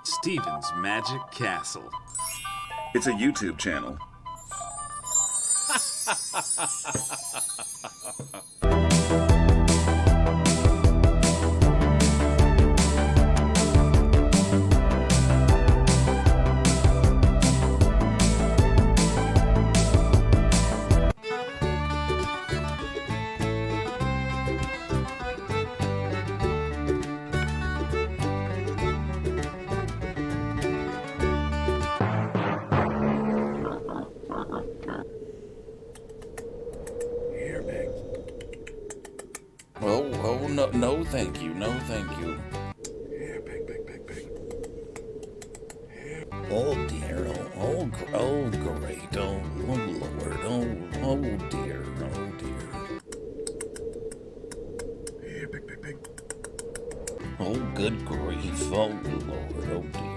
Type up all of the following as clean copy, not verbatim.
Steven's Magic Castle. It's a YouTube channel. Oh, no, thank you. No, thank you. Here, big. Oh, dear. Oh, great. Oh, Lord. Oh, dear. Oh, dear. Here, big. Oh, good grief. Oh, Lord. Oh, dear.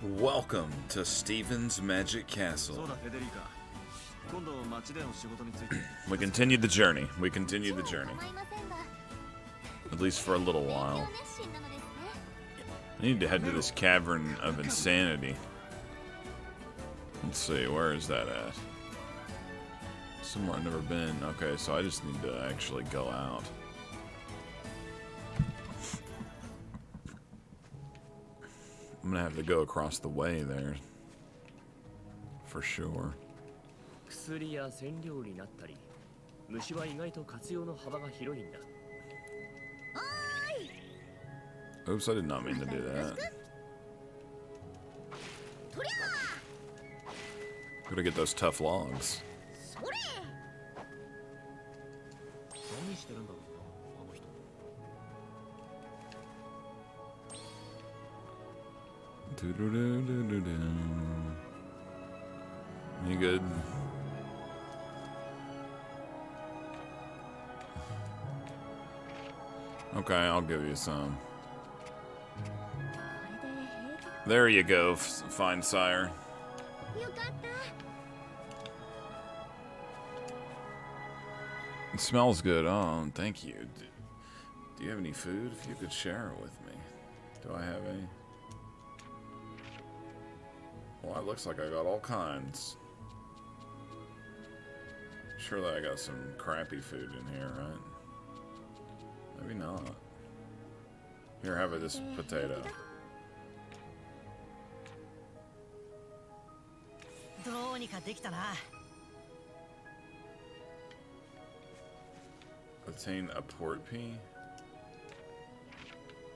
Welcome to Steven's Magic Castle. We continued the journey. At least for a little while. I need to head to this Cavern of Insanity. Let's see, where is that at? Somewhere I've never been. Okay, so I just need to actually go out. I'm gonna have to go across the way there. For sure. Oops, I did not mean to do that. Gotta get those tough logs. You good? Okay, I'll give you some. There you go, fine sire. It smells good. Oh, thank you. Do you have any food? If you could share it with me. Do I have any? Well, it looks like I got all kinds. Surely I got some crappy food in here, right? Maybe not. Here, have this potato. Obtain a port pea?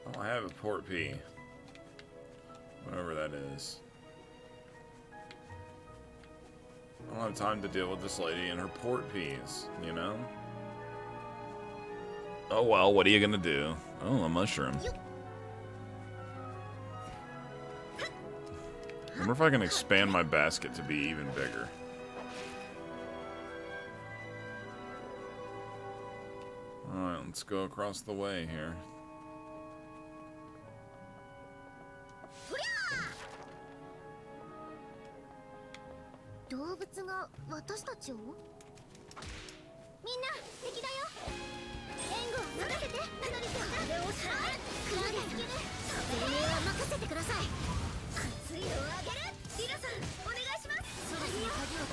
Oh, I have a port pea. Whatever that is. I don't have time to deal with this lady and her port peas, you know? Oh well, what are you gonna do? Oh, a mushroom. I wonder if I can expand my basket to be even bigger. Alright, let's go across the way here.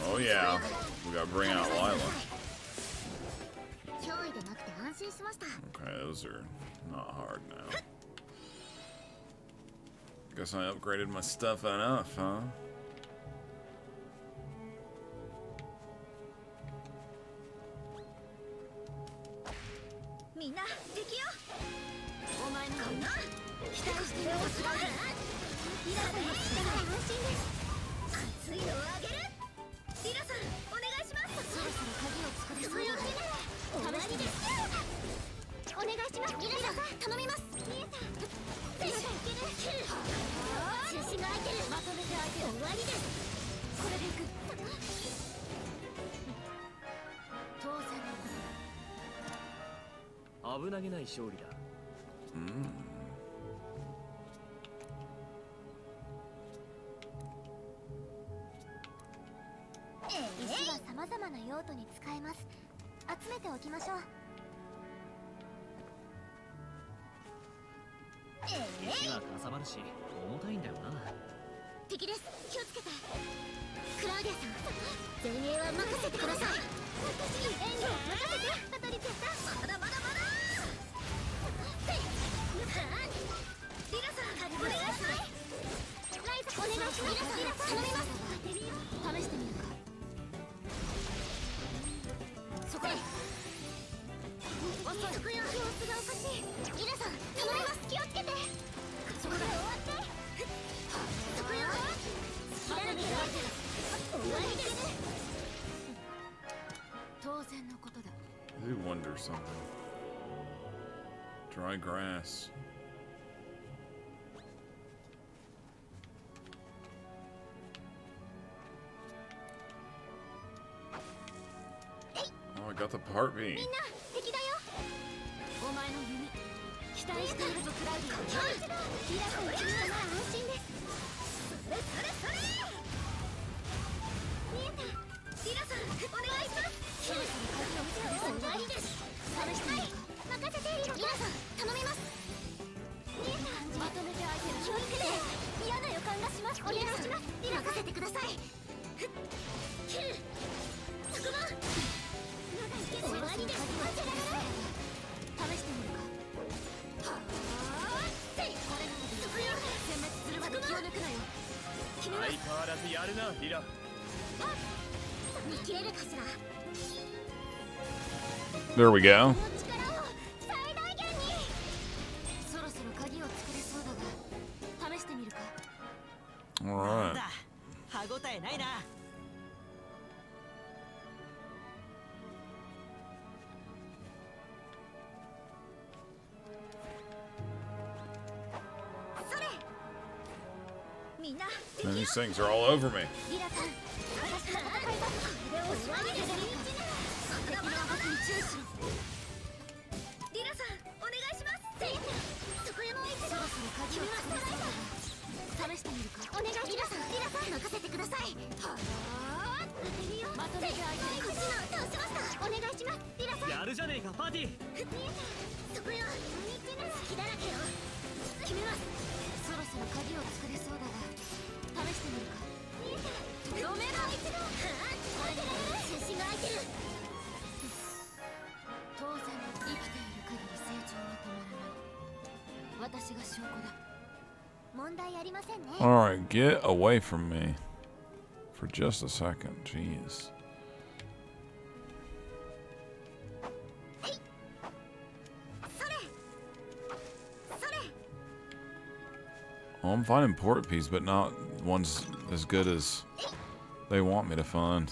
Oh yeah, we gotta bring out Lila. Okay, those are not hard now. Guess I upgraded my stuff enough, huh? I do wonder something. Dry grass. Oh, I got the part B. There we go. All right. Man, these things are all over me. そこよ。隙だらけよ。決めます。そろそろ鍵を作れそうだが試してみるか。とどめだ。一度中心が開いてる。当然生きている限り成長は止まらない。私が証拠だ。問題ありませんね。 Alright, get away from me. For just a second, jeez. Well, I'm finding port peas, but not ones as good as they want me to find.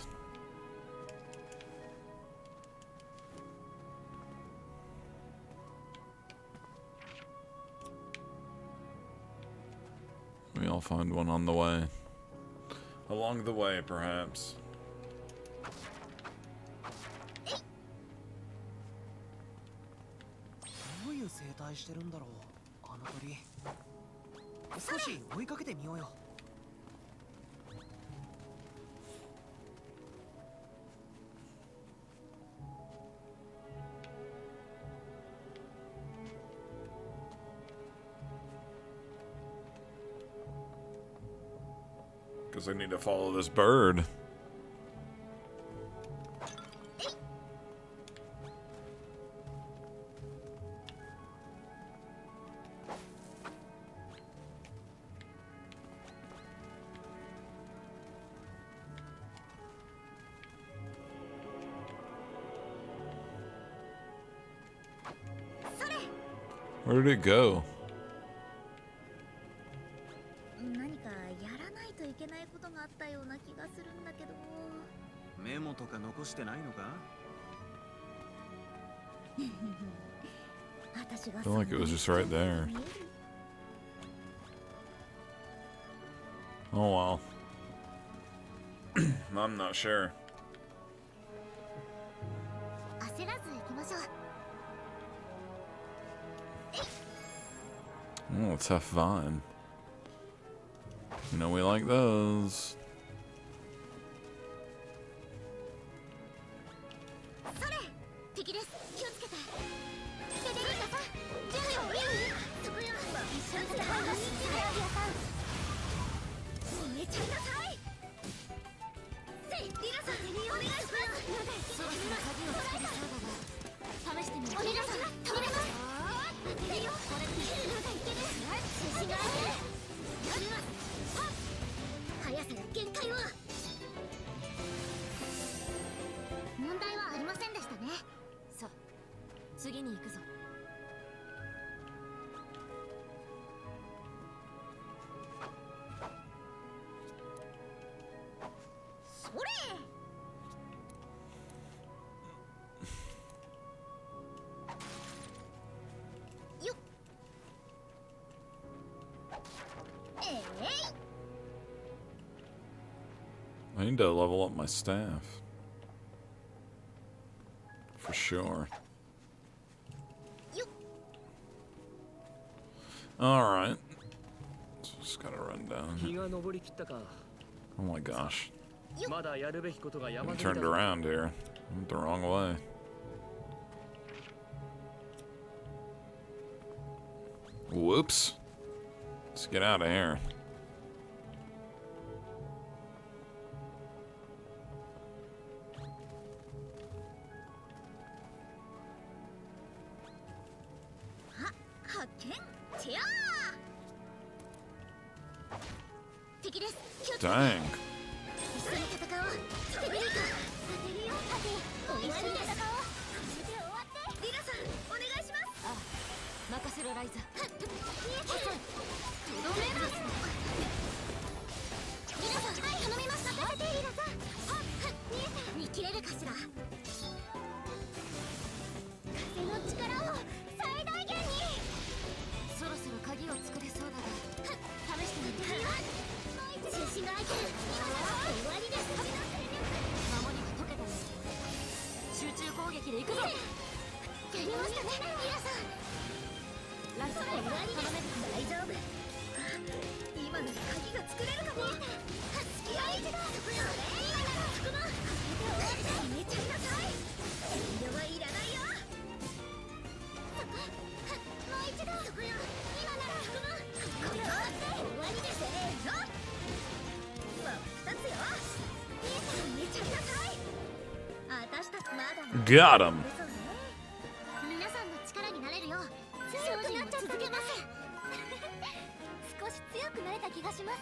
Maybe I'll find one on the way. Along the way, perhaps. どういう生態してるんだろう、あの鳥。少し追いかけてみようよ。Because I need to follow this bird. Where did it go? 何かやらないといけないことがあったような気がするんだけど。メモとか残してないのか？ 私が I feel like it was just right there. Oh well. I'm not sure. 焦らず行きましょう。 Oh, it's tough vine. You know we like those. それ、敵です。気をつけて。出ていいかさ。準備を。そこよ。一緒に戦う。燃えちゃいなさい。せい、リラさん、お願いします。そろそろ鍵を作りそうだが試してみる。お願いします。止めます。当てるよ。これいける。中心が開いてる。やります。速さが限界を。問題はありませんでしたね。さあ、次に行くぞ。それ。よっ。I need to level up my staff. For sure. Alright. Just gotta run down. 日が昇りきったか。 Oh my gosh. まだやるべきことが山 I 積み turned だ。 around here. I went the wrong way. Whoops. Let's get out of here. Dang. Got him. 皆さんの力になれるよう強くなっちゃ続けます少し強くなれた気がします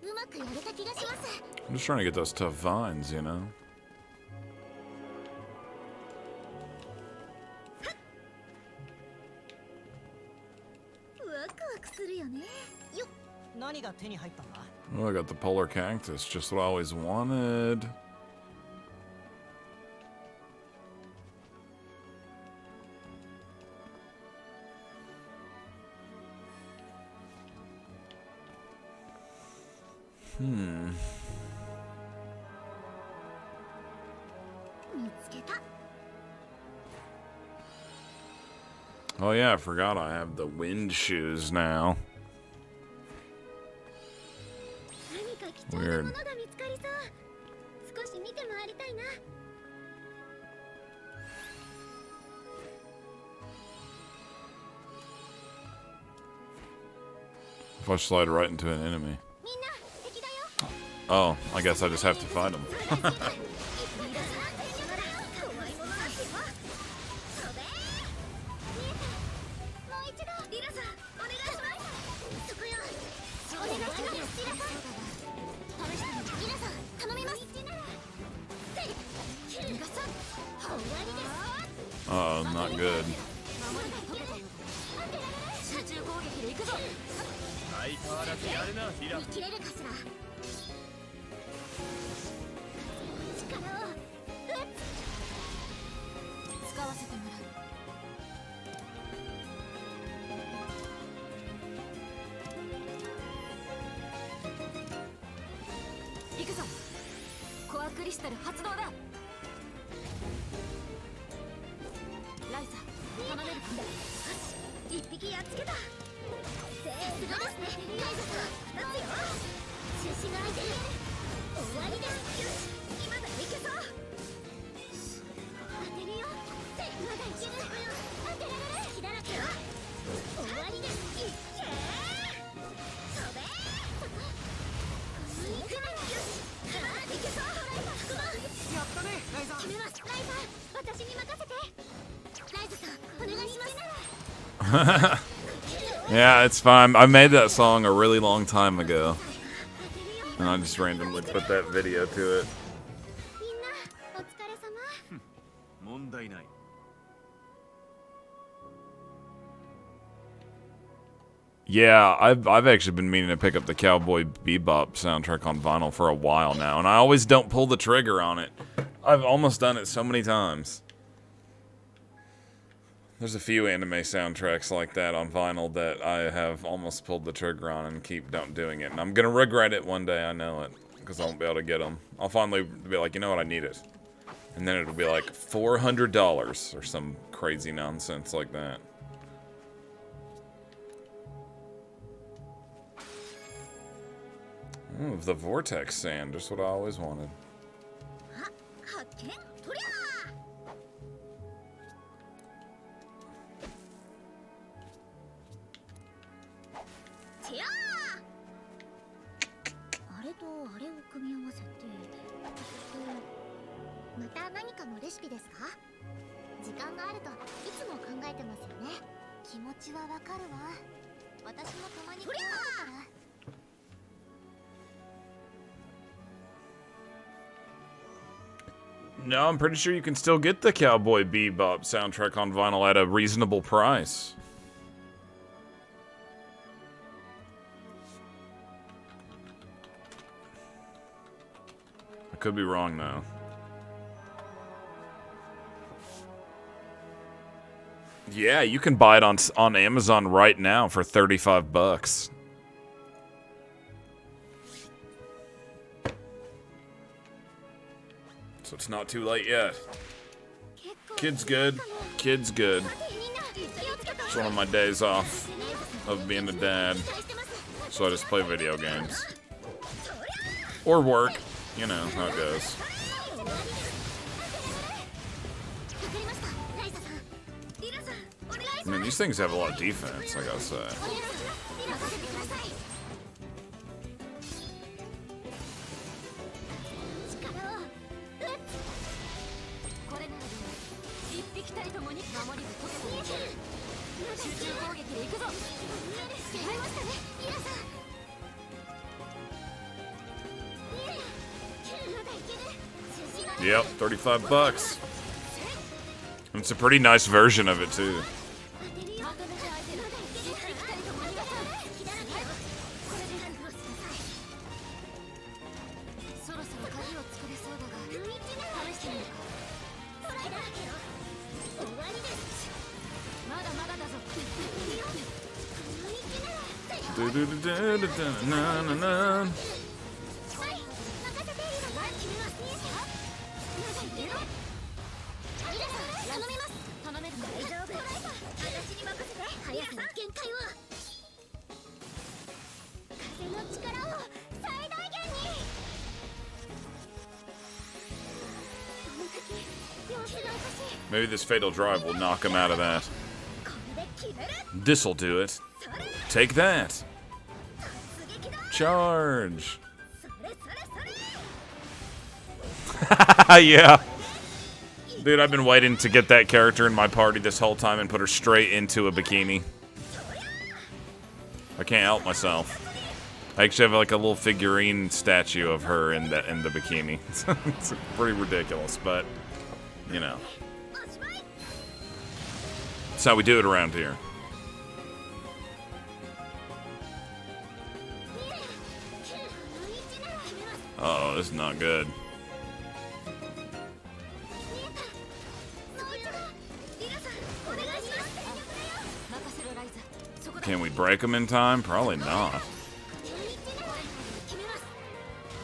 うまくやれた気がします I'm just trying to get those tough vines, you know? ワクワクするよねよっ何が手に入ったんだ？ Oh, I got the polar cactus, just what I always wanted. Hmm. 見つけた Oh yeah, I forgot I have the wind shoes now. 何か貴重な Weird. ものが見つかりそう少し見て回りたいな If I slide right into an enemy. みんな敵だよ Oh, I guess I just have to fight him. ああ、not good. 集中攻撃で行くぞ相変わらずやるなリラ。見切れるかしら力を使わせてもらう行くぞコアクリスタル発動だライザ奏でるかよし一匹やっつけたせーのですねライザさん2つよ中止が空いてる終わりですよし今だいけそう当てるよせまだいける当てられる火だらけよ終わりですいっけー飛べー行くねよし今だいけそうやったね、ライザー。決めますライザー私に任せてライザさんお願いします Yeah, it's fine. I made that song a really long time ago. And I just randomly put that video to it. みんなお疲れ様問題ない。 Yeah, I've actually been meaning to pick up the Cowboy Bebop soundtrack on vinyl for a while now, and I always don't pull the trigger on it. I've almost done it so many times. There's a few anime soundtracks like that on vinyl that I have almost pulled the trigger on and don't doing it. And I'm gonna regret it one day, I know it, because I won't be able to get them. I'll finally be like, you know what, I need it. And then it'll be like $400 or some crazy nonsense like that. Ooh, the vortex sand, just what I always wanted. 発見とりゃーチャーあれとあれを組み合わせてまた何かのレシピですか時間があるといつも考えてますよね気持ちはわかるわ私もたまにこうだから No, I'm pretty sure you can still get the Cowboy Bebop soundtrack on vinyl at a reasonable price. I could be wrong, though. Yeah, you can buy it on Amazon right now for $35. So it's not too late yet. Kid's good. Kid's good. It's one of my days off of being a dad. So I just play video games. Or work. You know how it goes. I mean, these things have a lot of defense, I gotta say. Yep, 35 bucks. It's a pretty nice version of it too. Na-na-na. Maybe this fatal drive will knock him out of that. This'll do it. Take that. Charge. Yeah. Dude, I've been waiting to get that character in my party this whole time and put her straight into a bikini. I can't help myself. I actually have like a little figurine statue of her in the bikini. It's pretty ridiculous, but you know. That's how we do it around here. Uh-oh, this is not good. Can we break them in time? Probably not.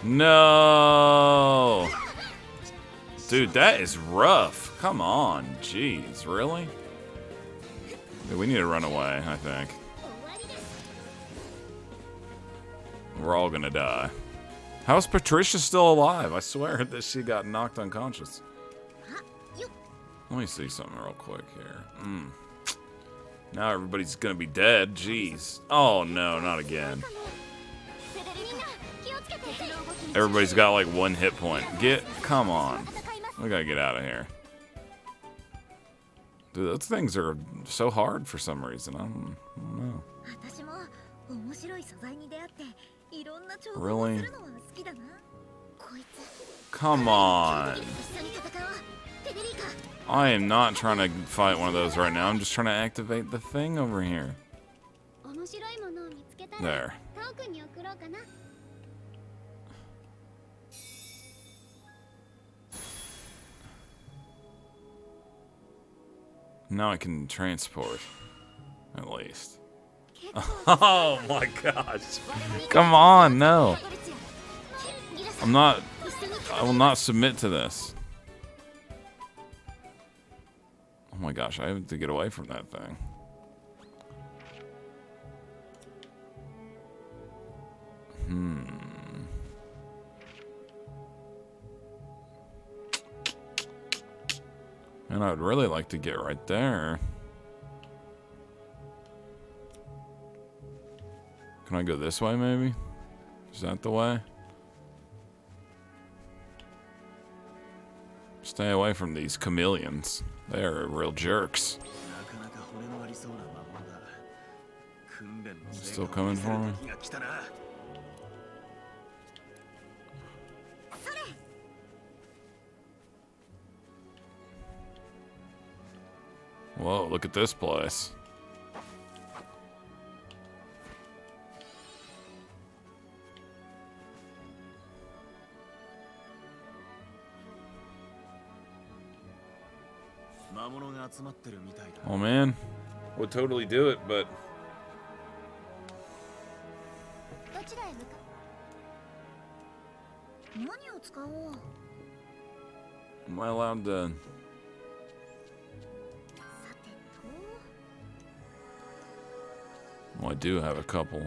No! Dude, that is rough. Come on. Jeez, really? Dude, we need to run away, I think. We're all gonna die. How is Patricia still alive? I swear that she got knocked unconscious. Let me see something real quick here. Now everybody's gonna be dead. Jeez. Oh no, not again. Everybody's got like 1 hit point. Come on. We gotta get out of here. Dude, those things are so hard for some reason. I don't know. Really? Come on. I am not trying to fight one of those right now. I'm just trying to activate the thing over here. There. Now I can transport, at least. Oh my gosh. Come on, no. I will not submit to this. Oh my gosh, I have to get away from that thing. And I would really like to get right there. Can I go this way, maybe? Is that the way? Stay away from these chameleons. They are real jerks. Still coming for me? Whoa, look at this place. Oh man, would totally do it, but am I allowed to? Well, I do have a couple.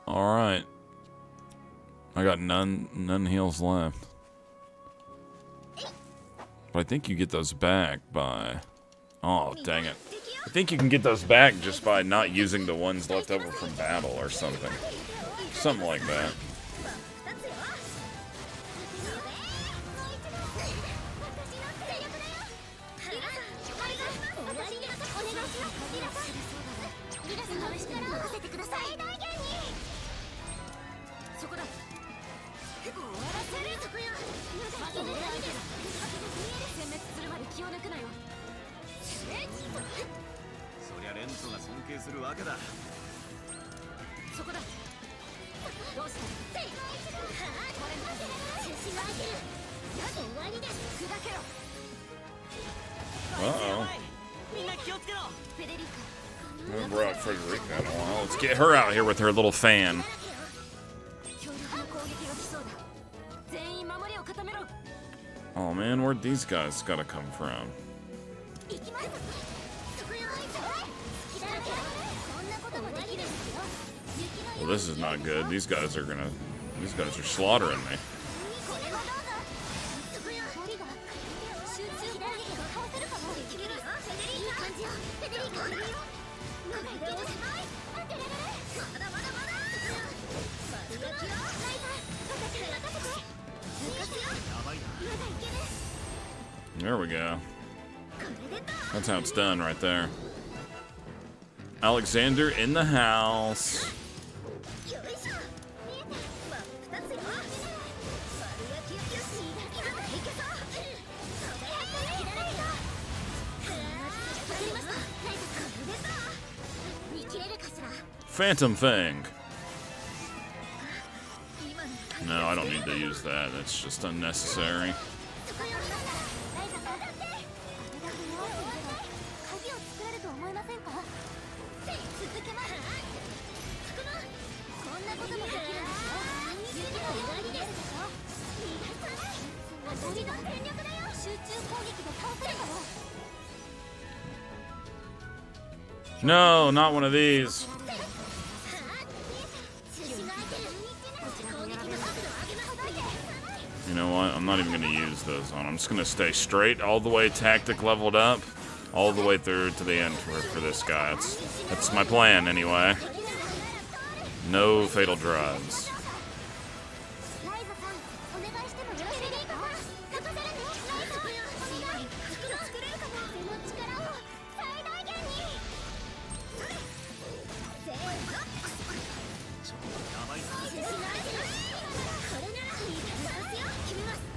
All right. I got none heals left. But I think you get those back by... Oh, dang it. I think you can get those back just by not using the ones left over from battle or something. Something like that. そりゃレントが尊敬するわけだ。そこだ。どうした。これ中心が空いてる。終わりです。砕けろ。 Uh-oh. みんな気をつけろ。フェデリカ。 We haven't brought Frederica in a while. Let's get her out here with her little fan. 強力な攻撃が来そうだ。全員守りを固めろ。 Oh man, where'd these guys gotta come from? 行きます。そこよ。こんなこともできるんですよ。 Well, this is not good. These guys are slaughtering me. これはどうぞ。そこよ。集中攻撃が倒せるかも。できるよ。いい感じよ。フェデリカ。まだいける。まだまだまだ。丸焼きよ。ライザー。任せて。復活よ。まだいける。 There we go. これでどう。 That's how it's done right there. Alexander in the house. よいしょ。見えた。真っ二つよ。丸焼きよ。よし。今いけそう。それやって切られるよ。わかりました。ライザー。これでどう。見切れるかしら。 Phantom Thing. 今の。 No, I don't need to use that. That's just unnecessary. そこよ。ライザーさん。あれだけ弱いけど鍵を作れると思いませんか。続けます。こんなこともできるんですよ。雪の終わりですでしょ。私の全力だよ。集中攻撃で倒せるかも。 No, not one of these. 中心が空いてる。こちら攻撃の速度を上げます。 You know what? I'm not even going to use those on. I'm just going to stay straight all the way tactic leveled up, all the way through to the end for this guy. That's my plan anyway. No fatal drives. ライザさん、お願いしてもよろしいですか。任せるね。ライザ、お願い。作れるかな。その力を最大限に。せーの。やばいぞ。中心が空いてる。これならいいですよ。決めます。冷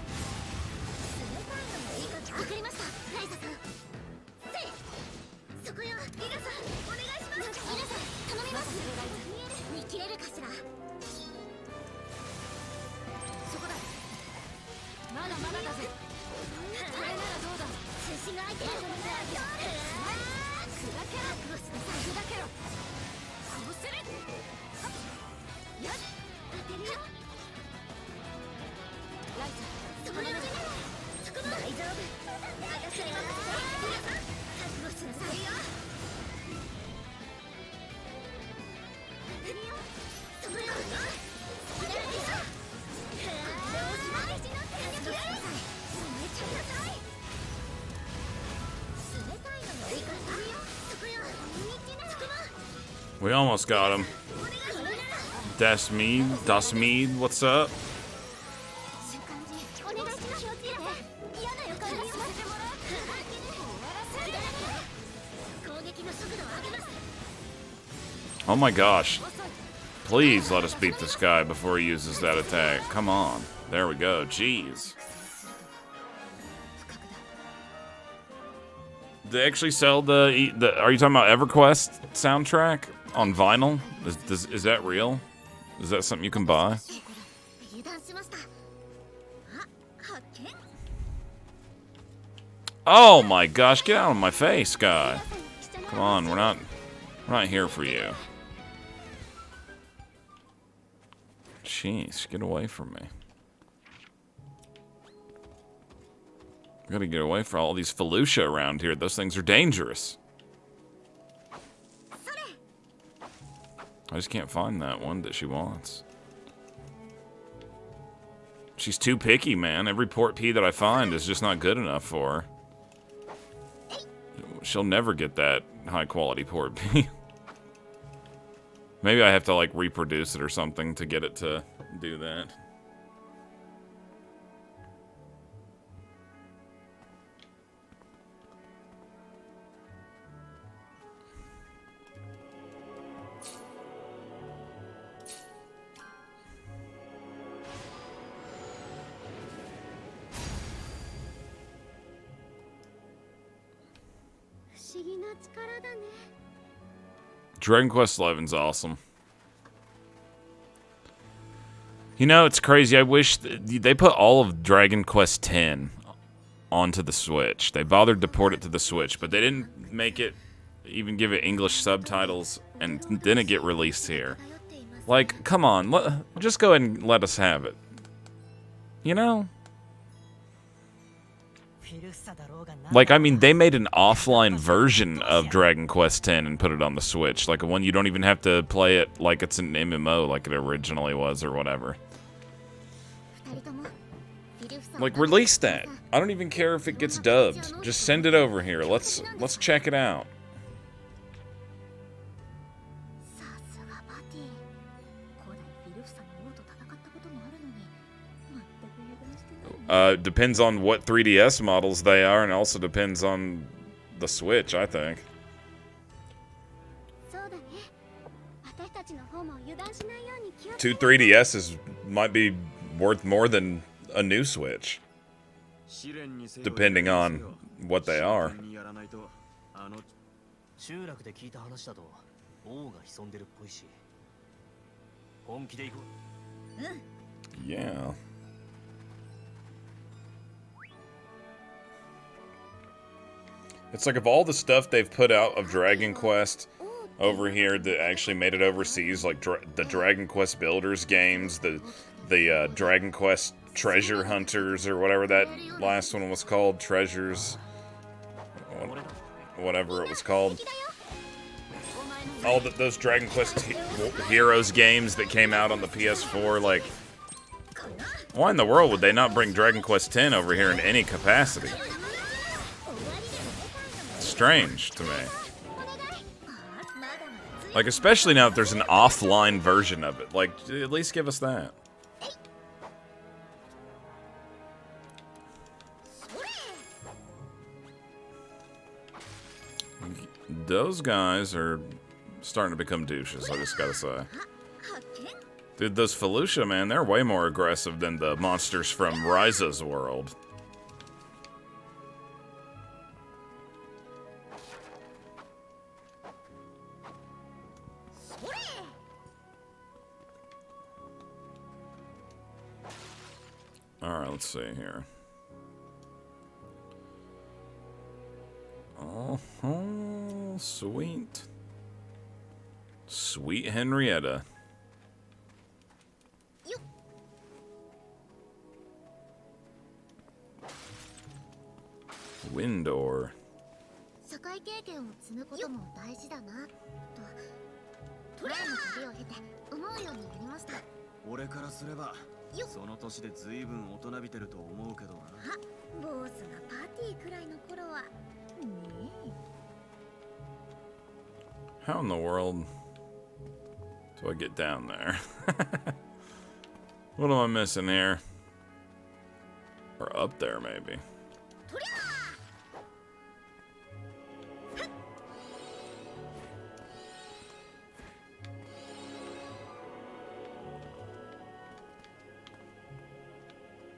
たいのもいいかな。わかりました。ライザさん。そこよ。リラさん、お願いします。リラさん、頼みます。見切れるかしら。そこだ。まだまだだぜ。これならどうだ。中心が空いてる。砕けろ。砕けろ。こうする。よし。当てるよ。ライザー、そこよ。そこ大丈夫。私に任せて。皆さん、覚悟しなさいよ。当てるよ。そこよ。左でしょ。おしまい。私の全力。冷ちゃいなさい。冷たいのもいいから当てるよ。そこよ。そこも。 We almost got him. Das Mead, what's up? 瞬間時お願いします。気をつけて。嫌な予感がします。終わらせる。攻撃の速度を上げます。 Oh my gosh. 遅い。 Please let us beat this guy before he uses that attack. Come on. There we go. Jeez. 不覚だ。 They actually sell the are you talking about EverQuest soundtrack on vinyl? Is that real? Is that something you can buy? 油断しました。あ、発見。 Oh my gosh, get out of my face, guy. Come on, we're not here for you. Jeez, get away from me. I gotta get away from all these Felucia around here. Those things are dangerous. I just can't find that one that she wants. She's too picky, man. Every port P that I find is just not good enough for her. She'll never get that high quality port P. Maybe I have to like reproduce it or something to get it to do that. Dragon Quest XI's awesome. You know, it's crazy. I wish they put all of Dragon Quest X onto the Switch. They bothered to port it to the Switch, but they didn't make it, even give it English subtitles, and didn't get released here. Like, come on, just go ahead and let us have it. You know? Like, I mean, they made an offline version of Dragon Quest X and put it on the Switch. Like, one you don't even have to play it like it's an MMO like it originally was or whatever. Like, release that. I don't even care if it gets dubbed. Just send it over here. Let's check it out. Depends on what 3DS models they are, and also depends on the Switch, I think. 2 3DSs might be worth more than a new Switch, depending on what they are. Yeah. It's like, of all the stuff they've put out of Dragon Quest over here that actually made it overseas, like the Dragon Quest Builders games, the Dragon Quest Treasure Hunters, or whatever that last one was called, Treasures, whatever it was called. All those Dragon Quest Heroes games that came out on the PS4, like, why in the world would they not bring Dragon Quest X over here in any capacity? Strange to me. Like, especially now that there's an offline version of it. Like, at least give us that. Those guys are starting to become douches, I just gotta say. Dude, those Felucia, man, they're way more aggressive than the monsters from Ryza's world. Alright, let's see here. Oh, sweet. Sweet Henrietta. Windor. 社会経験を積むことも大事だなと前の旅を経て思うようになりました。俺からすればその年で随分大人びてると思うけどな。ボスがパーティーくらいの頃はねえ。 How in the world do I get down there? What am I missing here? Or up there, maybe.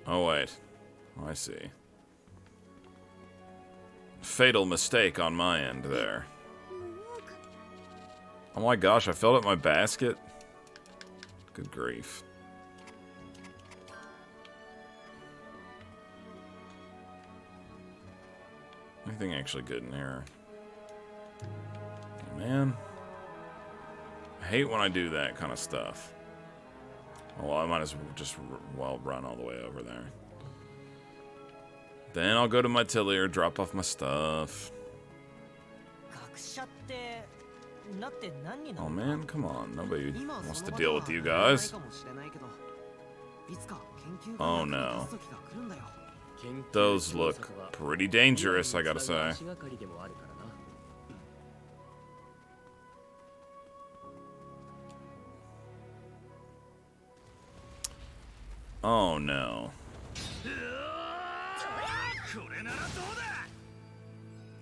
Oh, wait. I see. Fatal mistake on my end there. Oh my gosh, I filled up my basket? Good grief. Anything actually good in here? Man. I hate when I do that kind of stuff. Well, I might as well just run all the way over there. Then I'll go to my Atelier, drop off my stuff. Oh man, come on. Nobody wants to deal with you guys. Oh no. Those look pretty dangerous, I gotta say. Oh no.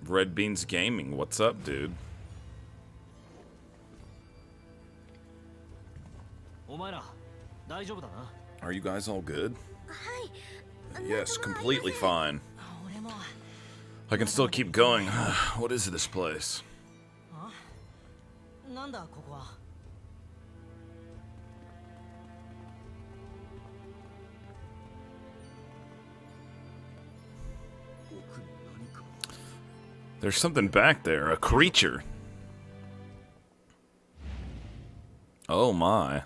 Red Beans Gaming, what's up, dude? Are you guys all good? Yes, completely fine. I can still keep going. What is this place? なんだここは。奥に何か。 There's something back there. A creature. Oh my.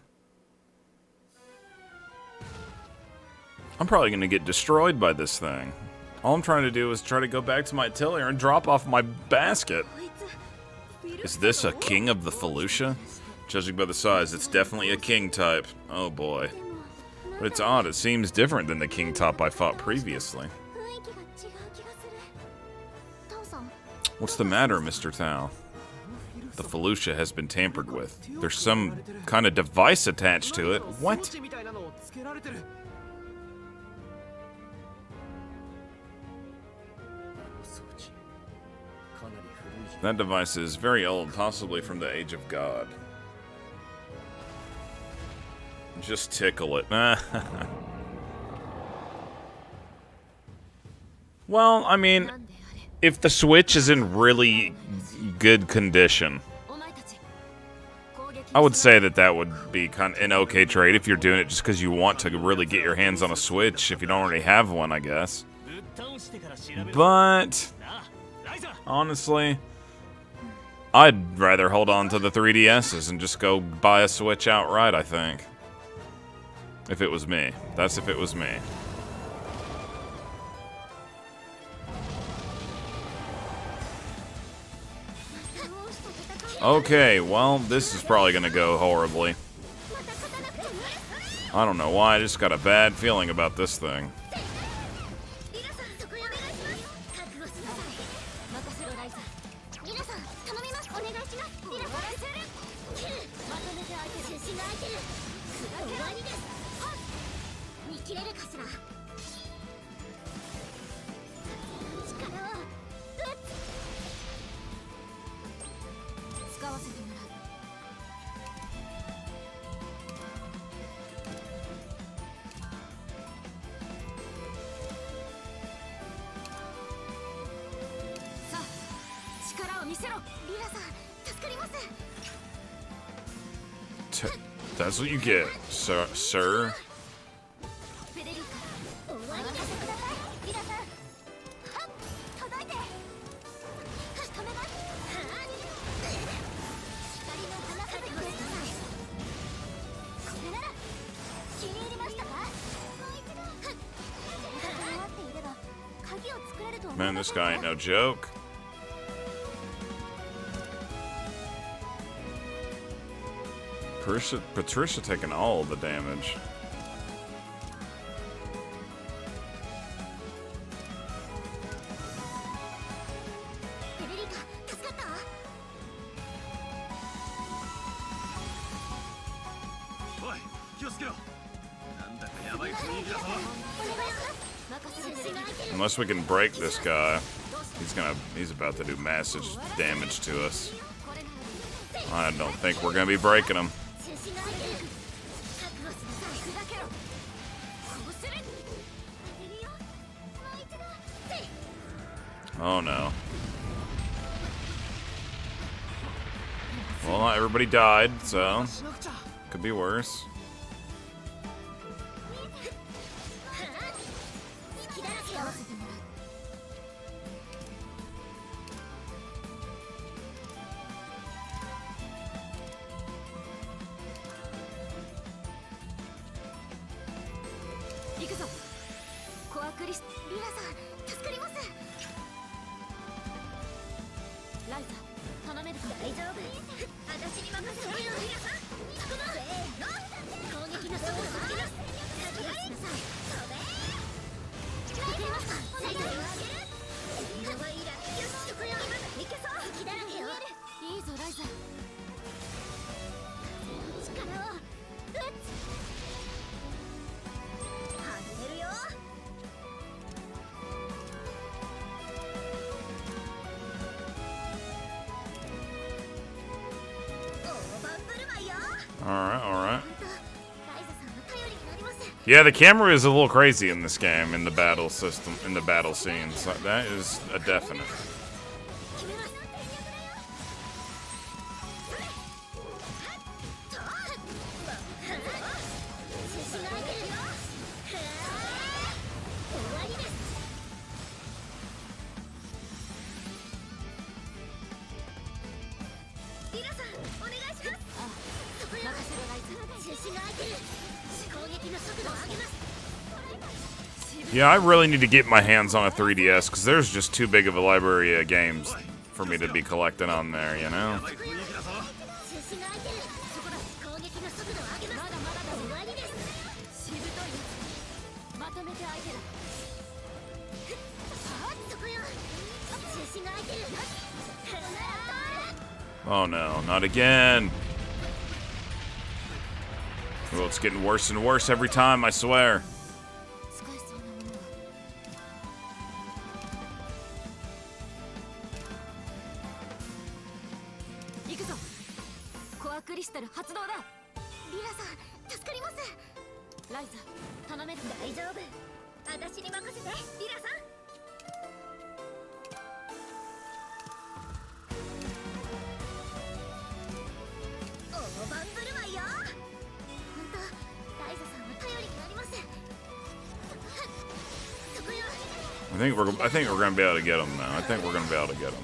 I'm probably going to get destroyed by this thing. All I'm trying to do is try to go back to my atelier and drop off my basket. Is this a king of the Felucia? Judging by the size, it's definitely a king type. Oh boy. But it's odd, it seems different than the king type I fought previously. What's the matter, Mr. Tao? The Felucia has been tampered with. There's some kind of device attached to it. What? That device is very old, possibly from the Age of God. Just tickle it. Well, I mean, if the Switch is in really good condition, I would say that would be kind of an okay trade if you're doing it just because you want to really get your hands on a Switch if you don't already have one, I guess. But honestly, I'd rather hold on to the 3DSs and just go buy a Switch outright, I think. If it was me. That's if it was me. Okay, well, this is probably gonna go horribly. I don't know why, I just got a bad feeling about this thing. That's what you get, sir. Man, this guy ain't no joke. Patricia taking all the damage. Unless we can break this guy, he's about to do massive damage to us. I don't think we're gonna be breaking him. Oh no. Well, not everybody died, so could be worse. Yeah, the camera is a little crazy in this game, in the battle system, in the battle scenes. That is a definite. Yeah, I really need to get my hands on a 3DS because there's just too big of a library of games for me to be collecting on there, you know? Oh no, not again. Well, it's getting worse and worse every time, I swear. I think we're gonna be able to get them now. I think we're gonna be able to get them.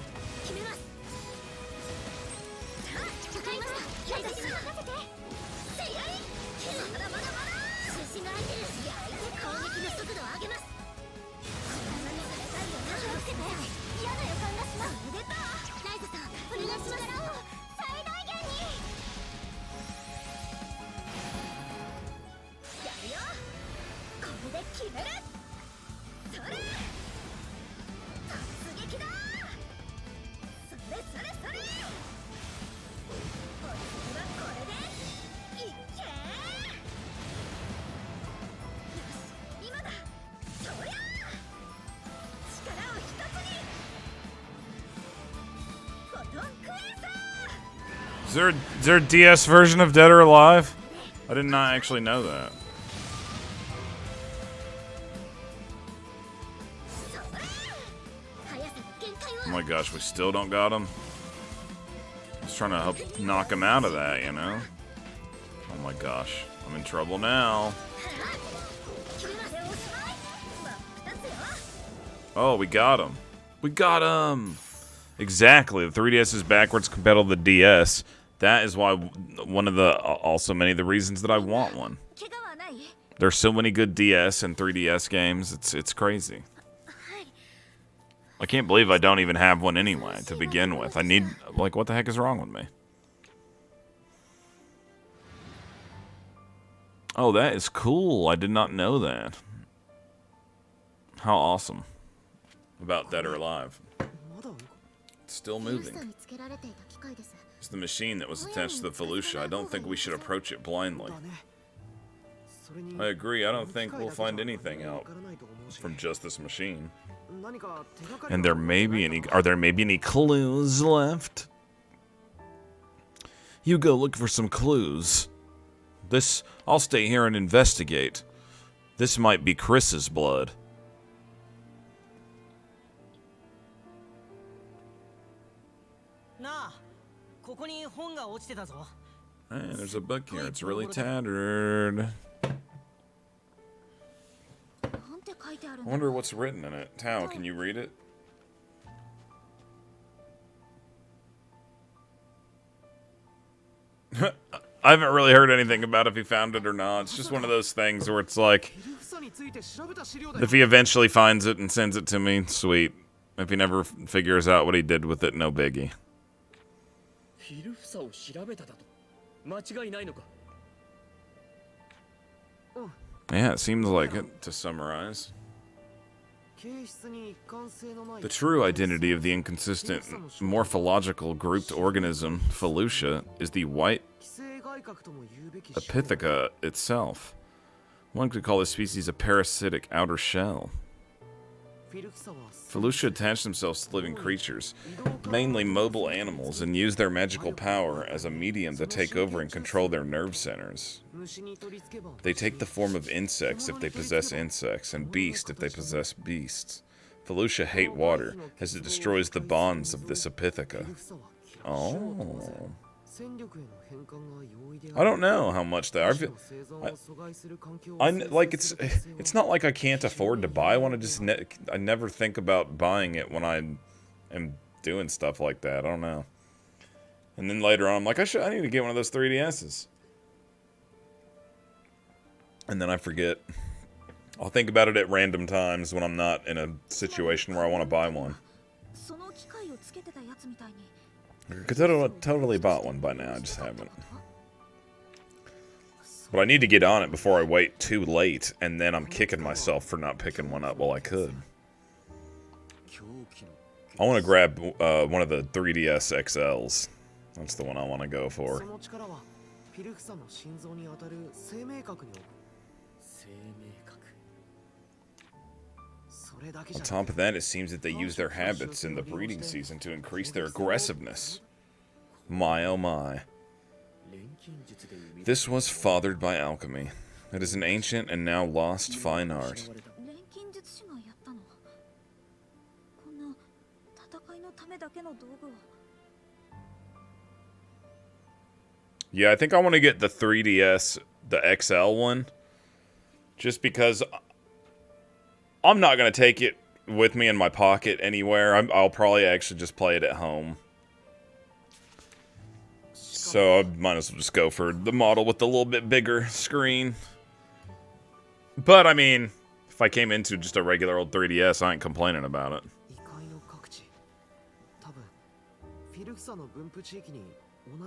Is there a DS version of Dead or Alive? I did not actually know that. Oh my gosh, we still don't got him? I was trying to help knock him out of that, you know? Oh my gosh, I'm in trouble now. Oh, we got him. We got him! Exactly, the 3DS is backwards compatible to the DS. That is why one of the, also many of the reasons that I want one. There's so many good DS and 3DS games, it's crazy. I can't believe I don't even have one anyway, to begin with. I need, like, what the heck is wrong with me? Oh, that is cool. I did not know that. How awesome. About Dead or Alive. It's still moving. It's the machine that was attached to the Felucia. I don't think we should approach it blindly. I agree. I don't think we'll find anything out from just this machine. And are there maybe any clues left? You go look for some clues. I'll stay here and investigate. This might be Chris's blood. Hey, there's a book here. It's really tattered. I wonder what's written in it. Tao, can you read it? I haven't really heard anything about if he found it or not. It's just one of those things where it's like, if he eventually finds it and sends it to me, sweet. If he never figures out what he did with it, no biggie. Yeah, it seems like it, to summarize. The true identity of the inconsistent morphological grouped organism, Felucia, is the white Epitheka itself. One could call this species a parasitic outer shell. Felucia attach themselves to living creatures, mainly mobile animals, and use their magical power as a medium to take over and control their nerve centers. They take the form of insects if they possess insects, and beasts if they possess beasts. Felucia hate water, as it destroys the bonds of this Epithica. Oh. I don't know how much they are. Like it's not like I can't afford to buy one. I never think about buying it when I am doing stuff like that. I don't know. And then later on, I'm like, I need to get one of those 3DSs. And then I forget. I'll think about it at random times when I'm not in a situation where I want to buy one. I could totally bought one by now, I just haven't. But I need to get on it before I wait too late, and then I'm kicking myself for not picking one up while I could. I want to grab one of the 3DS XLs. That's the one I want to go for. On top of that, it seems that they use their habits in the breeding season to increase their aggressiveness. My oh my. This was fathered by alchemy. It is an ancient and now lost fine art. Yeah, I think I want to get the 3DS, the XL one, just because I'm not going to take it with me in my pocket anywhere. I'll probably actually just play it at home. So I might as well just go for the model with the little bit bigger screen. But, I mean, if I came into just a regular old 3DS, I ain't complaining about it.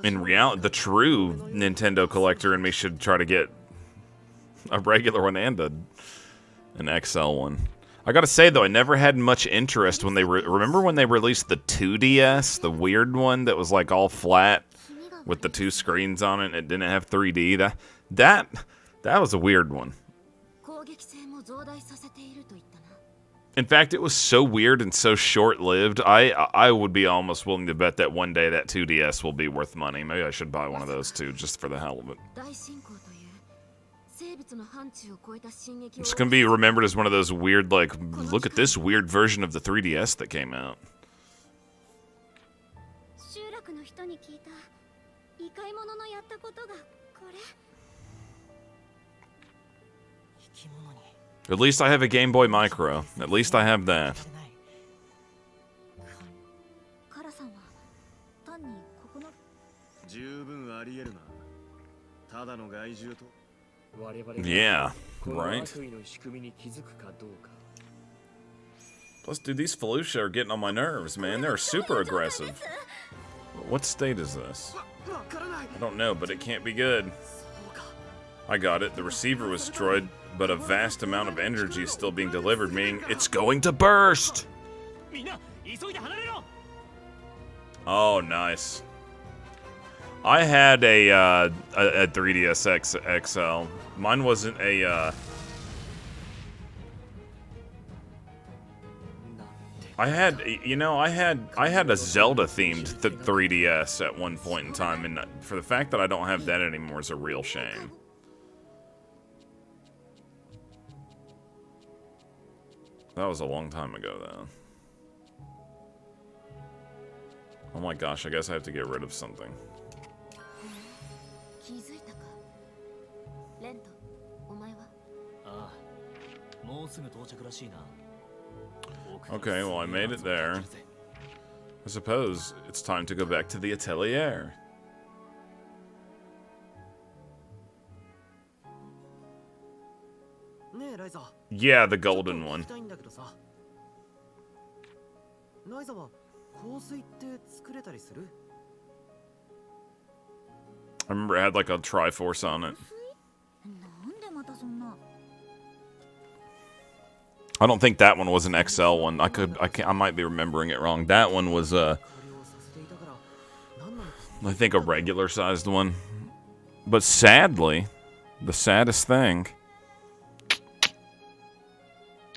In reality, the true Nintendo collector in me should try to get a regular one and an XL one. I gotta say, though, I never had much interest when they remember when they released the 2DS, the weird one that was like all flat with the two screens on it and it didn't have 3D. That was a weird one. In fact, it was so weird and so short-lived. I would be almost willing to bet that one day that 2DS will be worth money. Maybe I should buy one of those too, just for the hell of it. It's gonna be remembered as one of those weird, like, look at this weird version of the 3DS that came out. At least I have a Game Boy Micro. At least I have that. Yeah, right? Plus, dude, these Felucia are getting on my nerves, man. They're super aggressive. What state is this? I don't know, but it can't be good. I got it. The receiver was destroyed, but a vast amount of energy is still being delivered, meaning it's going to burst! Oh, nice. I had a 3DS XL. Mine wasn't a, I had a Zelda-themed 3DS at one point in time, and for the fact that I don't have that anymore is a real shame. That was a long time ago, though. Oh my gosh, I guess I have to get rid of something. Okay, well, I made it there. I suppose it's time to go back to the Atelier. Yeah, the golden one. I remember it had like a Triforce on it. I don't think that one was an XL one. I might be remembering it wrong. That one was I think a regular sized one. But sadly, the saddest thing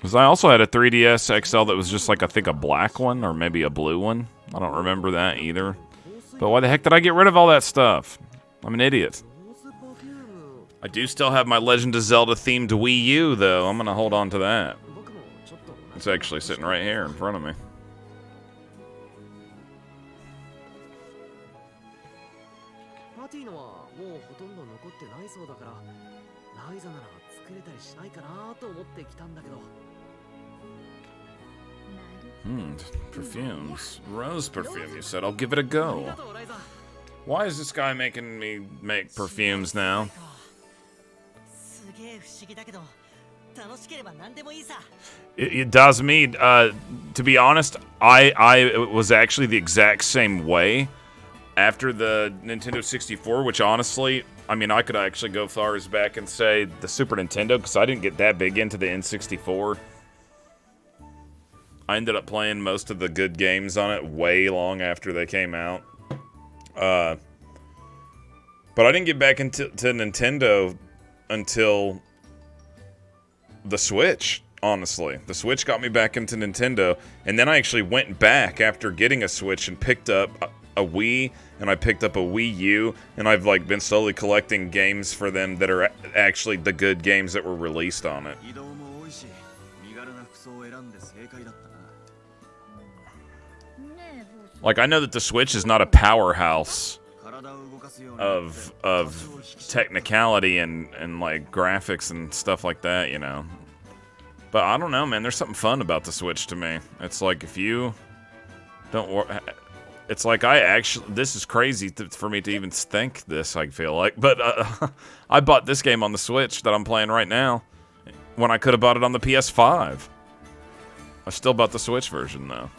Because I also had a 3DS XL that was just like, I think, a black one or maybe a blue one. I don't remember that either. But why the heck did I get rid of all that stuff? I'm an idiot. I do still have my Legend of Zelda themed Wii U, though. I'm going to hold on to that. It's actually sitting right here in front of me. Perfumes. Rose perfume, you said. I'll give it a go. Why is this guy making me make perfumes now? It does me. To be honest, I was actually the exact same way after the Nintendo 64, which honestly, I mean, I could actually go far as back and say the Super Nintendo, because I didn't get that big into the N64. I ended up playing most of the good games on it way long after they came out. But I didn't get back into Nintendo until the Switch, honestly. The Switch got me back into Nintendo, and then I actually went back after getting a Switch and picked up a Wii, and I picked up a Wii U, and I've like been slowly collecting games for them that are actually the good games that were released on it. Like, I know that the Switch is not a powerhouse of technicality and like graphics and stuff like that, you know. But I don't know, man. There's something fun about the Switch to me. It's like if you don't, it's like I actually. This is crazy for me to even think this. I feel like, but I bought this game on the Switch that I'm playing right now when I could have bought it on the PS5. I still bought the Switch version though.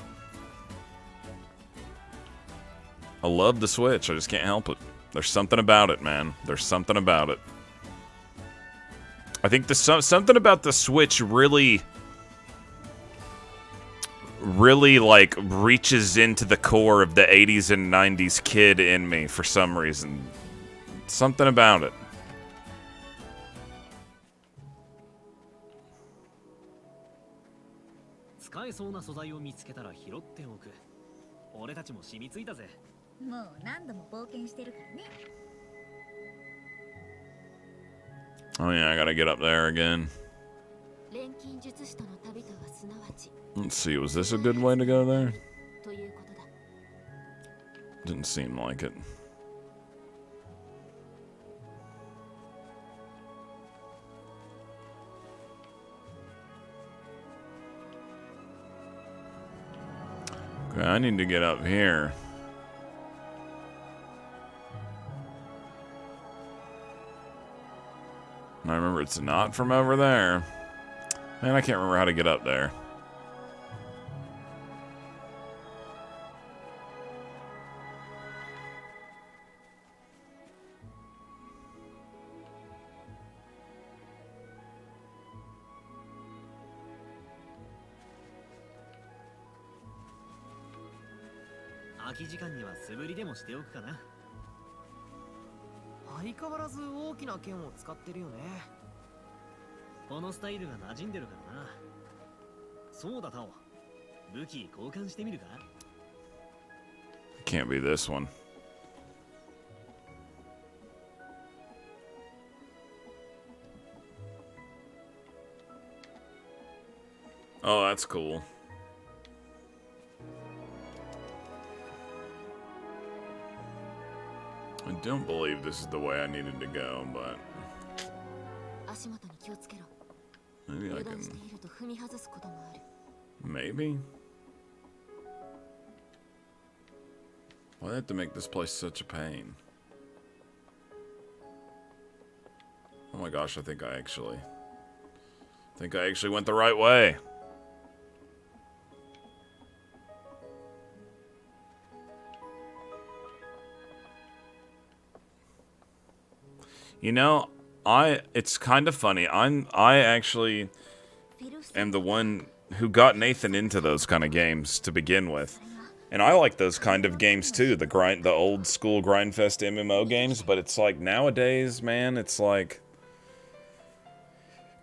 I love the Switch. I just can't help it. There's something about it, man. There's something about it. I think something about the Switch really like reaches into the core of the 80s and 90s kid in me for some reason. Something about it. Oh yeah, I gotta get up there again. Let's see, was this a good way to go there? Didn't seem like it. Okay, I need to get up here. I remember it's not from over there. Man, I can't remember how to get up there. Can't be this one. Oh, that's cool. I don't believe this is the way I needed to go, but maybe I can. Maybe. Why do I have to make this place such a pain? Oh my gosh, I think I actually went the right way. You know, it's kind of funny. I actually am the one who got Nathan into those kind of games to begin with. And I like those kind of games too, the old school Grindfest MMO games, but it's like nowadays, man, it's like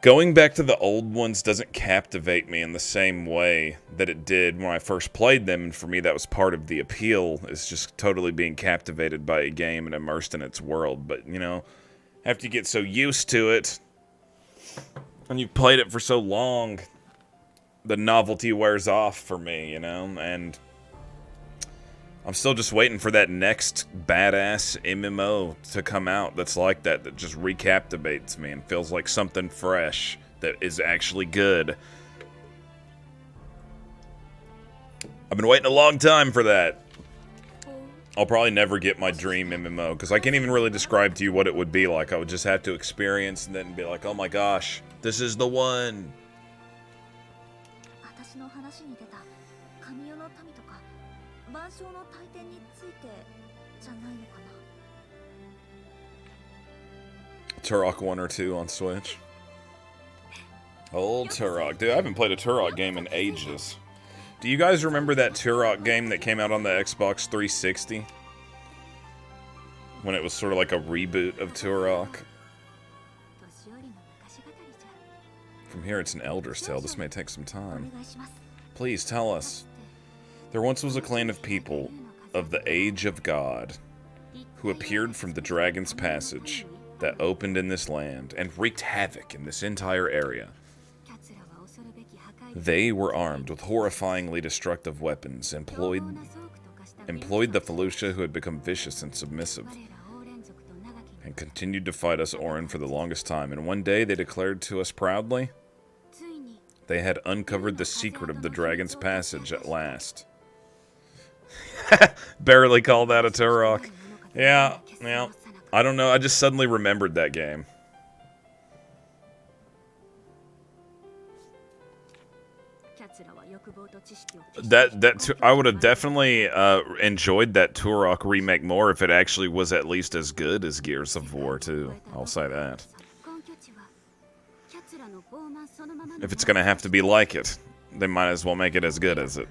Going back to the old ones doesn't captivate me in the same way that it did when I first played them, and for me that was part of the appeal, is just totally being captivated by a game and immersed in its world. But, you know, after you get so used to it, and you've played it for so long, the novelty wears off for me, you know, and I'm still just waiting for that next badass MMO to come out that's like that, that just recaptivates me and feels like something fresh that is actually good. I've been waiting a long time for that. I'll probably never get my dream MMO, because I can't even really describe to you what it would be like. I would just have to experience and then be like, oh my gosh, this is the one. Turok 1 or 2 on Switch. Old Turok. Dude, I haven't played a Turok game in ages. Do you guys remember that Turok game that came out on the Xbox 360? When it was sort of like a reboot of Turok? From here, it's an Elder's Tale. This may take some time. Please, tell us. There once was a clan of people of the Age of God who appeared from the Dragon's Passage that opened in this land and wreaked havoc in this entire area. They were armed with horrifyingly destructive weapons, employed the Felucia, who had become vicious and submissive, and continued to fight us Orin for the longest time. And one day they declared to us proudly, they had uncovered the secret of the Dragon's Passage at last. Barely call that a Turok. Yeah. I don't know, I just suddenly remembered that game. I would have definitely enjoyed that Turok remake more if it actually was at least as good as Gears of War 2. I'll say that. If it's gonna have to be like it, they might as well make it as good as it.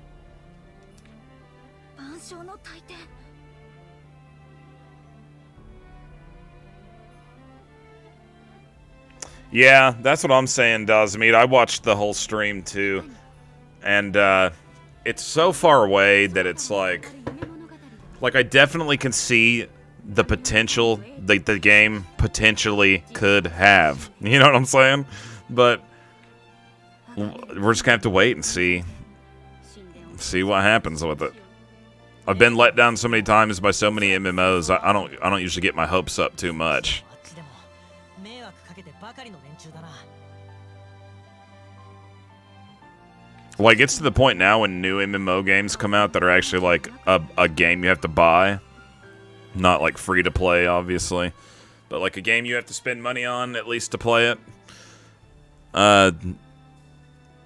Yeah, that's what I'm saying, Dazmeet. I watched the whole stream too, and it's so far away that it's like I definitely can see the potential that the game potentially could have. You know what I'm saying? But we're just gonna have to wait and see what happens with it. I've been let down so many times by so many MMOs. I don't usually get my hopes up too much. Like, it's to the point now when new MMO games come out that are actually like a game you have to buy. Not like free to play, obviously. But like a game you have to spend money on, at least to play it.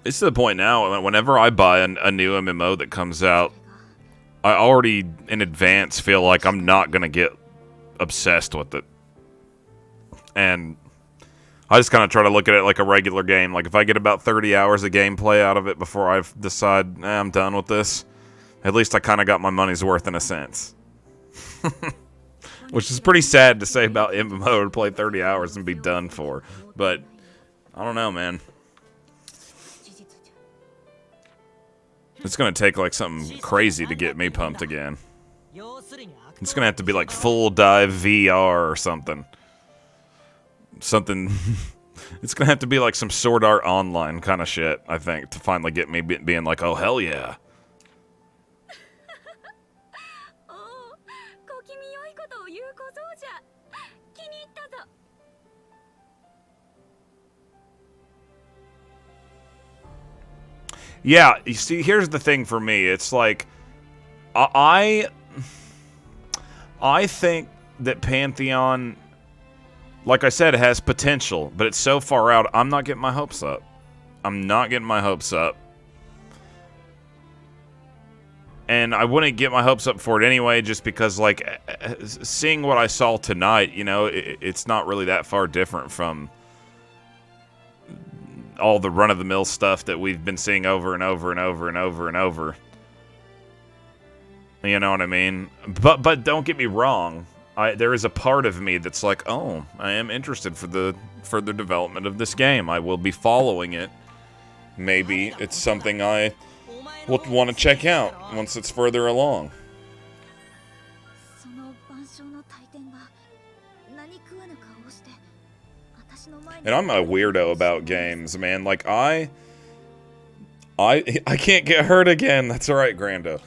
It's to the point now, whenever I buy a new MMO that comes out, I already in advance feel like I'm not going to get obsessed with it. And I just kind of try to look at it like a regular game. Like, if I get about 30 hours of gameplay out of it before I decide, I'm done with this, at least I kind of got my money's worth in a sense. Which is pretty sad to say about MMO, to play 30 hours and be done for. But, I don't know, man. It's going to take, like, something crazy to get me pumped again. It's going to have to be, like, full dive VR or something. It's gonna have to be like some Sword Art Online kind of shit, I think, to finally get me being like, oh hell yeah. Yeah, you see, here's the thing for me. It's like, I think that Pantheon, like I said, it has potential, but it's so far out, I'm not getting my hopes up. I'm not getting my hopes up. And I wouldn't get my hopes up for it anyway, just because, like, seeing what I saw tonight, you know, it's not really that far different from all the run-of-the-mill stuff that we've been seeing over and over and over and over and over. You know what I mean? But don't get me wrong. there is a part of me that's like, oh, I am interested for the further development of this game. I will be following it. Maybe it's something I will want to check out once it's further along. その晩鐘の大天が何食わぬ顔をして私の前に And I'm a weirdo about games, man. Like, I can't get hurt again. That's alright, Grando.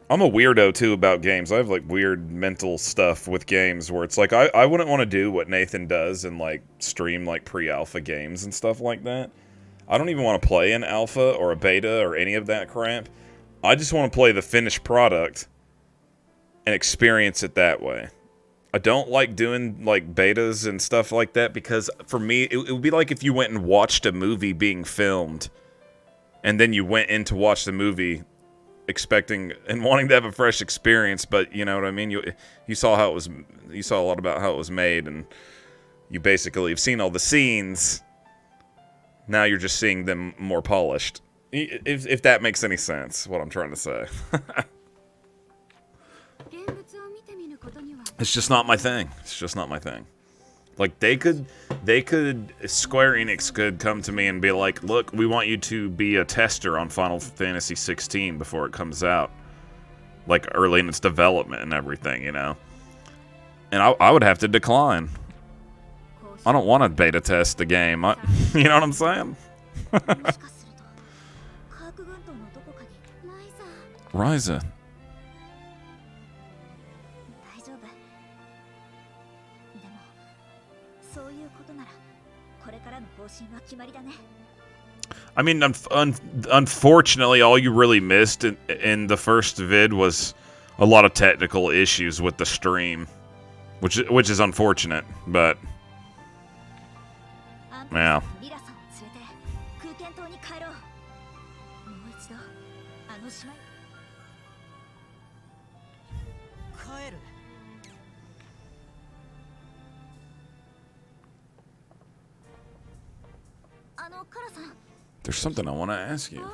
I'm a weirdo, too, about games. I have, like, weird mental stuff with games where it's like, I wouldn't want to do what Nathan does and, like, stream, like, pre-alpha games and stuff like that. I don't even want to play an alpha or a beta or any of that crap. I just want to play the finished product and experience it that way. I don't like doing, like, betas and stuff like that because, for me, it would be like if you went and watched a movie being filmed and then you went in to watch the movie expecting and wanting to have a fresh experience, but you know what I mean? You saw how it was, you saw a lot about how it was made, and you basically have seen all the scenes. Now you're just seeing them more polished. If that makes any sense, what I'm trying to say. It's just not my thing. It's just not my thing. Like, Square Enix could come to me and be like, look, we want you to be a tester on Final Fantasy 16 before it comes out. Like, early in its development and everything, you know? And I would have to decline. I don't want to beta test the game. You know what I'm saying? Ryza. 大丈夫。でもそういうことならこれからの方針は決まりだね。 I mean, unfortunately, all you really missed in the first vid was a lot of technical issues with the stream, which is unfortunate, but yeah. リラさんを連れて空間島に帰ろう。もう一度あの島に。帰る。カラさん。 There's something I want to ask you.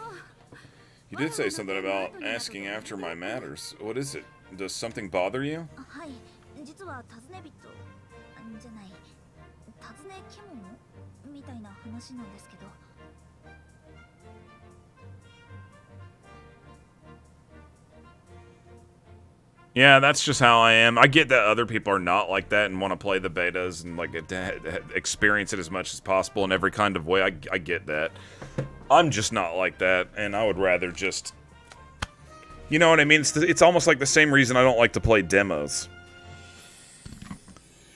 You did say something about asking after my matters. What is it? Does something bother you? はい、実は尋ね人じゃない、尋ね獣みたいな話なんですけど。 Yeah, that's just how I am. I get that other people are not like that and want to play the betas and like experience it as much as possible in every kind of way. I get that. I'm just not like that, and I would rather just... You know what I mean? It's almost like the same reason I don't like to play demos.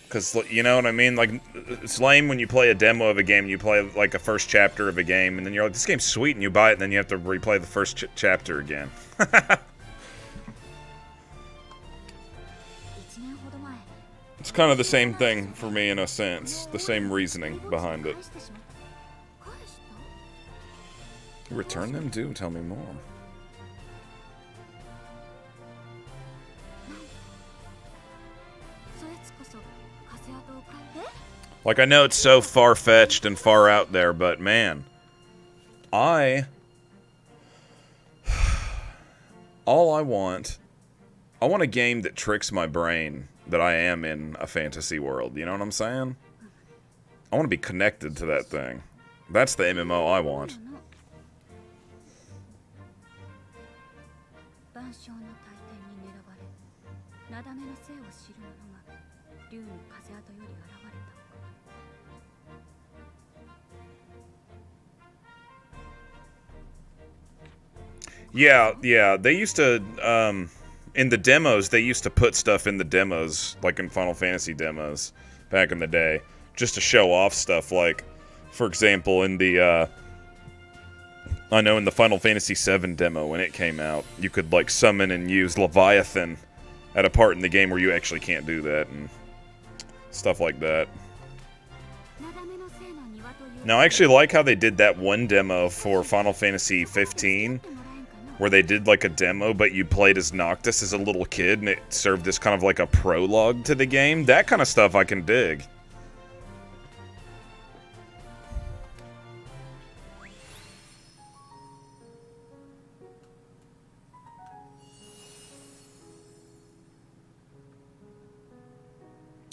Because, you know what I mean? Like, it's lame when you play a demo of a game, you play like a first chapter of a game, and then you're like, this game's sweet, and you buy it, and then you have to replay the first chapter again. It's kind of the same thing for me in a sense. The same reasoning behind it. You return them? Do tell me more. Like, I know it's so far-fetched and far out there, but man, all I want a game that tricks my brain that I am in a fantasy world, you know what I'm saying? I want to be connected to that thing. That's the MMO I want. Yeah, they used to, in the demos, they used to put stuff in the demos, like in Final Fantasy demos, back in the day, just to show off stuff, like, for example, in the, I know in the Final Fantasy VII demo, when it came out, you could, like, summon and use Leviathan at a part in the game where you actually can't do that, and stuff like that. Now, I actually like how they did that one demo for Final Fantasy 15, where they did like a demo, but you played as Noctis as a little kid, and it served as kind of like a prologue to the game. That kind of stuff I can dig.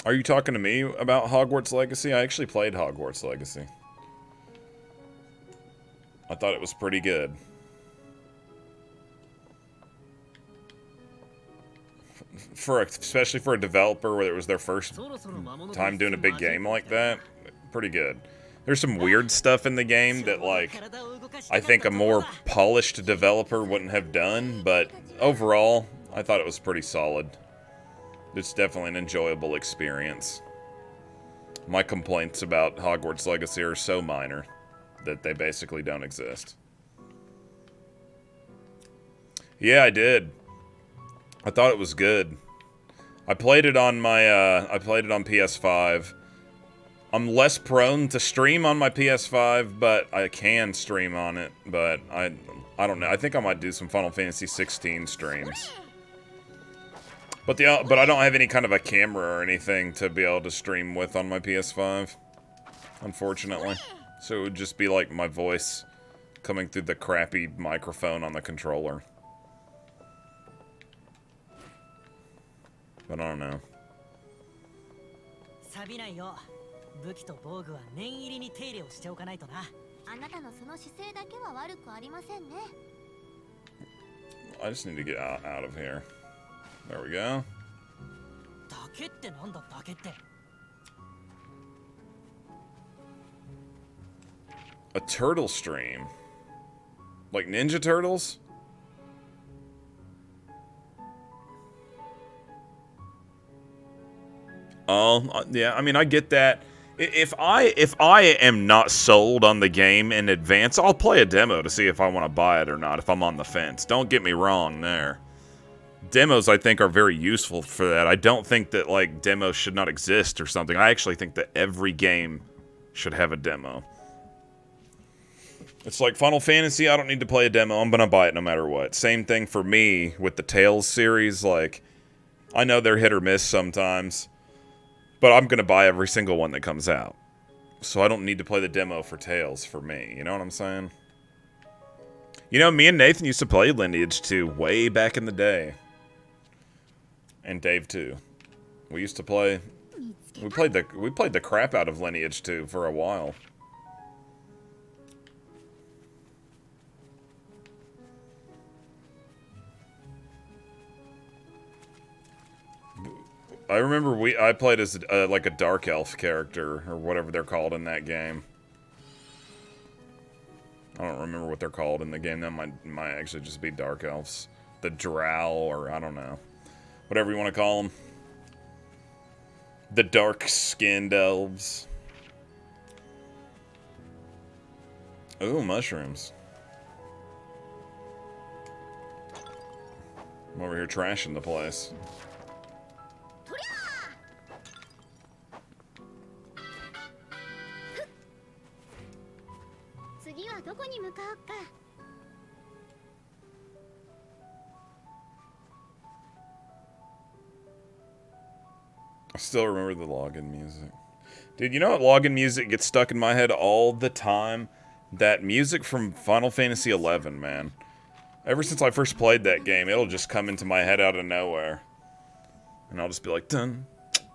Are you talking to me about Hogwarts Legacy? I actually played Hogwarts Legacy. I thought it was pretty good. Especially for a developer where it was their first time doing a big game like that, pretty good. There's some weird stuff in the game that, like, I think a more polished developer wouldn't have done, but overall, I thought it was pretty solid. It's definitely an enjoyable experience. My complaints about Hogwarts Legacy are so minor that they basically don't exist. Yeah, I did. I thought it was good. I played it on my, I played it on PS5. I'm less prone to stream on my PS5, but I can stream on it. But I don't know. I think I might do some Final Fantasy 16 streams. But I don't have any kind of a camera or anything to be able to stream with on my PS5, unfortunately. So it would just be like my voice coming through the crappy microphone on the controller. But I don't know. 錆びないよ。武器と防具は念入りに手入れをしておかないとな。あなたのその姿勢だけは悪くありませんね。I just need to get out of here. There we go. だけってなんだだけって。A turtle stream. Like Ninja Turtles? Oh, yeah, I mean, I get that. If I am not sold on the game in advance, I'll play a demo to see if I want to buy it or not, if I'm on the fence. Don't get me wrong there. Demos, I think, are very useful for that. I don't think that, like, demos should not exist or something. I actually think that every game should have a demo. It's like Final Fantasy, I don't need to play a demo. I'm going to buy it no matter what. Same thing for me with the Tales series. Like, I know they're hit or miss sometimes, but I'm going to buy every single one that comes out. So I don't need to play the demo for Tales for me. You know what I'm saying? You know, me and Nathan used to play Lineage 2 way back in the day. And Dave too. We used to play... We played the crap out of Lineage 2 for a while. I remember I played as like a dark elf character or whatever they're called in that game. I don't remember what they're called in the game. That might actually just be dark elves, the drow, or I don't know, whatever you want to call them. The dark-skinned elves. Ooh, mushrooms. I'm over here trashing the place. I still remember the login music. Dude, you know what login music gets stuck in my head all the time? That music from Final Fantasy XI, man. Ever since I first played that game, it'll just come into my head out of nowhere. And I'll just be like, dun,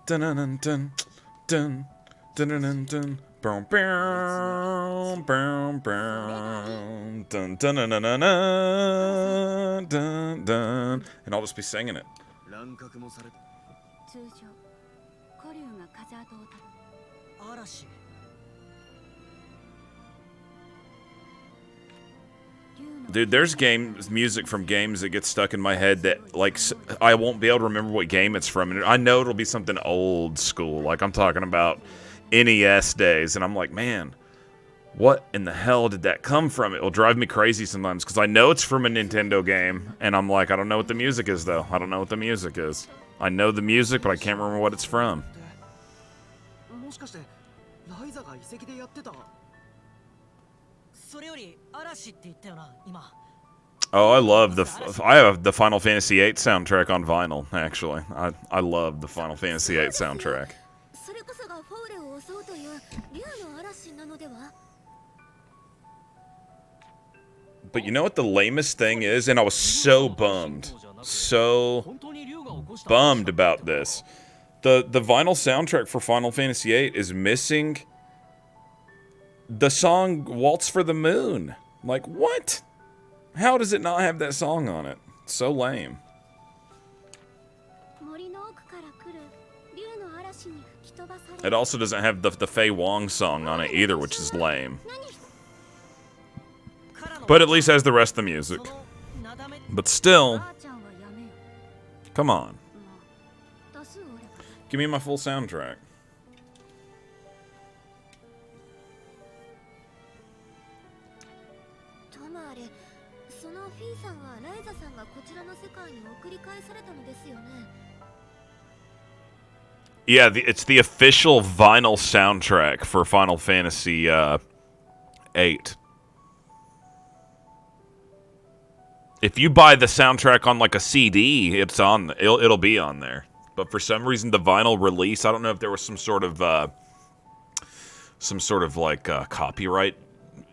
dun, dun, dun, dun, dun, dun, dun, dun, dun. Boom, boom, boom, boom, dun, dun, dun, dun, dun, dun, dun, dun, and I'll just be singing it. Dude, there's music from games that gets stuck in my head that, like, I won't be able to remember what game it's from. And I know it'll be something old school. Like, I'm talking about NES days. And I'm like, man, what in the hell did that come from? It'll drive me crazy sometimes because I know it's from a Nintendo game. And I'm like, I don't know what the music is, though. I don't know what the music is. I know the music, but I can't remember what it's from. Oh, I have the Final Fantasy VIII soundtrack on vinyl, actually. I love the Final Fantasy VIII soundtrack. But you know what the lamest thing is? And I was so bummed about this. The vinyl soundtrack for Final Fantasy VIII is missing the song Waltz for the Moon. Like, what? How does it not have that song on it? It's so lame. It also doesn't have the Fei Wong song on it either, which is lame. But at least has the rest of the music. But still, come on. Give me my full soundtrack. ともあれ、そのフィーさんはライザさんがこちらの世界に送り返されたのですよね。 Yeah, it's the official vinyl soundtrack for Final Fantasy VIII. If you buy the soundtrack on like a CD, it'll be on there. But for some reason, the vinyl release, I don't know if there was some sort of like copyright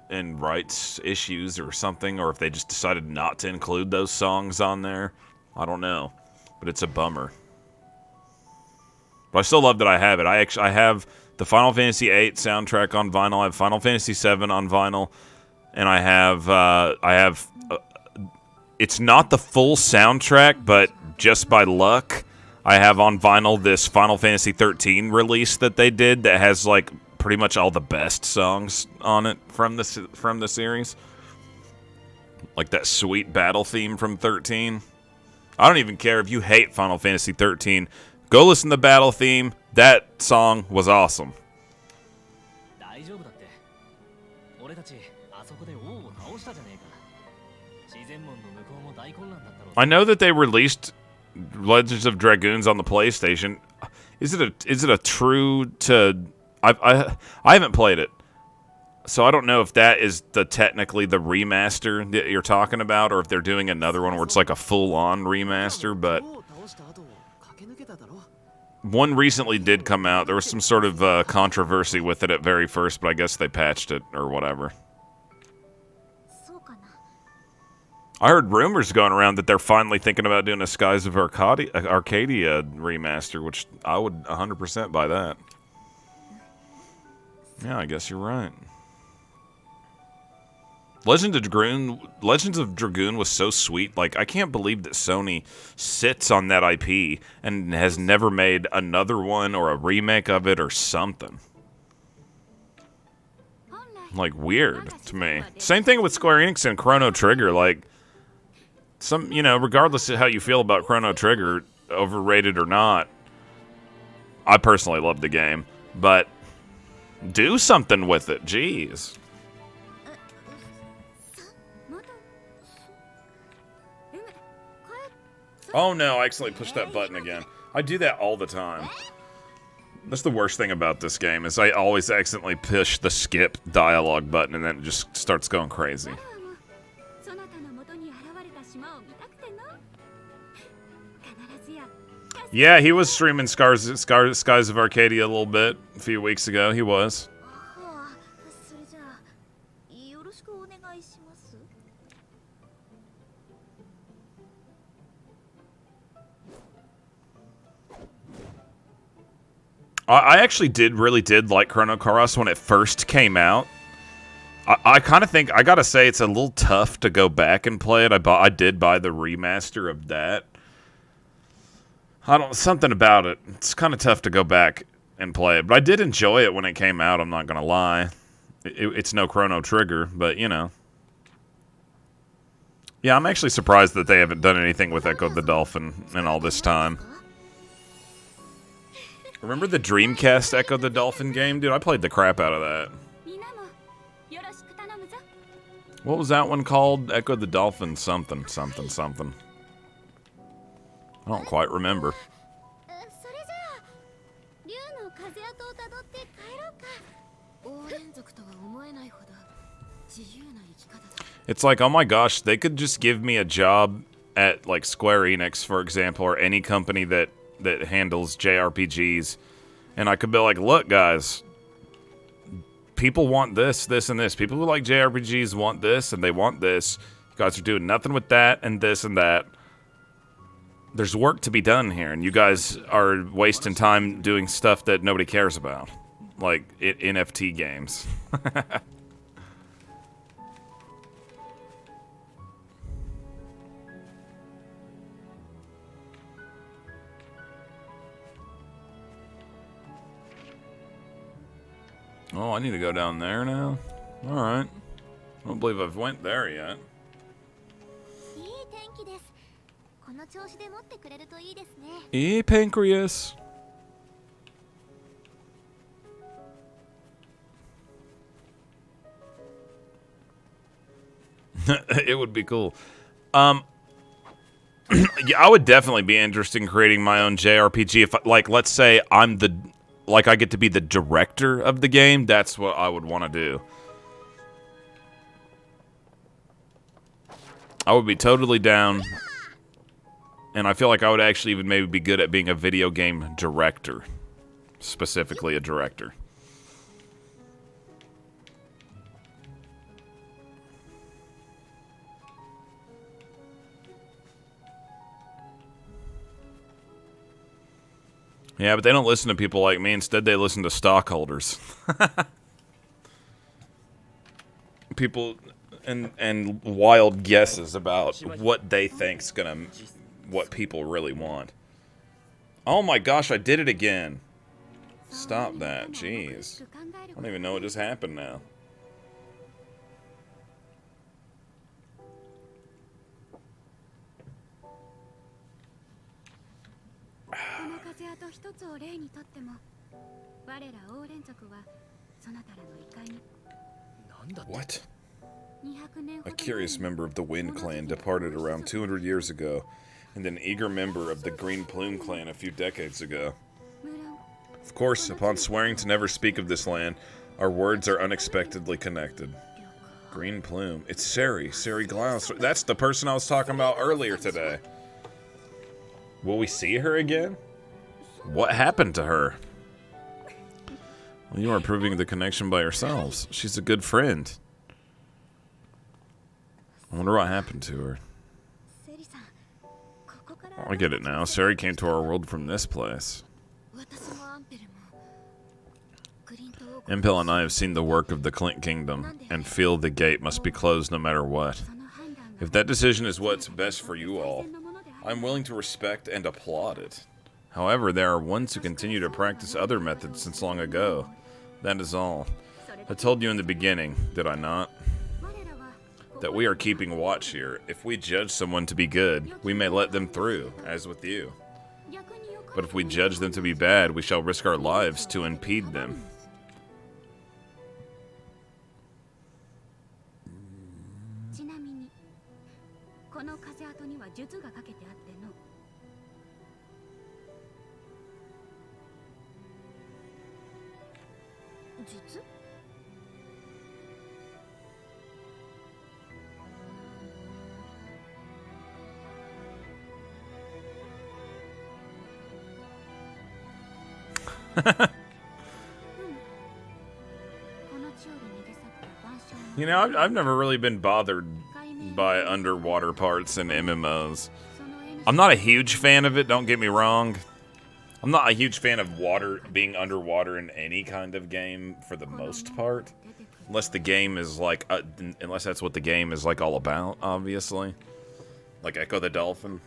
and rights issues or something, or if they just decided not to include those songs on there. I don't know, but it's a bummer. But I still love that I have it. I have the Final Fantasy VIII soundtrack on vinyl. I have Final Fantasy VII on vinyl, and I have it's not the full soundtrack, but just by luck, I have on vinyl this Final Fantasy XIII release that they did that has like pretty much all the best songs on it from the series. Like that sweet battle theme from 13. I don't even care if you hate Final Fantasy 13. Go listen to the battle theme. That song was awesome. I know that they released Legends of Dragoons on the PlayStation. Is it a true to? I haven't played it, so I don't know if that is technically the remaster that you're talking about, or if they're doing another one where it's like a full-on remaster. But one recently did come out. There was some sort of controversy with it at very first, but I guess they patched it or whatever. I heard rumors going around that they're finally thinking about doing a Skies of Arcadia remaster, which I would 100% buy that. Yeah, I guess you're right. Legends of Dragoon was so sweet. Like, I can't believe that Sony sits on that IP and has never made another one or a remake of it or something. Like, weird to me. Same thing with Square Enix and Chrono Trigger. Like, regardless of how you feel about Chrono Trigger, overrated or not, I personally love the game. But do something with it. Jeez. Oh no, I accidentally pushed that button again. I do that all the time. That's the worst thing about this game, is I always accidentally push the skip dialogue button and then it just starts going crazy. Yeah, he was streaming Skies of Arcadia a little bit a few weeks ago. He was. I actually really did like Chrono Cross when it first came out. I kind of think, I gotta say, it's a little tough to go back and play it. I did buy the remaster of that. Something about it. It's kind of tough to go back and play it. But I did enjoy it when it came out, I'm not gonna lie. It's no Chrono Trigger, but, you know. Yeah, I'm actually surprised that they haven't done anything with Echo the Dolphin in all this time. Remember the Dreamcast Echo the Dolphin game? Dude, I played the crap out of that. What was that one called? Echo the Dolphin something. I don't quite remember. It's like, oh my gosh, they could just give me a job at, like, Square Enix, for example, or any company that handles JRPGs, and I could be like, look, guys, people want this, this, and this. People who like JRPGs want this, and they want this. You guys are doing nothing with that, and this, and that. There's work to be done here, and you guys are wasting time doing stuff that nobody cares about. Like, NFT games. Oh, I need to go down there now? Alright. I don't believe I've went there yet. いい天気です。この調子で持ってくれるといいですね。Pancreas. It would be cool. Yeah, I would definitely be interested in creating my own JRPG if, like, let's say I'm the, like, I get to be the director of the game. That's what I would want to do. I would be totally down. And I feel like I would actually even maybe be good at being a video game director. Specifically a director. Yeah, but they don't listen to people like me. Instead, they listen to stockholders. People and wild guesses about what they think's gonna, what people really want. Oh my gosh, I did it again. Stop that, jeez. I don't even know what just happened now. What? A curious member of the Wind Clan departed around 200 years ago, and an eager member of the Green Plume Clan a few decades ago. Of course, upon swearing to never speak of this land, our words are unexpectedly connected. Green Plume. It's Sari Glaus. That's the person I was talking about earlier today. Will we see her again? What happened to her? Well, you are proving the connection by yourselves. She's a good friend. I wonder what happened to her. Oh, I get it now. Sari came to our world from this place. Impel and I have seen the work of the Clint Kingdom, and feel the gate must be closed no matter what. If that decision is what's best for you all, I'm willing to respect and applaud it. However, there are ones who continue to practice other methods since long ago. That is all. I told you in the beginning, did I not? That we are keeping watch here. If we judge someone to be good, we may let them through, as with you. But if we judge them to be bad, we shall risk our lives to impede them. You know, I've never really been bothered by underwater parts in MMOs. I'm not a huge fan of it, don't get me wrong. I'm not a huge fan of water being underwater in any kind of game for the most part. Unless the game is like, unless that's what the game is like all about, obviously. Like Echo the Dolphin.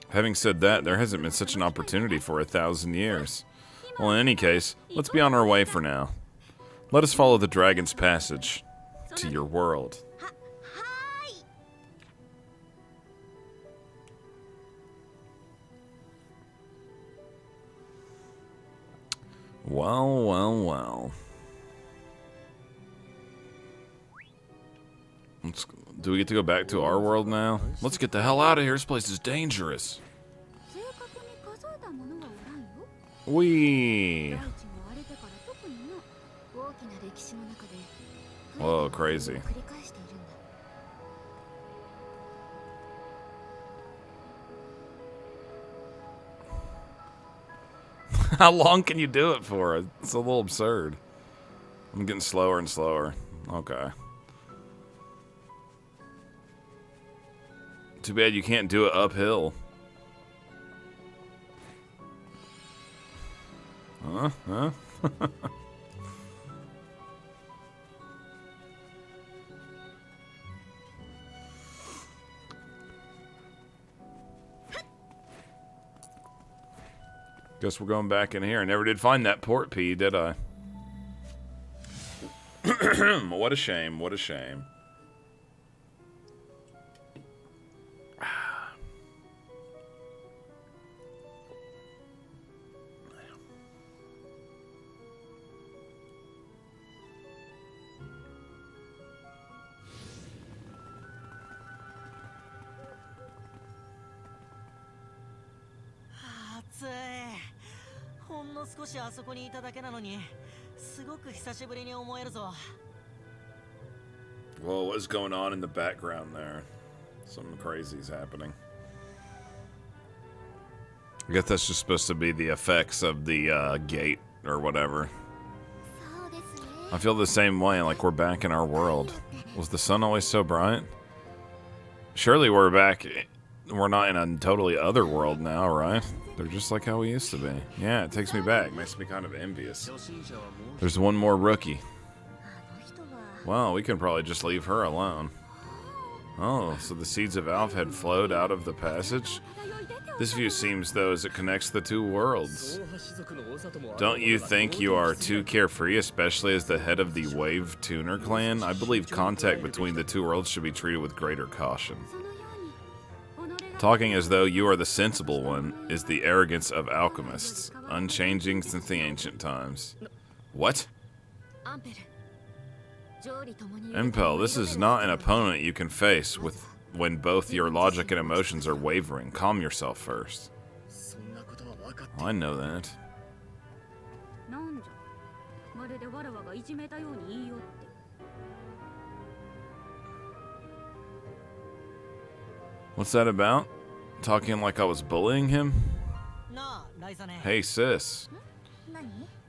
Having said that, there hasn't been such an opportunity for 1,000 years. Well, in any case, let's be on our way for now. Let us follow the dragon's passage to your world. Well, well, well. Do we get to go back to our world now? Let's get the hell out of here. This place is dangerous. Wee. Whoa, crazy. How long can you do it for? It's a little absurd. I'm getting slower and slower. Okay. Too bad you can't do it uphill. Huh? Huh? Guess we're going back in here. I never did find that port pea, did I? What a shame. What a shame. Whoa, what's going on in the background there? Something crazy's happening. I guess that's just supposed to be the effects of the gate or whatever. I feel the same way, like we're back in our world. Was the sun always so bright? Surely we're back. We're not in a totally other world now, right? They're just like how we used to be. Yeah, it takes me back. Makes me kind of envious. There's one more rookie. Well, we can probably just leave her alone. Oh, so the seeds of Alph had flowed out of the passage? This view seems, though, as it connects the two worlds. Don't you think you are too carefree, especially as the head of the Wave Tuner clan? I believe contact between the two worlds should be treated with greater caution. Talking as though you are the sensible one is the arrogance of alchemists, unchanging since the ancient times. What? Impel, this is not an opponent you can face when both your logic and emotions are wavering. Calm yourself first. Oh, I know that. What's that about? Talking like I was bullying him? Hey, sis.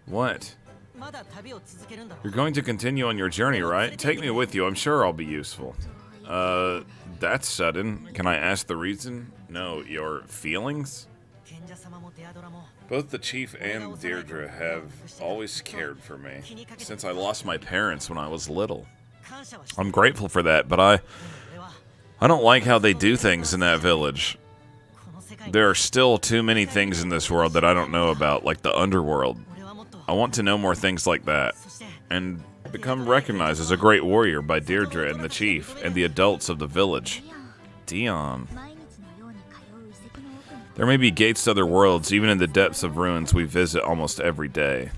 What? You're going to continue on your journey, right? Take me with you. I'm sure I'll be useful. That's sudden. Can I ask the reason? No, your feelings? Both the chief and Deirdre have always cared for me, since I lost my parents when I was little. I'm grateful for that, but I don't like how they do things in that village. There are still too many things in this world that I don't know about, like the underworld. I want to know more things like that, and become recognized as a great warrior by Deirdre and the chief, and the adults of the village. Dion. There may be gates to other worlds, even in the depths of ruins we visit almost every day.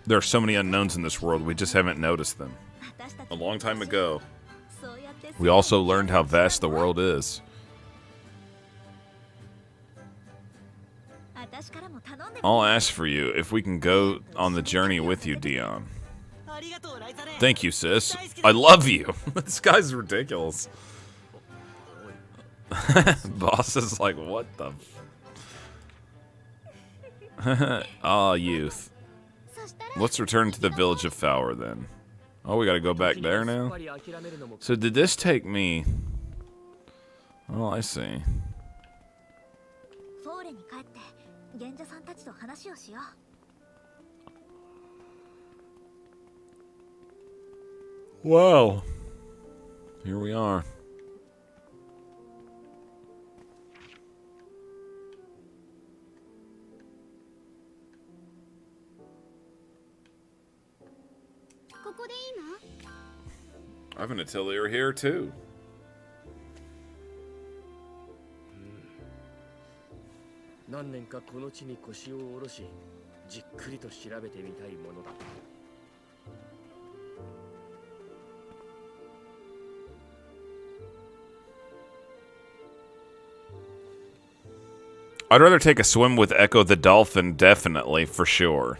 There are so many unknowns in this world, we just haven't noticed them. A long time ago, we also learned how vast the world is. I'll ask for you if we can go on the journey with you, Dion. Thank you, sis. I love you. This guy's ridiculous. Boss is like, what the? Ah, youth. Let's return to the village of Fower then. Oh, we gotta go back there now? So did this take me... Oh, I see. Wow. Here we are. I have an atelier here too. I'd rather take a swim with Echo the Dolphin, definitely, for sure.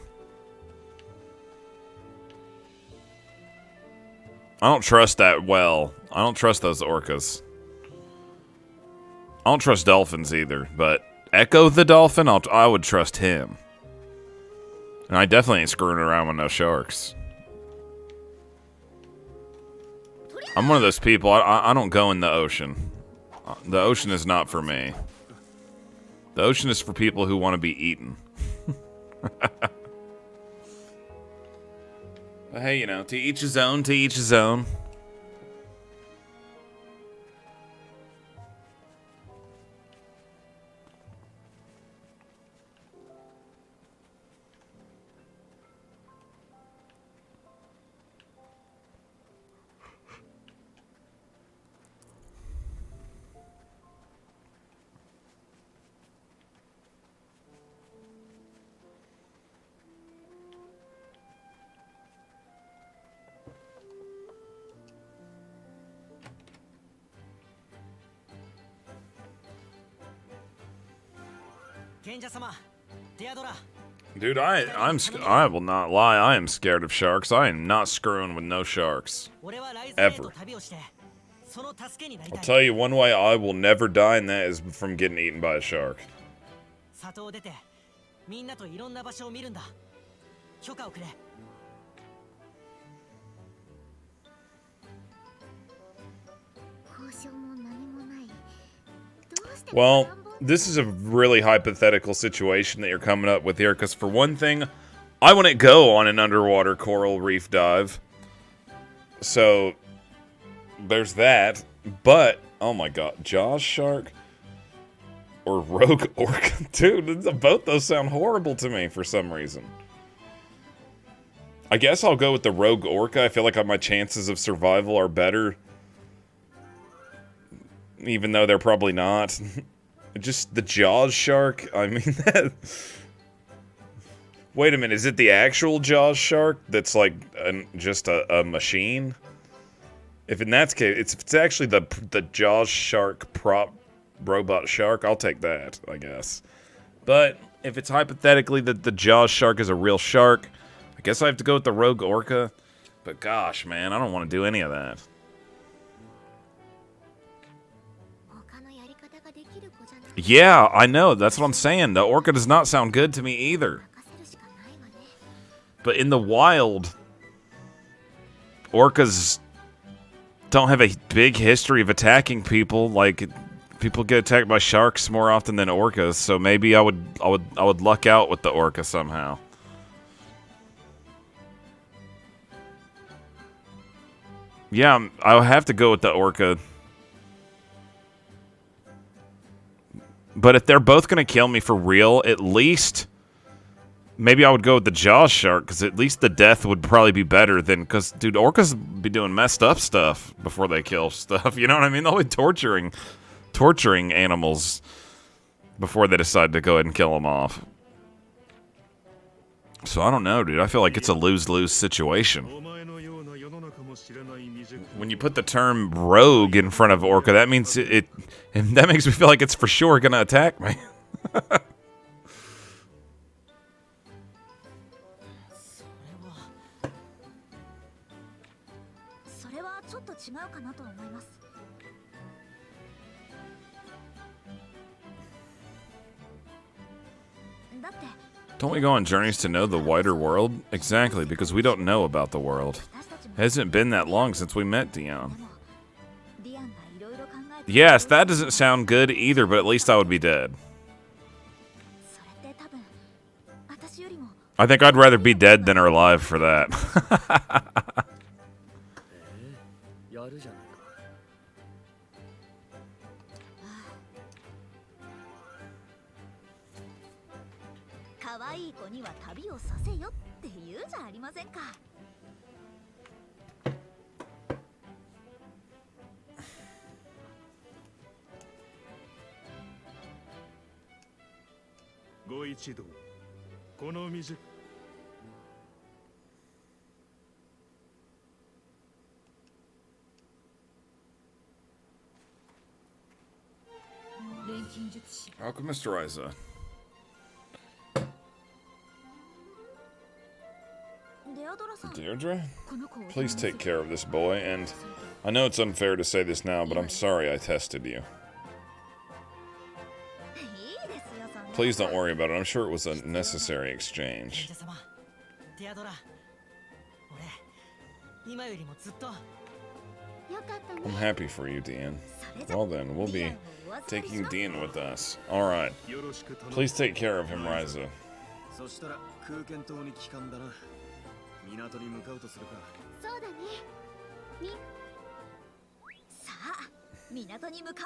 I don't trust that well. I don't trust those orcas. I don't trust dolphins either, but Echo the Dolphin, I would trust him. And I definitely ain't screwing around with no sharks. I'm one of those people, I don't go in the ocean. The ocean is not for me. The ocean is for people who want to be eaten. But hey, you know, to each his own, to each his own. Dude, I will not lie. I am scared of sharks. I am not screwing with no sharks. Ever. I'll tell you one way I will never die, and that is from getting eaten by a shark. Well, this is a really hypothetical situation that you're coming up with here, because for one thing, I wouldn't go on an underwater coral reef dive. So, there's that. But, oh my god, Jaws shark or rogue orca? Dude, both those sound horrible to me for some reason. I guess I'll go with the rogue orca. I feel like my chances of survival are better. Even though they're probably not. Just the Jaws shark? I mean, that... Wait a minute, is it the actual Jaws shark that's like just a machine? If in that case, if it's actually the Jaws shark prop robot shark, I'll take that, I guess. But if it's hypothetically that the Jaws shark is a real shark, I guess I have to go with the rogue orca. But gosh, man, I don't want to do any of that. Yeah, I know. That's what I'm saying. The orca does not sound good to me either. But in the wild, orcas don't have a big history of attacking people. Like, people get attacked by sharks more often than orcas. So maybe I would luck out with the orca somehow. Yeah, I'll have to go with the orca. But if they're both going to kill me for real, at least... Maybe I would go with the Jaws shark, because at least the death would probably be better than... Because, dude, orcas be doing messed up stuff before they kill stuff. You know what I mean? They'll be torturing animals before they decide to go ahead and kill them off. So I don't know, dude. I feel like it's a lose-lose situation. When you put the term rogue in front of orca, that means and that makes me feel like it's for sure gonna attack me. Don't we go on journeys to know the wider world? Exactly, because we don't know about the world. It hasn't been that long since we met Dion. Yes, that doesn't sound good either, but at least I would be dead. I think I'd rather be dead than alive for that. Alchemist Ryza. Deirdre? Please take care of this boy, and I know it's unfair to say this now, but I'm sorry I tested you. Please don't worry about it. I'm sure it was a necessary exchange. I'm happy for you, Dean. Well then, we'll be taking Dean with us. Alright. Please take care of him, Ryza. そしたら空間島に帰還だな。港に向かうとするか。そうだね。さあ、港に向か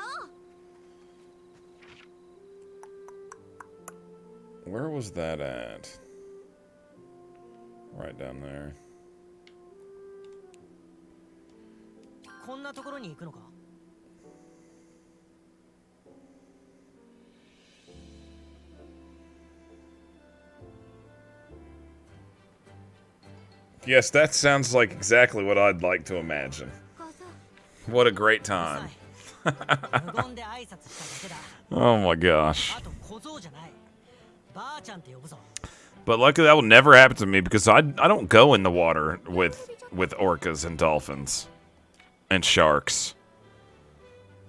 おう。 Where was that at? Right down there. こんなところに行くのか。 Yes, that sounds like exactly what I'd like to imagine. What a great time. Oh my gosh. But luckily that will never happen to me because I don't go in the water with orcas and dolphins and sharks.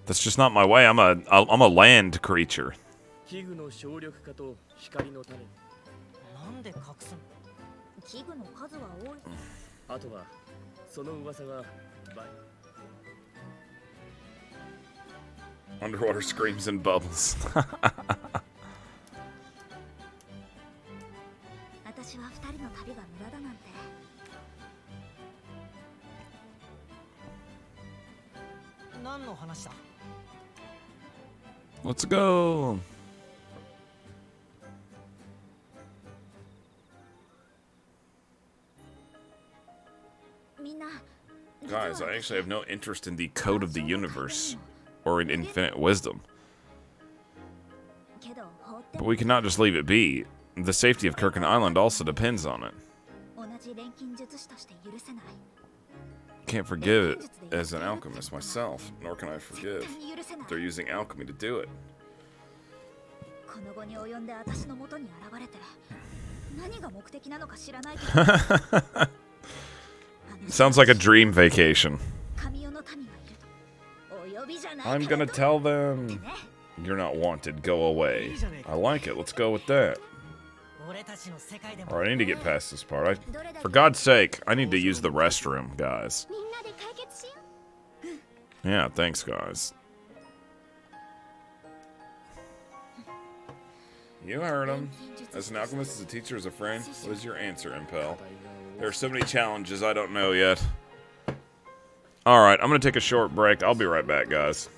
That's just not my way. I'm a land creature. 器具の数は多い。あとはその噂が Underwater screams and bubbles. 私は二人の旅が無駄だなんて。何の話だ。 Let's go. Guys, I actually have no interest in the code of the universe or in infinite wisdom. But we cannot just leave it be. The safety of Kirkin Island also depends on it. Can't forgive it as an alchemist myself, nor can I forgive they're using alchemy to do it. Sounds like a dream vacation. I'm gonna tell them you're not wanted, go away. I like it, let's go with that. Alright, I need to get past this part. For God's sake, I need to use the restroom, guys. Yeah, thanks, guys. You heard him. As an alchemist, as a teacher, as a friend, what is your answer, Impel? There are so many challenges I don't know yet. Alright, I'm gonna take a short break. I'll be right back, guys.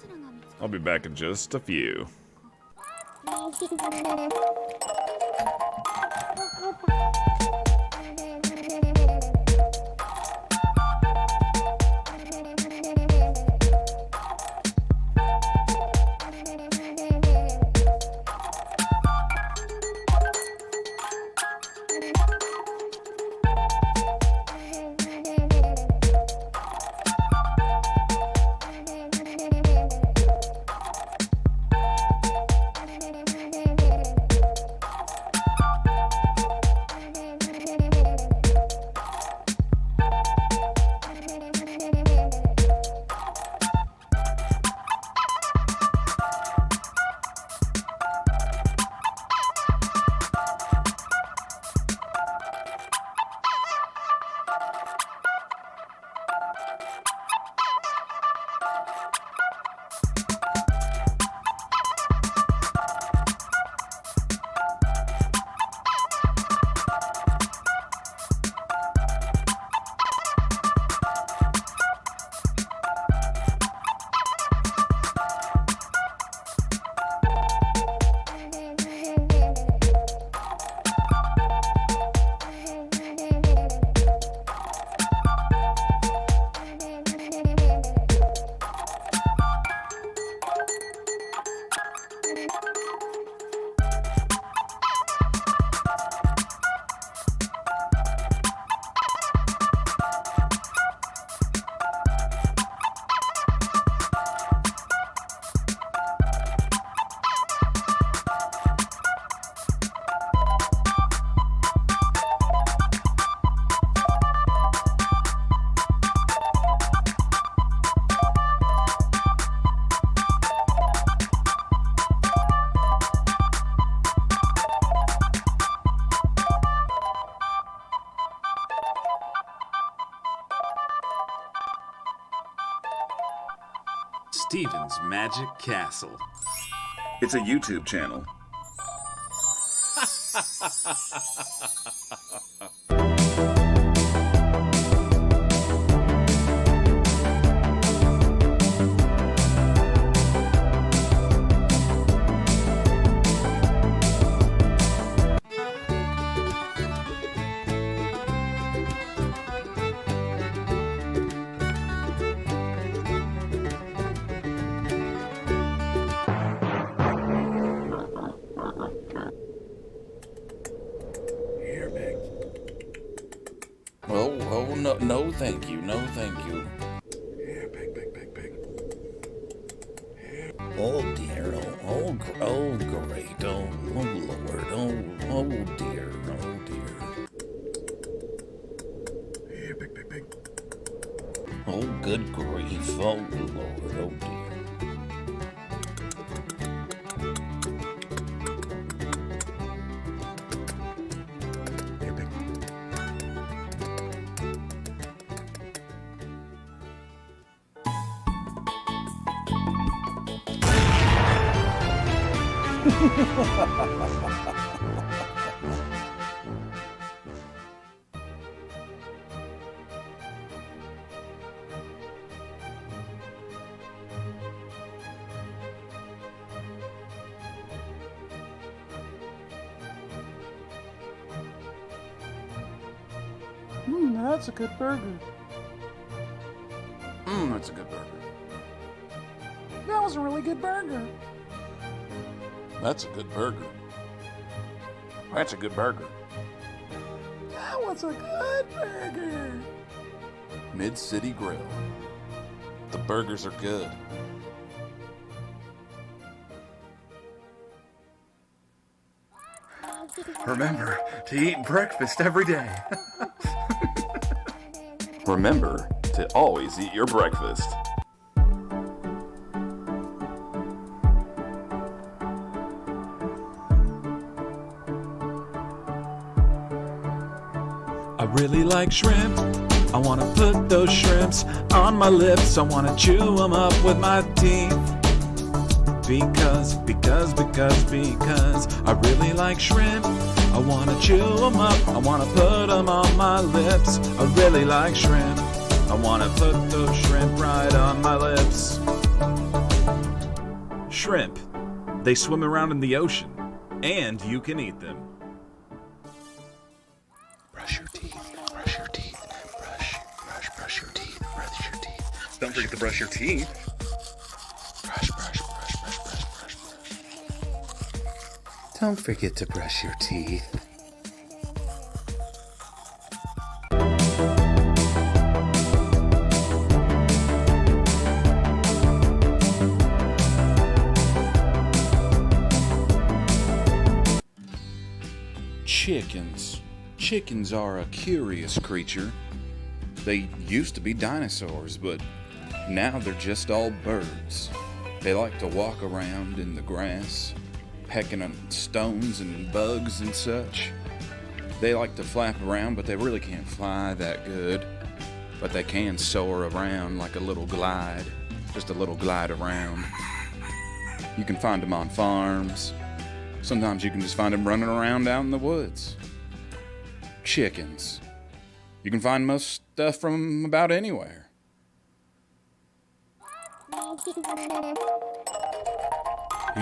I'll be back in just a few. Steven's Magic Castle. It's a YouTube channel. Here, Pig. Oh, no, thank you, no, thank you. Here, Pig, Pig, Pig, Pig. Oh dear, oh great, oh Lord, oh dear, oh dear. Here, Pig, Pig, Pig. Oh good grief, oh Lord, oh dear. Here, Pig. That's a good burger. That's a good burger. That was a really good burger. That's a good burger. That's a good burger. That was a good burger. Mid-City Grill. The burgers are good. Remember to eat breakfast every day. Remember to always eat your breakfast. I really like shrimp. I wanna put those shrimps on my lips. I wanna chew them up with my teeth. Because I really like shrimp. I wanna chew them up. I wanna put them on my lips. I really like shrimp. I wanna put those shrimp right on my lips. Shrimp. They swim around in the ocean, and you can eat them. Brush your teeth. Brush your teeth. Brush your teeth. Brush your teeth. Don't forget to brush your teeth. Brush. Don't forget to brush your teeth. Chickens. Chickens are a curious creature. They used to be dinosaurs, but now they're just all birds. They like to walk around in the grass, pecking on stones and bugs and such. They like to flap around, but they really can't fly that good. But they can soar around like a little glide, just a little glide around. You can find them on farms. Sometimes you can just find them running around out in the woods. Chickens. You can find most stuff from about anywhere.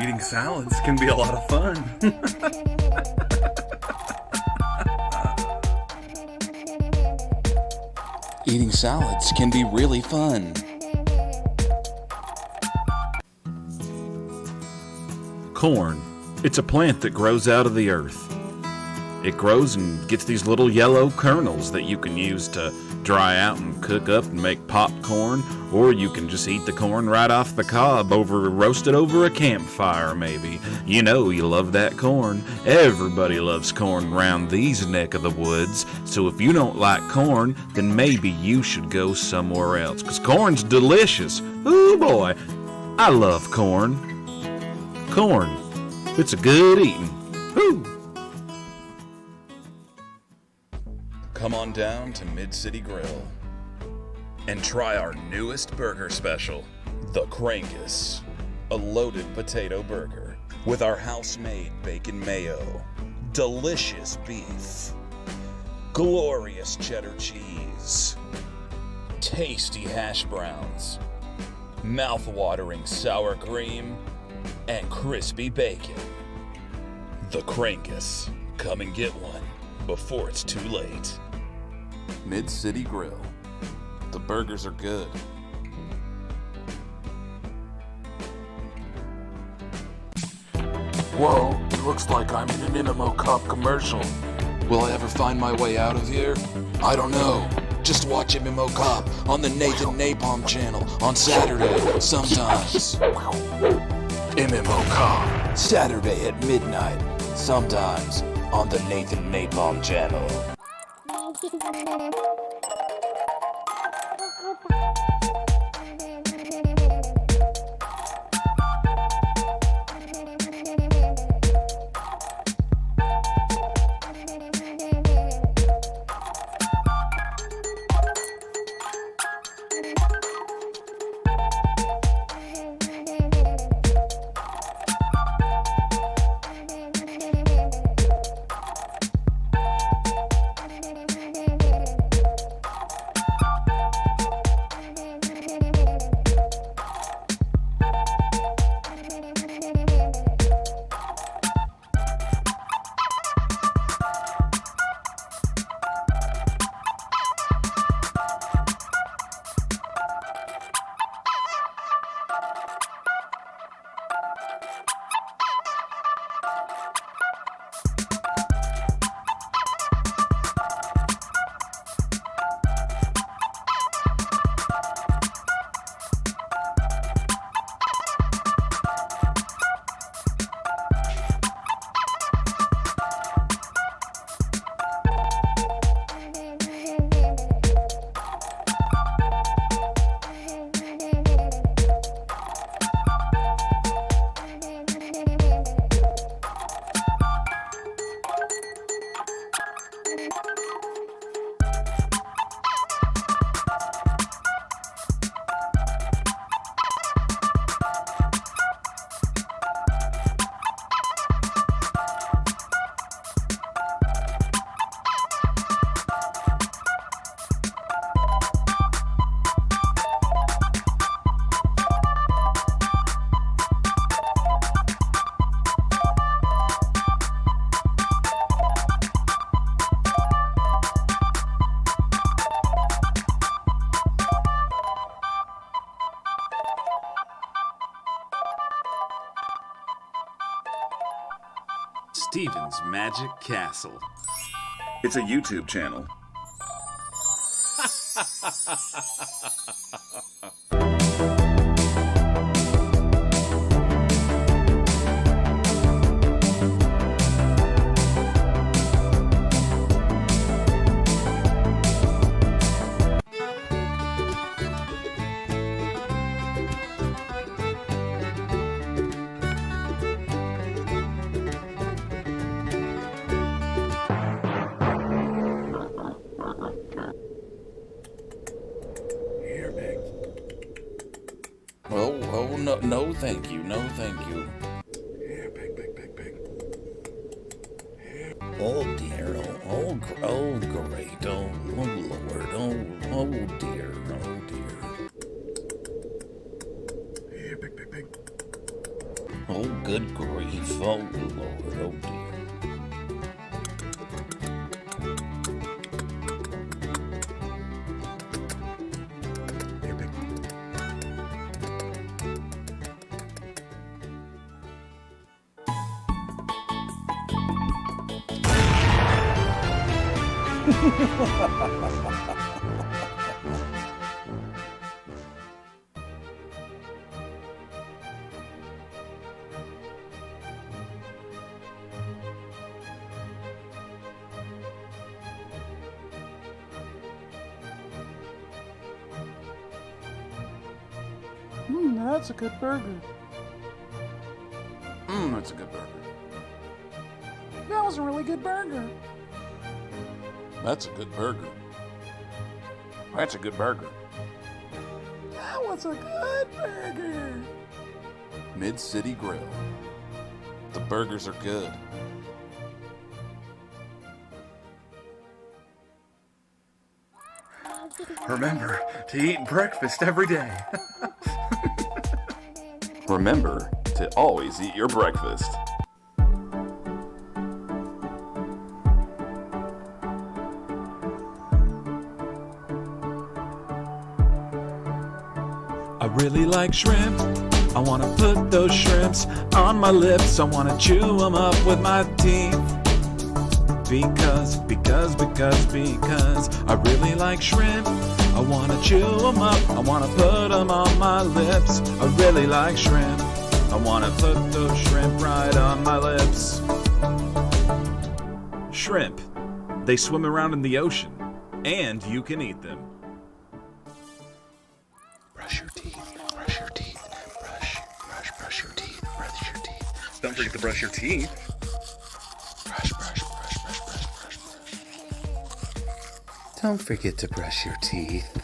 Eating salads can be a lot of fun. Eating salads can be really fun. Corn. It's a plant that grows out of the earth. It grows and gets these little yellow kernels that you can use to dry out and cook up and make popcorn, or you can just eat the corn right off the cob, roasted over a campfire maybe. You know you love that corn. Everybody loves corn around these neck of the woods, so if you don't like corn, then maybe you should go somewhere else, 'cause corn's delicious. Ooh boy, I love corn. Corn, it's a good eating. Woo! Come on down to Mid-City Grill and try our newest burger special, The Crankus, a loaded potato burger with our house-made bacon mayo, delicious beef, glorious cheddar cheese, tasty hash browns, mouth-watering sour cream, and crispy bacon. The Crankus. Come and get one before it's too late. Mid-City Grill. The burgers are good. Whoa, it looks like I'm in an MMO Cop commercial. Will I ever find my way out of here? I don't know. Just watch MMO Cop on the Nathan Napalm channel on Saturday, sometimes. MMO Cop. Saturday at midnight, sometimes on the Nathan Napalm channel. Steven's Magic Castle. It's a YouTube channel. Oh, no, thank you, no, thank you. Here, big. Oh dear, oh great, oh Lord, oh dear. Here, big. Oh good grief, oh Lord, oh dear. Here, big. That's a good burger. That's a good burger. That was a really good burger. That's a good burger. That's a good burger. That what's a good burger? Mid-City Grill. The burgers are good. Remember to eat breakfast every day. Remember to always eat your breakfast. I really like shrimp. I want to put those shrimps on my lips. I want to chew them up with my teeth. Because I really like shrimp. I want to chew them up. I want to put them on my lips. I really like shrimp. I want to put those shrimp right on my lips. Shrimp. They swim around in the ocean. And you can eat them. Brush your teeth. Brush your teeth. Brush your teeth. Brush your teeth. Don't forget to brush your teeth. Brush. Don't forget to brush your teeth.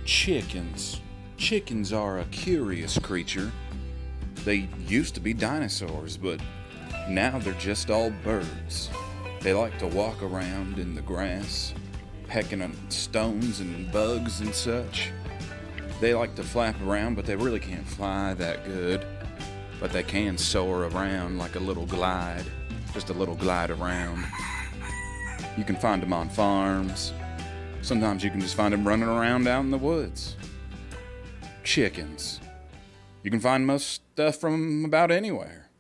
Chickens. Chickens are a curious creature. They used to be dinosaurs, but now they're just all birds. They like to walk around in the grass, pecking on stones and bugs and such. They like to flap around, but they really can't fly that good. But they can soar around like a little glide, just a little glide around. You can find them on farms. Sometimes you can just find them running around out in the woods. Chickens. You can find most stuff from about anywhere.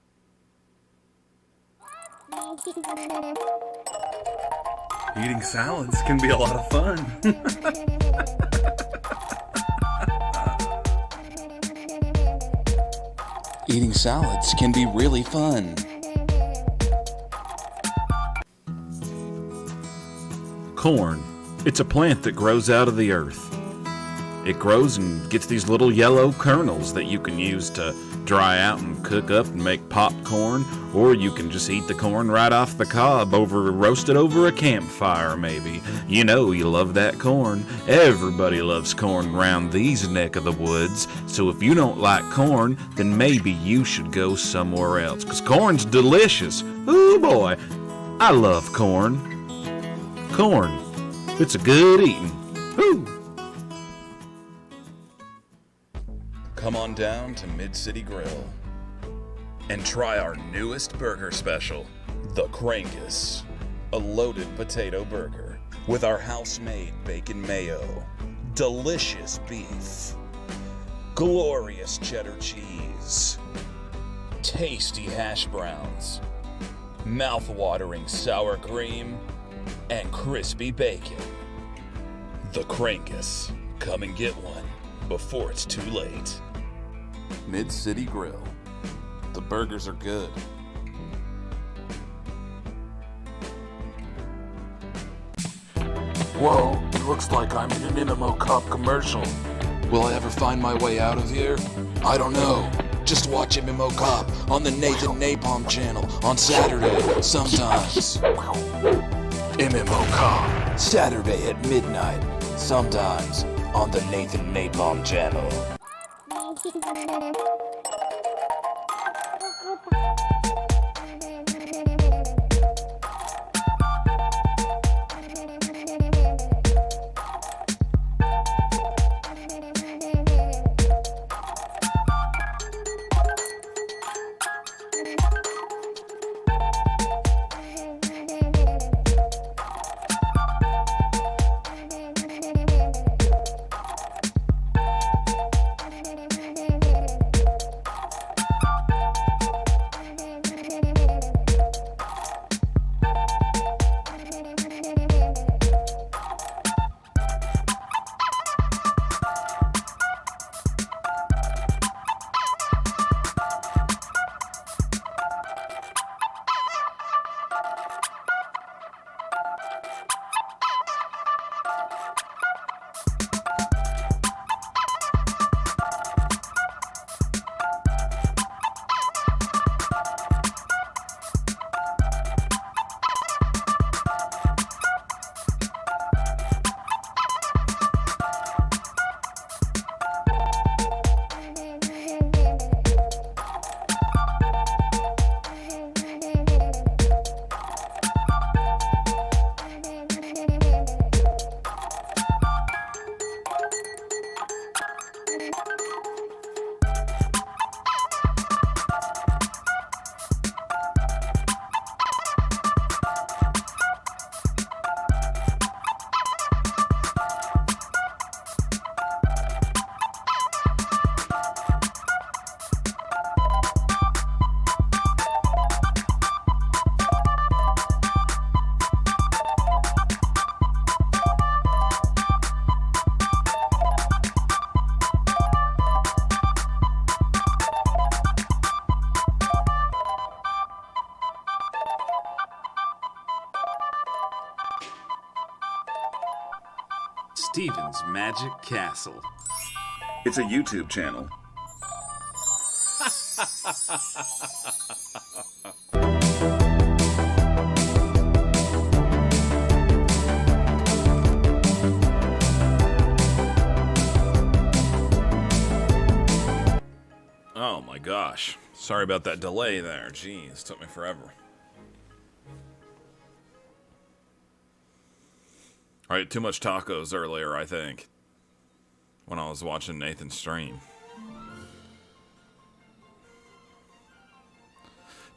Eating salads can be a lot of fun. Eating salads can be really fun. Corn. It's a plant that grows out of the earth. It grows and gets these little yellow kernels that you can use to dry out and cook up and make popcorn, or you can just eat the corn right off the cob, roasted over a campfire maybe. You know you love that corn. Everybody loves corn around these neck of the woods, so if you don't like corn, then maybe you should go somewhere else, 'cause corn's delicious. Ooh boy, I love corn. Corn, it's a good eating. Ooh. Come on down to Mid-City Grill and try our newest burger special, the Crankus, a loaded potato burger with our house-made bacon mayo, delicious beef, glorious cheddar cheese, tasty hash browns, mouth-watering sour cream, and crispy bacon. The Crankus. Come and get one before it's too late. Mid-City Grill. The burgers are good. Whoa, it looks like I'm in an MMO Cop commercial. Will I ever find my way out of here? I don't know. Just watch MMO Cop on the Nathan Napalm channel on Saturday, sometimes. MMO Cop, Saturday at midnight, sometimes on the Nathan Napalm channel. Steven's Magic Castle. It's a YouTube channel. Oh my gosh. Sorry about that delay there. Jeez, took me forever. I ate too much tacos earlier, I think, when I was watching Nathan's stream.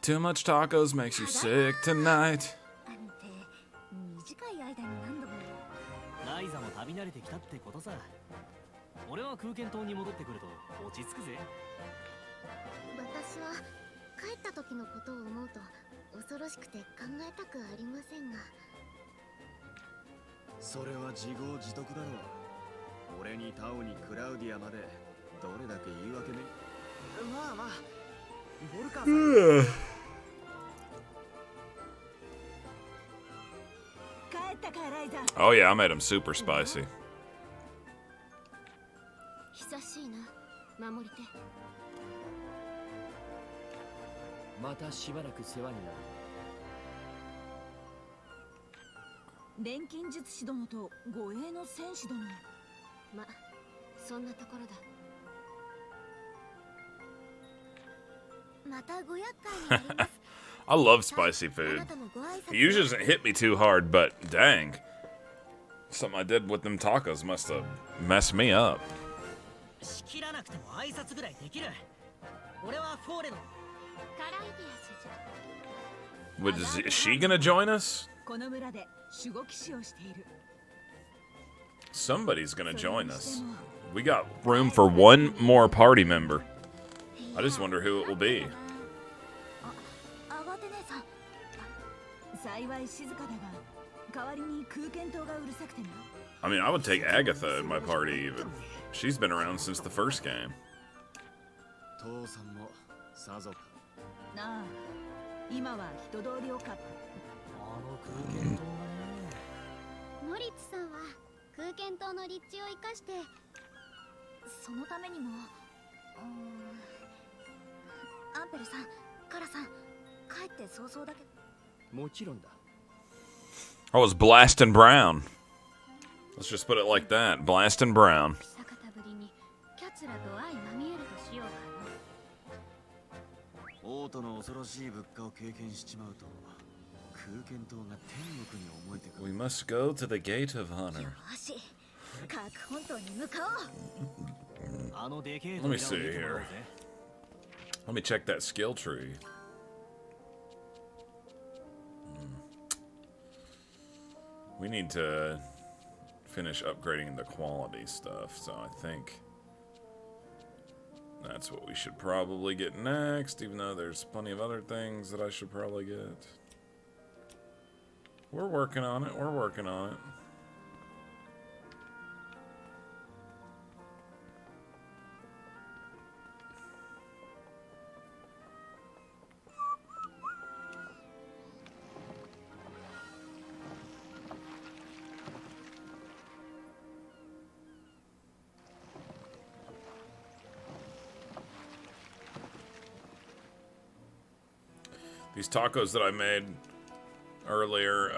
Too much tacos makes you sick tonight. 短い間に何度もライザも旅慣れてきたってことさ。俺は空間島に戻ってくると落ち着くぜ。私は帰った時のことを思うと恐ろしくて考えたくありませんが。それは自業自得だろう。俺にタオにクラウディアまでどれだけ言い訳ね。まあまあ、ボルカーさん。帰ったかライザ。 Oh yeah, I made him super spicy. 久しいな、守り手。またしばらく世話になる。錬金術師殿と護衛の戦士殿。ま、そんなところだ。またご厄介になります。 I love spicy food. It usually doesn't hit me too hard, but dang. Something I did with them tacos must have messed me up. 仕切らなくても挨拶ぐらいできる。俺はフォーレの。カライディア師匠。 Is she gonna join us? この村で守護騎士をしている。 Somebody's gonna join us. We got room for one more party member. I just wonder who it will be. あがて姉さん。幸い静かだが、代わりに空間島がうるさくてな。I mean, I would take Agatha in my party even. She's been around since the first game. 父さんもさぞか。なあ、今は人通りをか。あの空間島がね。モリッツさんは空間島の立地を生かして、そのためにも、アンペルさん、カラさん、帰って早々だけど。もちろんだ。 I was blasting brown. Let's just put it like that. Blasting brown. 久方ぶりにキャツラと相まみえるとしようかの。王都の恐ろしい物価を経験しちまうと空間島が天国に思えてくる。 We must go to the gate of honor. よし、各本島に向かおう。あのでけえ Let me see here. Let me check that skill tree. We need to finish upgrading the quality stuff, so I think that's what we should probably get next, even though there's plenty of other things that I should probably get. We're working on it, we're working on it. These tacos that I made earlier,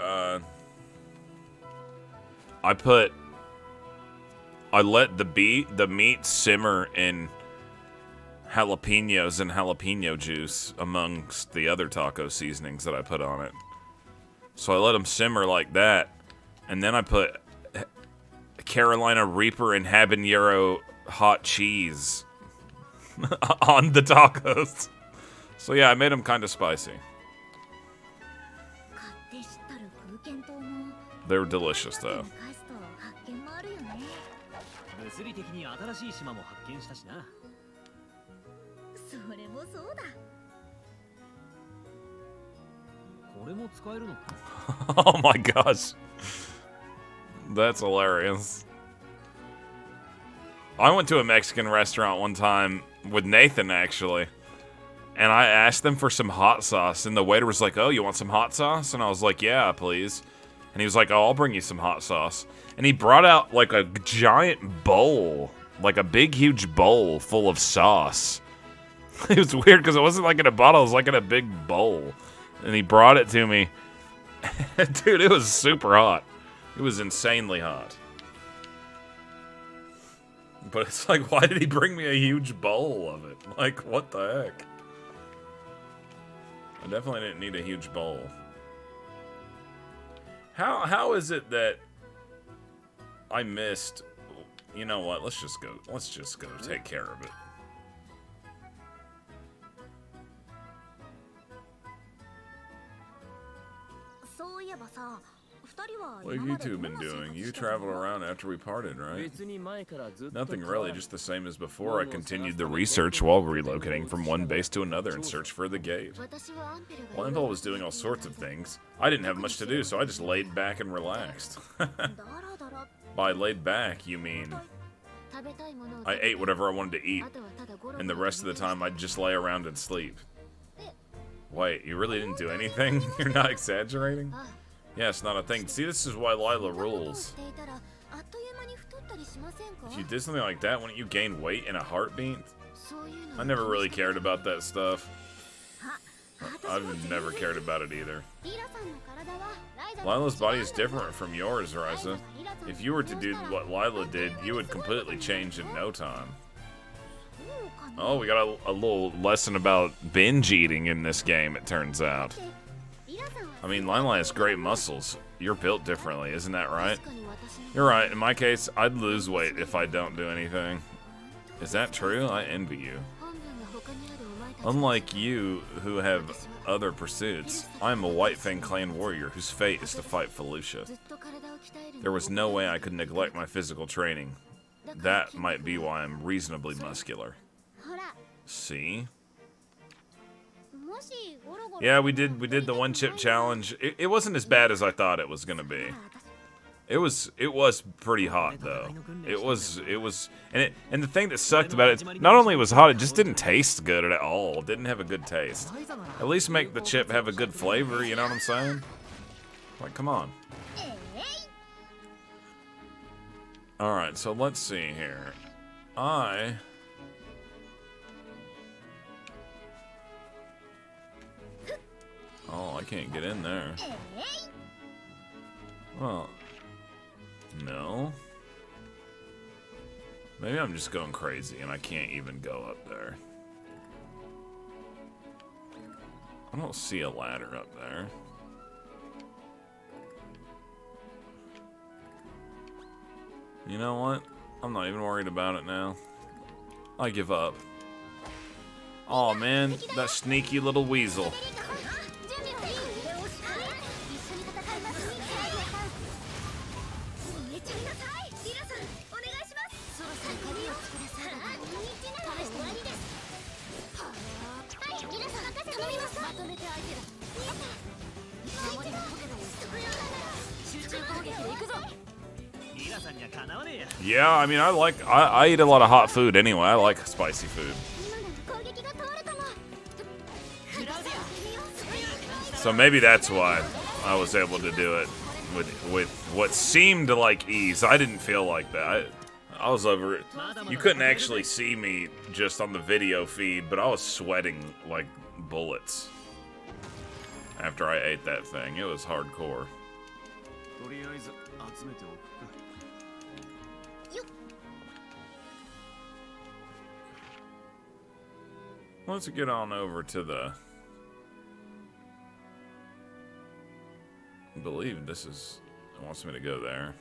I let the meat simmer in jalapenos and jalapeno juice amongst the other taco seasonings that I put on it. So I let them simmer like that, and then I put Carolina Reaper and habanero hot cheese on the tacos. So yeah, I made them kind of spicy. They were delicious though. 物理的に新しい島も発見したしな。それもそうだ。これも使えるのか。 Oh my gosh. That's hilarious. I went to a Mexican restaurant one time with Nathan actually. And I asked them for some hot sauce, and the waiter was like, "Oh, you want some hot sauce?" And I was like, "Yeah, please." And he was like, oh, I'll bring you some hot sauce. And he brought out like a giant bowl, like a big, huge bowl full of sauce. It was weird because it wasn't like in a bottle, it was like in a big bowl. And he brought it to me. Dude, it was super hot. It was insanely hot. But it's like, why did he bring me a huge bowl of it? Like, what the heck? I definitely didn't need a huge bowl. How is it that I missed? You know what? Let's just go. Let's just go take care of it. What have you two been doing? You traveled around after we parted, right? Nothing really, just the same as before. I continued the research while relocating from one base to another in search for the gate. While Impel was doing all sorts of things, I didn't have much to do, so I just laid back and relaxed. By laid back, you mean I ate whatever I wanted to eat, and the rest of the time I'd just lay around and sleep. Wait, you really didn't do anything? You're not exaggerating? Yeah, it's not a thing. See, this is why Lila rules. If you did something like that, wouldn't you gain weight in a heartbeat? I never really cared about that stuff. I've never cared about it either. Lila's body is different from yours, Ryza. If you were to do what Lila did, you would completely change in no time. Oh, we got a little lesson about binge eating in this game, it turns out. I mean, Lila has great muscles. You're built differently, isn't that right? You're right. In my case, I'd lose weight if I don't do anything. Is that true? I envy you. Unlike you, who have other pursuits, I am a White Fang clan warrior whose fate is to fight Felucia. There was no way I could neglect my physical training. That might be why I'm reasonably muscular. See? Yeah, we did the one chip challenge. It wasn't as bad as I thought it was gonna be. It was pretty hot though. It was and the thing that sucked about it, not only was it hot, it just didn't taste good at all. It didn't have a good taste. At least make the chip have a good flavor, you know what I'm saying? Like, come on. Alright, so let's see here. Oh, I can't get in there. Well, no. Maybe I'm just going crazy and I can't even go up there. I don't see a ladder up there. You know what? I'm not even worried about it now. I give up. Aw, man, that sneaky little weasel. Yeah, I mean, I eat a lot of hot food anyway. I like spicy food. So maybe that's why I was able to do it with what seemed like ease. I didn't feel like that. I was over it. You couldn't actually see me just on the video feed, but I was sweating like bullets after I ate that thing. It was hardcore. Let's get on over to the... I believe this is... It wants me to go there.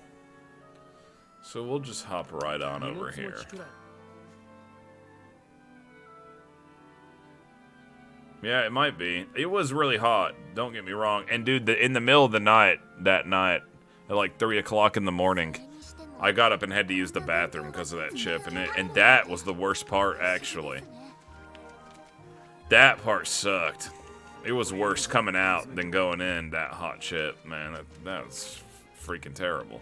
So we'll just hop right on over here. Yeah, it might be. It was really hot, don't get me wrong. And dude, in the middle of the night, that night, at like 3 o'clock in the morning, I got up and had to use the bathroom because of that chip. And that was the worst part, actually. That part sucked. It was worse coming out than going in, that hot chip, man. That was freaking terrible.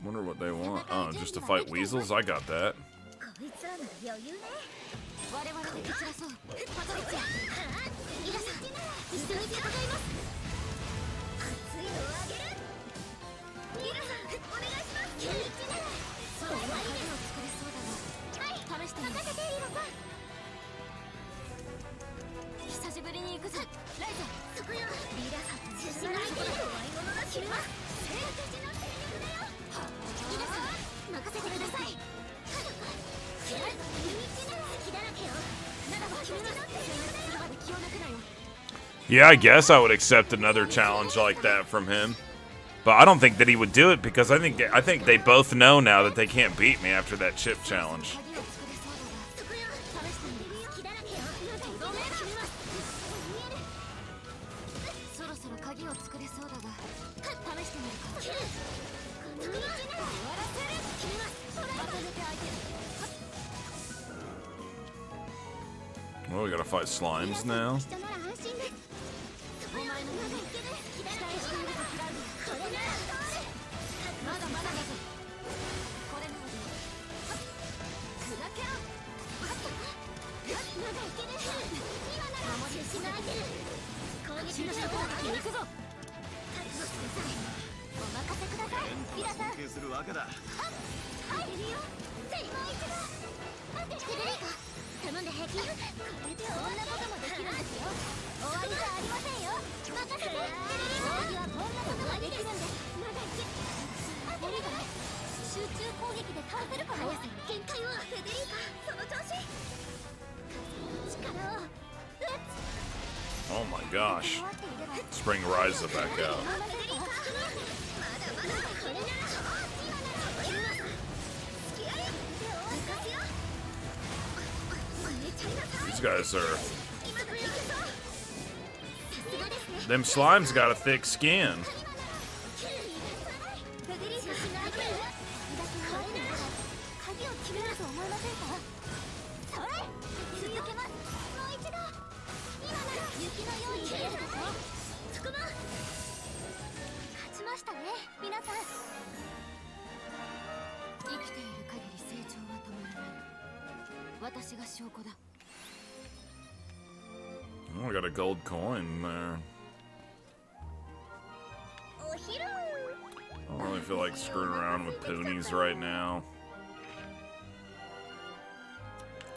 Wonder what they want. Oh, just to fight weasels? I got that. 我々で蹴散らそう。パトリツィア、イラさん、一緒に戦います。熱いのをあげる。イラさん、お願いします。そろそろ鍵を作れそうだが、はい、試してみる。任せて、イラさん。久しぶりに行くぞ。ライザ、そこよ。リラさん、中心の相手の怖いものが決めます。私の戦略だよ。イラさん、任せてください。Yeah, I guess I would accept another challenge like that from him. But I don't think that he would do it because I think they both know now that they can't beat me after that chip challenge. Well, we gotta fight slimes now. Oh my gosh. Let's bring Ryza back out. These guys are... Them slimes got a thick skin. Oh, I got a gold coin there. I don't really feel like screwing around with poonies right now.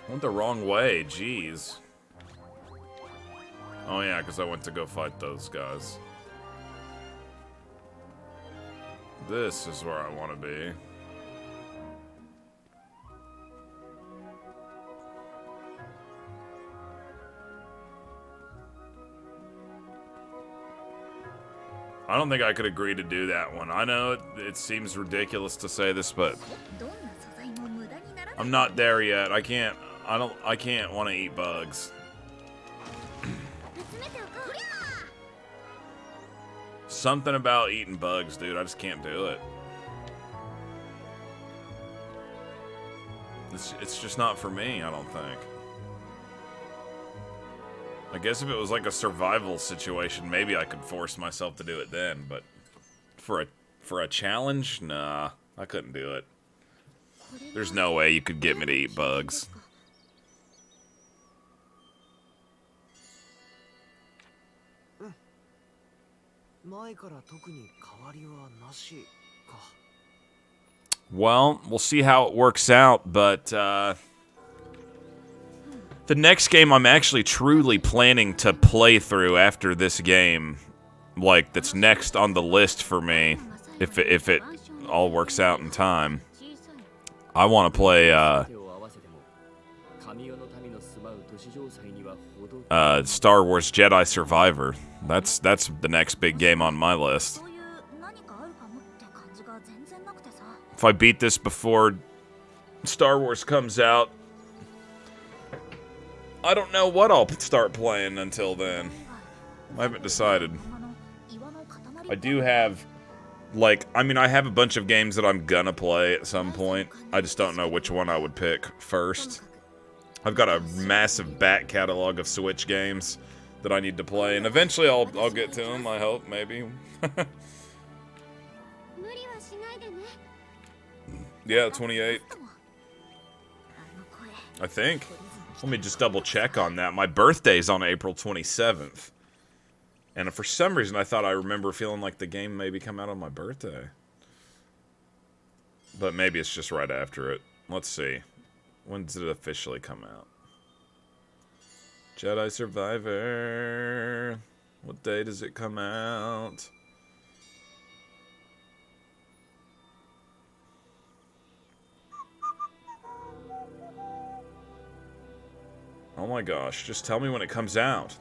I went the wrong way, jeez. Oh yeah, because I went to go fight those guys. This is where I want to be. I don't think I could agree to do that one. I know it seems ridiculous to say this, but I'm not there yet. I can't want to eat bugs. Something about eating bugs, dude. I just can't do it. It's just not for me, I don't think. I guess if it was like a survival situation, maybe I could force myself to do it then, but for a challenge, nah, I couldn't do it. There's no way you could get me to eat bugs. Well, we'll see how it works out, but the next game I'm actually truly planning to play through after this game, like, that's next on the list for me, if it all works out in time. I want to play, Star Wars Jedi Survivor. That's the next big game on my list. If I beat this before Star Wars comes out, I don't know what I'll start playing until then. I haven't decided. I do have, like, I mean, I have a bunch of games that I'm gonna play at some point. I just don't know which one I would pick first. I've got a massive back catalog of Switch games that I need to play, and eventually I'll get to them, I hope, maybe. Yeah, 28. I think. Let me just double check on that. My birthday's on April 27th. And for some reason, I thought I remember feeling like the game maybe come out on my birthday. But maybe it's just right after it. Let's see. When does it officially come out? Jedi Survivor. What day does it come out? Oh my gosh, just tell me when it comes out.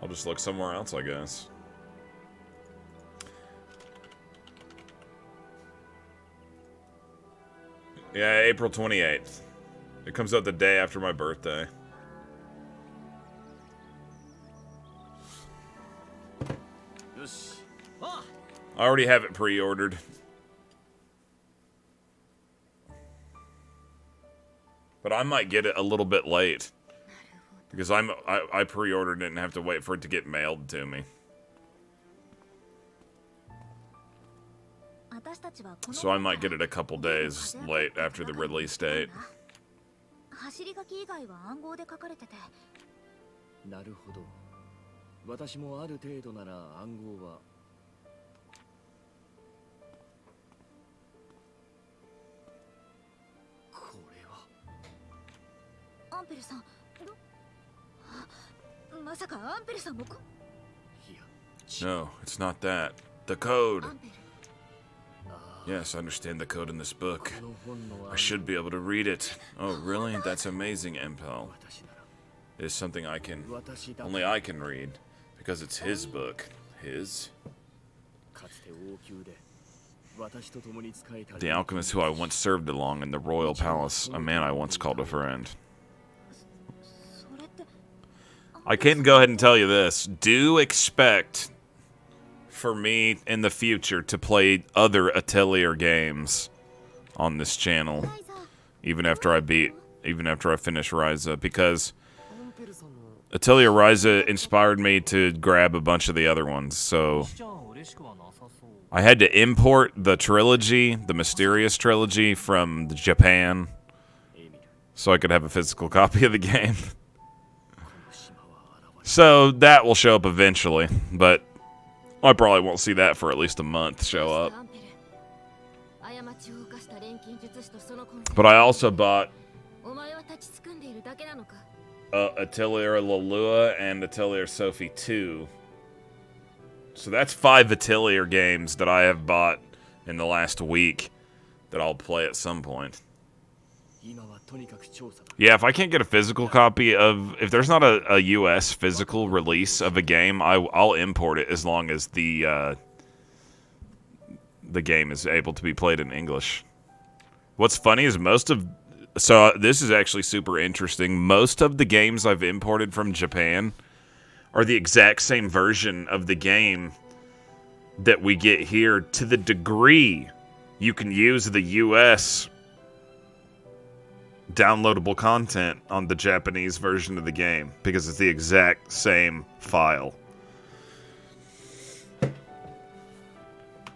I'll just look somewhere else, I guess. Yeah, April 28th. It comes out the day after my birthday. I already have it pre-ordered. But I might get it a little bit late. Because I pre-ordered it and have to wait for it to get mailed to me. So I might get it a couple days late after the release date. 走り書き以外は暗号で書かれてて。なるほど。私もある程度なら暗号は。これは。アンペルさん。まさかアンペルさんもこ。No, it's not that. The code. Yes, I understand the code in this book. I should be able to read it. Oh, really? That's amazing, Empel. It is something only I can read. Because it's his book. His? The alchemist who I once served along in the royal palace. A man I once called a friend. I can go ahead and tell you this. Do expect for me in the future to play other Atelier games on this channel, even after I finish Ryza, because Atelier Ryza inspired me to grab a bunch of the other ones. So I had to import the trilogy, the Mysterious trilogy, from Japan, so I could have a physical copy of the game. So that will show up eventually, but I probably won't see that for at least a month show up. But I also bought Atelier Lolua and Atelier Sophie 2. So that's 5 Atelier games that I have bought in the last week that I'll play at some point. Yeah, if I can't get a physical copy of... If there's not a US physical release of a game, I'll import it as long as the game is able to be played in English. What's funny is So this is actually super interesting. Most of the games I've imported from Japan are the exact same version of the game that we get here, to the degree you can use the US downloadable content on the Japanese version of the game, because it's the exact same file.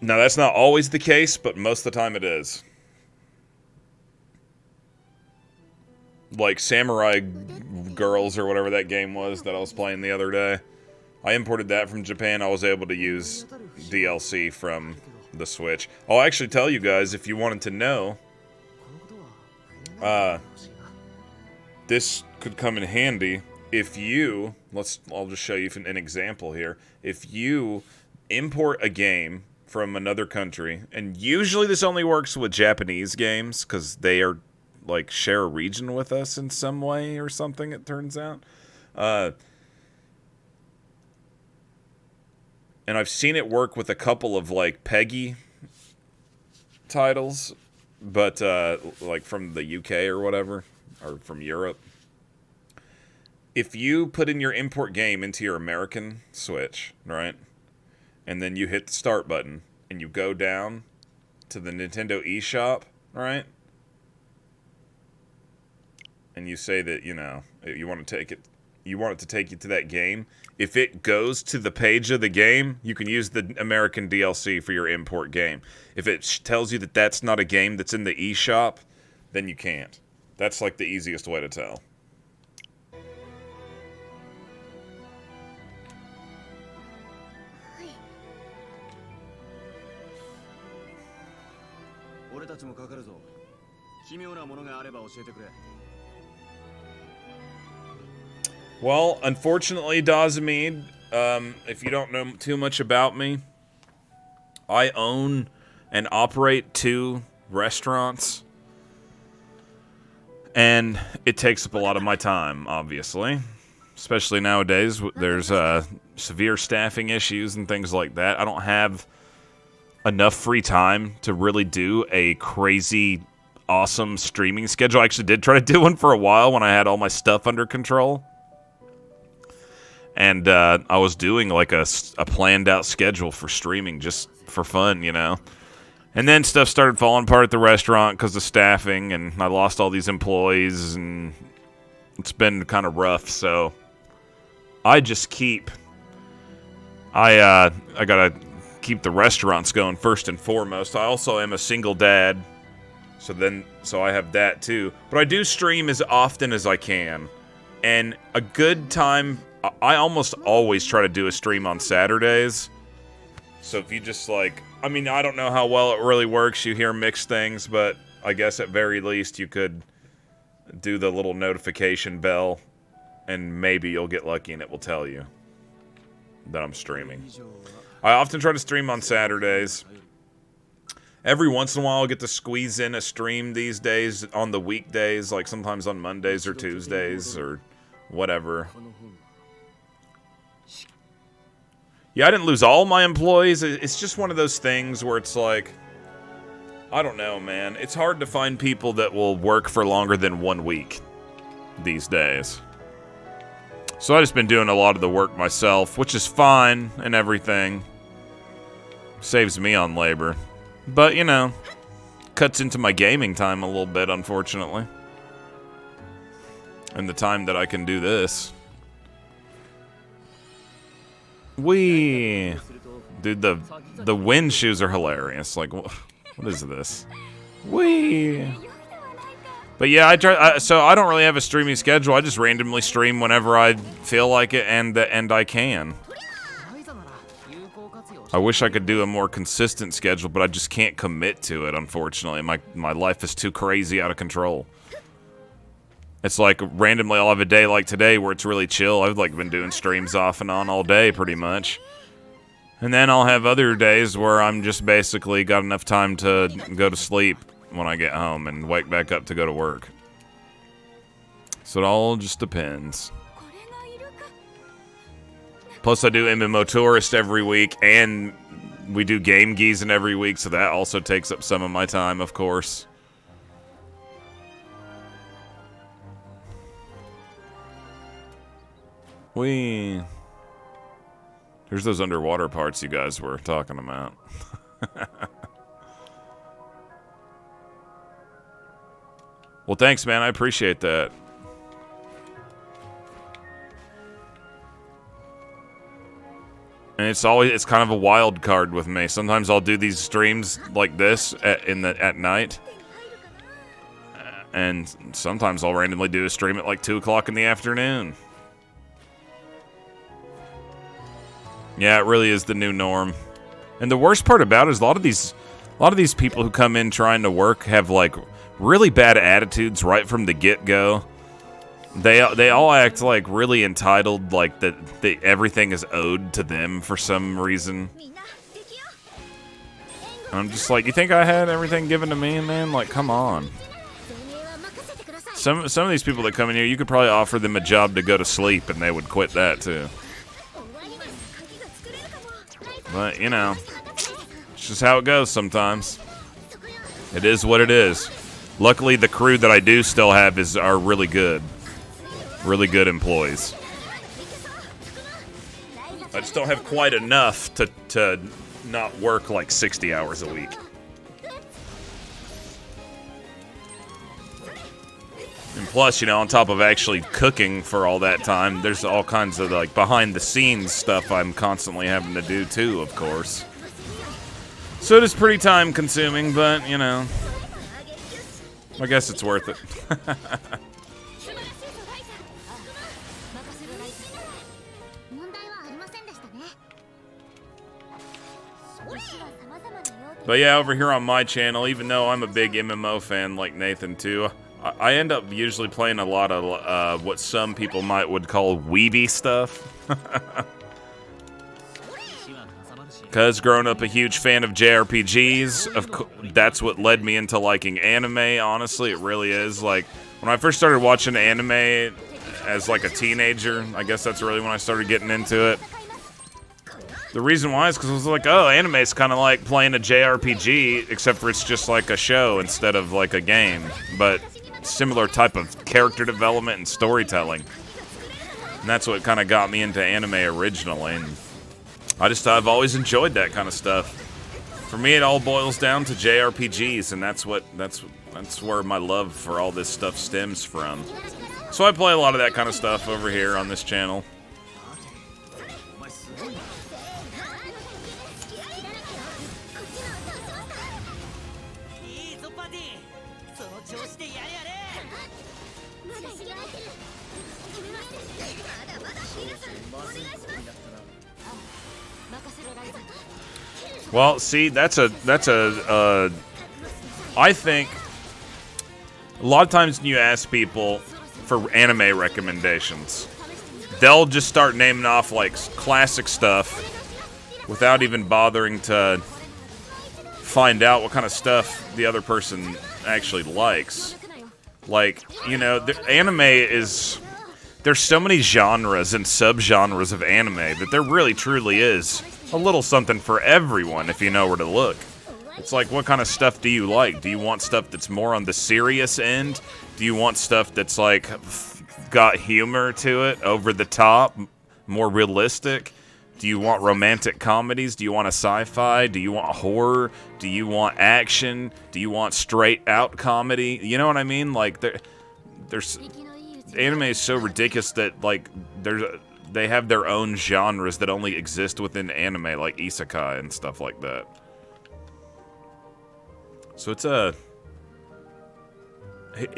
Now, that's not always the case, but most of the time it is. Like Samurai Girls or whatever that game was that I was playing the other day. I imported that from Japan. I was able to use DLC from the Switch. I'll actually tell you guys, if you wanted to know, this could come in handy if you, I'll just show you an example here. If you import a game from another country, and usually this only works with Japanese games, because they are, like, share a region with us in some way or something, it turns out. And I've seen it work with a couple of, like, PEGI titles, but, like, from the UK or whatever, or from Europe. If you put in your import game into your American Switch, right, and then you hit the start button, and you go down to the Nintendo eShop, right, and you say that, you know, you want to take it, you want it to take you to that game, if it goes to the page of the game, you can use the American DLC for your import game. If it tells you that that's not a game that's in the eShop, then you can't. That's like the easiest way to tell. 俺たちもかかるぞ。奇妙なものがあれば教えてくれ。 Well, unfortunately, Dazamid, if you don't know too much about me, I own and operate 2 restaurants. And it takes up a lot of my time, obviously. Especially nowadays, there's severe staffing issues and things like that. I don't have enough free time to really do a crazy, awesome streaming schedule. I actually did try to do one for a while when I had all my stuff under control. And I was doing like a planned out schedule for streaming just for fun, you know. And then stuff started falling apart at the restaurant because of staffing, and I lost all these employees, and it's been kind of rough, so I just keep... I gotta keep the restaurants going first and foremost. I also am a single dad, so I have that too. But I do stream as often as I can. And a good time... I almost always try to do a stream on Saturdays. So if you just like... I mean, I don't know how well it really works. You hear mixed things, but I guess at very least you could do the little notification bell, and maybe you'll get lucky and it will tell you that I'm streaming. I often try to stream on Saturdays. Every once in a while I'll get to squeeze in a stream these days on the weekdays, like sometimes on Mondays or Tuesdays or whatever. Yeah, I didn't lose all my employees. It's just one of those things where it's like, I don't know, man. It's hard to find people that will work for longer than 1 week these days. So I've just been doing a lot of the work myself, which is fine and everything. Saves me on labor. But, you know, cuts into my gaming time a little bit, unfortunately. And the time that I can do this. Wee, dude, the wind shoes are hilarious. Like, what is this? Wee. But yeah, so I don't really have a streaming schedule. I just randomly stream whenever I feel like it, and I can. I wish I could do a more consistent schedule, but I just can't commit to it. Unfortunately, my life is too crazy, out of control. It's like randomly I'll have a day like today where it's really chill. I've like been doing streams off and on all day pretty much. And then I'll have other days where I'm just basically got enough time to go to sleep when I get home and wake back up to go to work. So it all just depends. Plus I do MMO Tourist every week, and we do Game Geezing every week, so that also takes up some of my time, of course. Whee. Here's those underwater parts you guys were talking about. Well, thanks, man. I appreciate that. And it's kind of a wild card with me. Sometimes I'll do these streams like this at night. And sometimes I'll randomly do a stream at like 2 o'clock in the afternoon. Yeah, it really is the new norm. And the worst part about it is a lot of these people who come in trying to work have like really bad attitudes right from the get-go. They all act like really entitled, like that everything is owed to them for some reason. And I'm just like, you think I had everything given to me, man? Like, come on. Some of these people that come in here, you could probably offer them a job to go to sleep and they would quit that too. But, you know, it's just how it goes sometimes. It is what it is. Luckily, the crew that I do still have are really good. Really good employees. I just don't have quite enough to not work like 60 hours a week. And plus, you know, on top of actually cooking for all that time, there's all kinds of, like, behind-the-scenes stuff I'm constantly having to do, too, of course. So it is pretty time-consuming, but, you know, I guess it's worth it. 素晴らしいぞライザ任せろライザ問題はありませんでしたね石は様々な用途 But yeah, over here on my channel, even though I'm a big MMO fan like Nathan too, I end up usually playing a lot of what some people would call weeby stuff. Because growing up a huge fan of JRPGs, that's what led me into liking anime, honestly, it really is. Like, when I first started watching anime as like a teenager, I guess that's really when I started getting into it. The reason why is because I was like, oh, anime is kind of like playing a JRPG, except for it's just like a show instead of like a game. But similar type of character development and storytelling. And that's what kind of got me into anime originally. And I've always enjoyed that kind of stuff. For me, it all boils down to JRPGs, and that's where my love for all this stuff stems from. So I play a lot of that kind of stuff over here on this channel. Well, see, I think a lot of times when you ask people for anime recommendations, they'll just start naming off like classic stuff without even bothering to find out what kind of stuff the other person actually likes. Like, you know, anime is... There's so many genres and subgenres of anime that there really truly is a little something for everyone if you know where to look. It's like, what kind of stuff do you like? Do you want stuff that's more on the serious end? Do you want stuff that's like got humor to it, over the top, more realistic? Do you want romantic comedies? Do you want a sci-fi? Do you want horror? Do you want action? Do you want straight out comedy? You know what I mean? Like there's anime is so ridiculous that like they have their own genres that only exist within anime, like isekai and stuff like that. So it's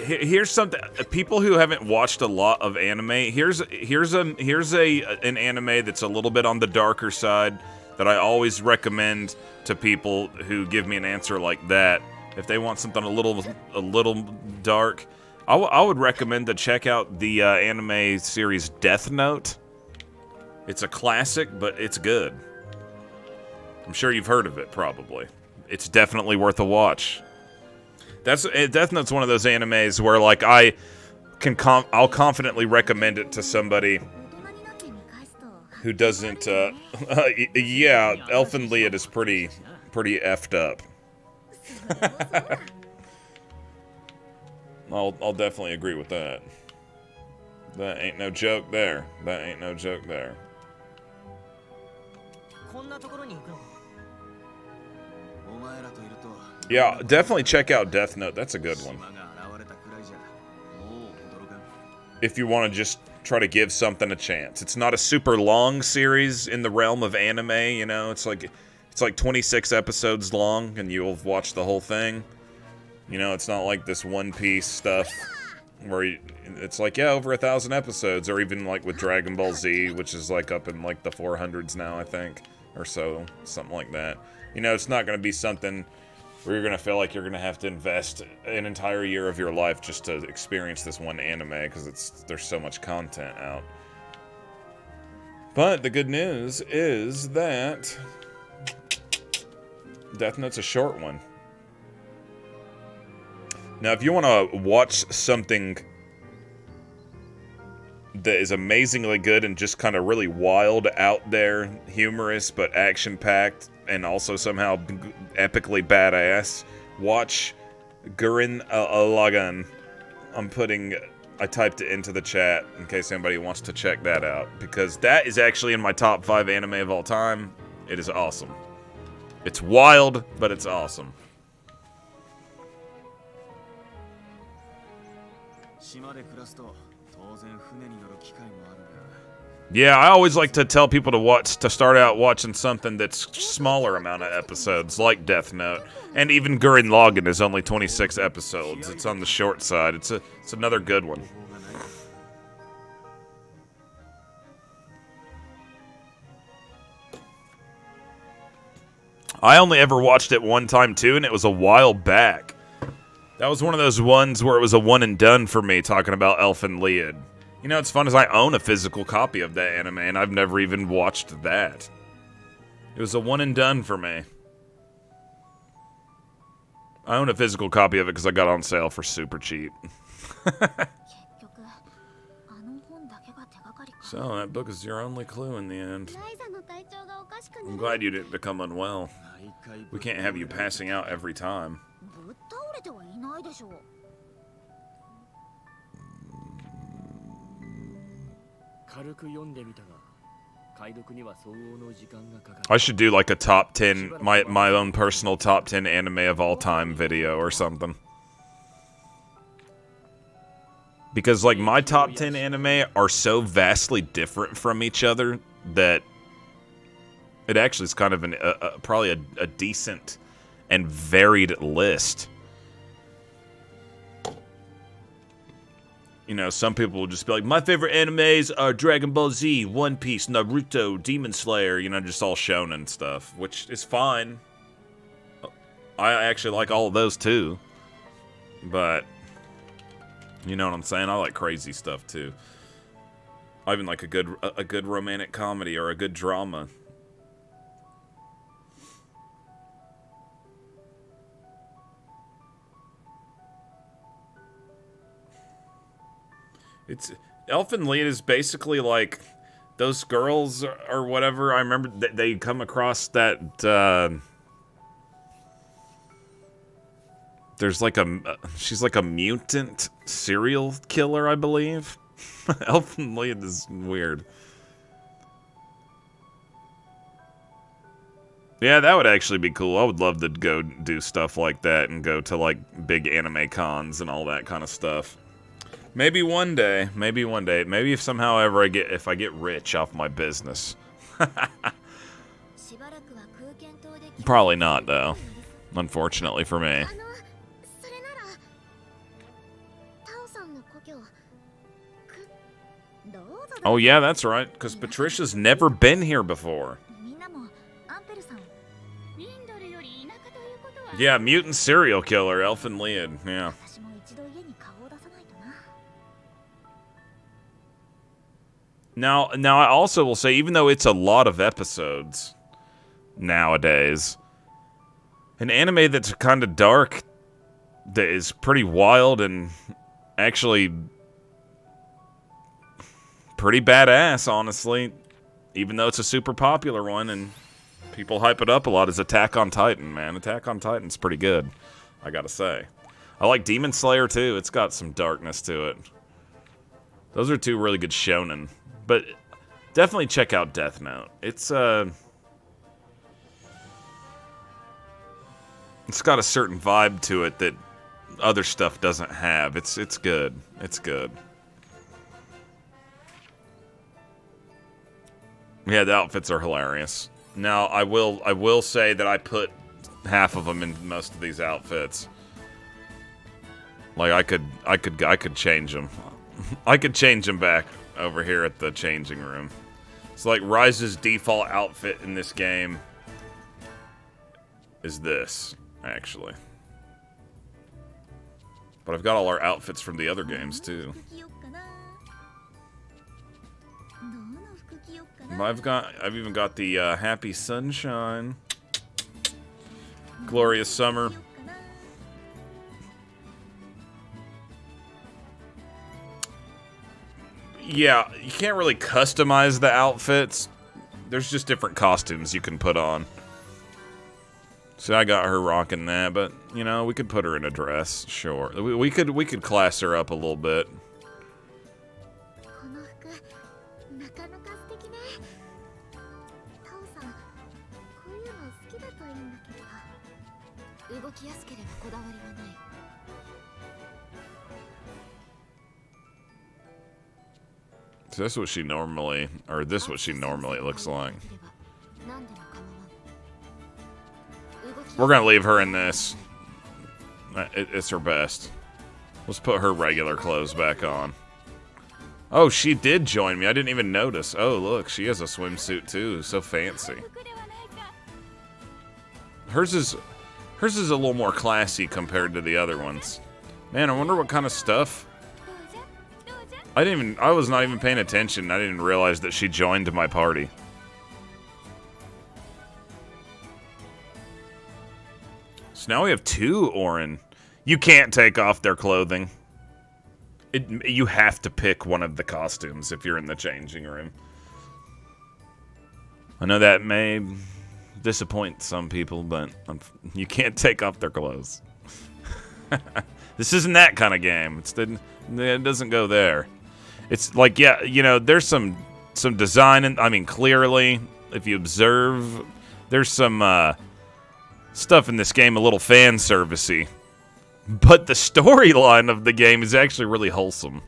here's something, people who haven't watched a lot of anime, here's an anime that's a little bit on the darker side that I always recommend to people who give me an answer like that. If they want something a little dark, I would recommend to check out the anime series Death Note. It's a classic, but it's good. I'm sure you've heard of it, probably. It's definitely worth a watch. Death Note's one of those animes where, like, I'll confidently recommend it to somebody who doesn't. Yeah, Elfin Lied is pretty effed up. I'll definitely agree with that. That ain't no joke there. That ain't no joke there. Yeah, definitely check out Death Note. That's a good one. If you want to just try to give something a chance. It's not a super long series in the realm of anime, you know. It's like 26 episodes long and you'll watch the whole thing. You know, it's not like this One Piece stuff where it's like, yeah, over 1,000 episodes, or even like with Dragon Ball Z, which is like up in like the 400s now, I think, or so, something like that. You know, it's not going to be something where you're going to feel like you're going to have to invest an entire year of your life just to experience this one anime, because there's so much content out. But the good news is that Death Note's a short one. Now, if you want to watch something that is amazingly good and just kind of really wild, out there, humorous, but action-packed, and also somehow epically badass, watch Gurren Lagann. I typed it into the chat in case anybody wants to check that out, because that is actually in my top 5 anime of all time. It is awesome. It's wild, but it's awesome. 島で暮らすと当然船に乗る機会もあるが Yeah, I always like to tell people to start out watching something that's smaller amount of episodes, like Death Note. And even Gurren Lagann is only 26 episodes. It's on the short side. It's another good one. I only ever watched it one time too, and it was a while back. That was one of those ones where it was a one and done for me, talking about Elfen Lied. You know, it's fun as I own a physical copy of that anime, and I've never even watched that. It was a one and done for me. I own a physical copy of it because I got it on sale for super cheap. So, that book is your only clue in the end. I'm glad you didn't become unwell. We can't have you passing out every time. I should do like a top 10, my own personal top 10 anime of all time video or something. Because like my top 10 anime are so vastly different from each other that it actually is kind of probably a decent and varied list. You know, some people will just be like, my favorite animes are Dragon Ball Z, One Piece, Naruto, Demon Slayer, you know, just all shonen stuff, which is fine. I actually like all of those too. But, you know what I'm saying? I like crazy stuff too. I even like a good romantic comedy or a good drama. It's Elfen Lied is basically like those girls or whatever. I remember they come across that there's like she's like a mutant serial killer, I believe. Elfen Lied is weird. Yeah, that would actually be cool. I would love to go do stuff like that and go to like big anime cons and all that kind of stuff. Maybe one day. Maybe one day. Maybe if somehow ever if I get rich off my business. Probably not, though. Unfortunately for me. Oh yeah, that's right. Because Patricia's never been here before. Yeah, mutant serial killer, Elfen Lied. Yeah. Now I also will say, even though it's a lot of episodes nowadays, an anime that's kind of dark, that is pretty wild and actually pretty badass, honestly, even though it's a super popular one and people hype it up a lot, is Attack on Titan, man. Attack on Titan's pretty good, I gotta say. I like Demon Slayer, too. It's got some darkness to it. Those are two really good shonen. But definitely check out Death Note. It's got a certain vibe to it that other stuff doesn't have. It's good. It's good. Yeah, the outfits are hilarious. Now, I will say that I put half of them in most of these outfits. Like I could change them. I could change them back over here at the changing room. So like Ryza's default outfit in this game is this, actually. But I've got all our outfits from the other games too. I've even got the Happy Sunshine, Glorious Summer. Yeah, you can't really customize the outfits. There's just different costumes you can put on. So I got her rocking that, but you know, we could put her in a dress, sure. We could class her up a little bit. So that's what she normally, or this what she normally looks like. We're gonna leave her in this. It's her best. Let's put her regular clothes back on. Oh, she did join me. I didn't even notice. Oh, look, she has a swimsuit too. So fancy. Hers is a little more classy compared to the other ones. Man, I wonder what kind of stuff. I was not even paying attention. I didn't realize that she joined my party. So now we have 2 Orin. You can't take off their clothing. You have to pick one of the costumes if you're in the changing room. I know that may disappoint some people, but you can't take off their clothes. This isn't that kind of game. It doesn't go there. It's like, yeah, you know, there's some design, and I mean, clearly, if you observe, there's some stuff in this game a little fan servicey. But the storyline of the game is actually really wholesome.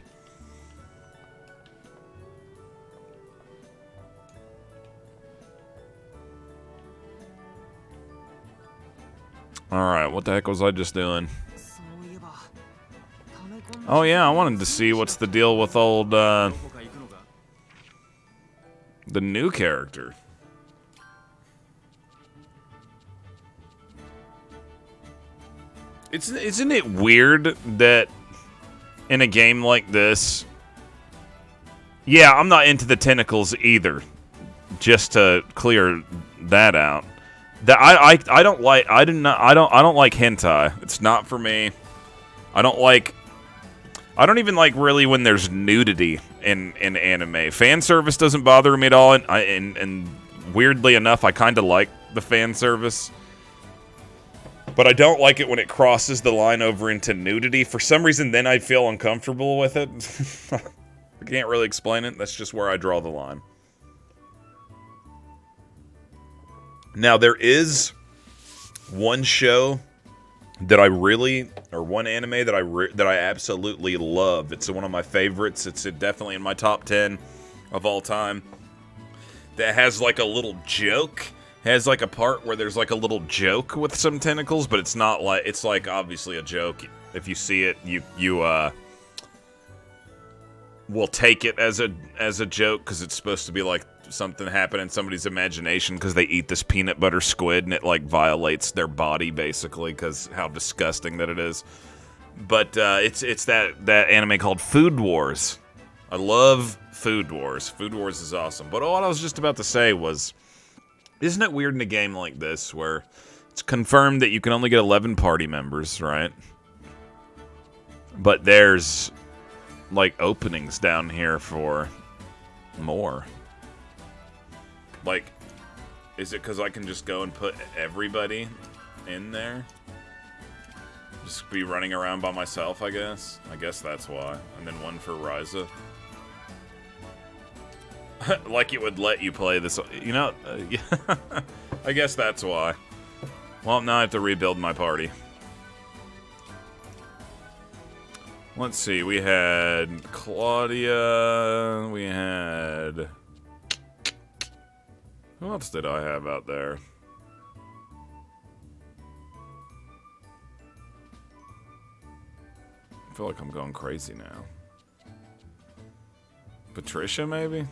Alright, what the heck was I just doing? Oh yeah, I wanted to see what's the deal with old, the new character. Isn't it weird that in a game like this... Yeah, I'm not into the tentacles either. Just to clear that out. That I don't like hentai. It's not for me. I don't even like really when there's nudity in anime. Fan service doesn't bother me at all, and weirdly enough, I kind of like the fan service. But I don't like it when it crosses the line over into nudity. For some reason, then I feel uncomfortable with it. I can't really explain it. That's just where I draw the line. Now, there is one show that I really, or one anime that I absolutely love. It's one of my favorites. It's definitely in my top 10 of all time. That has like a little joke. Has like a part where there's like a little joke with some tentacles, but it's not like, it's like obviously a joke. If you see it, you will take it as a joke because it's supposed to be like something happened in somebody's imagination because they eat this peanut butter squid and it like violates their body basically because how disgusting that it is. But it's that anime called Food Wars. I love Food Wars. Food Wars is awesome. But what I was just about to say was, isn't it weird in a game like this where it's confirmed that you can only get 11 party members, right? But there's like openings down here for more. Like, is it because I can just go and put everybody in there? Just be running around by myself, I guess? I guess that's why. And then one for Ryza. Like it would let you play this, you know, I guess that's why. Well, now I have to rebuild my party. Let's see, we had Claudia, we had... Who else did I have out there? I feel like I'm going crazy now. Patricia, maybe?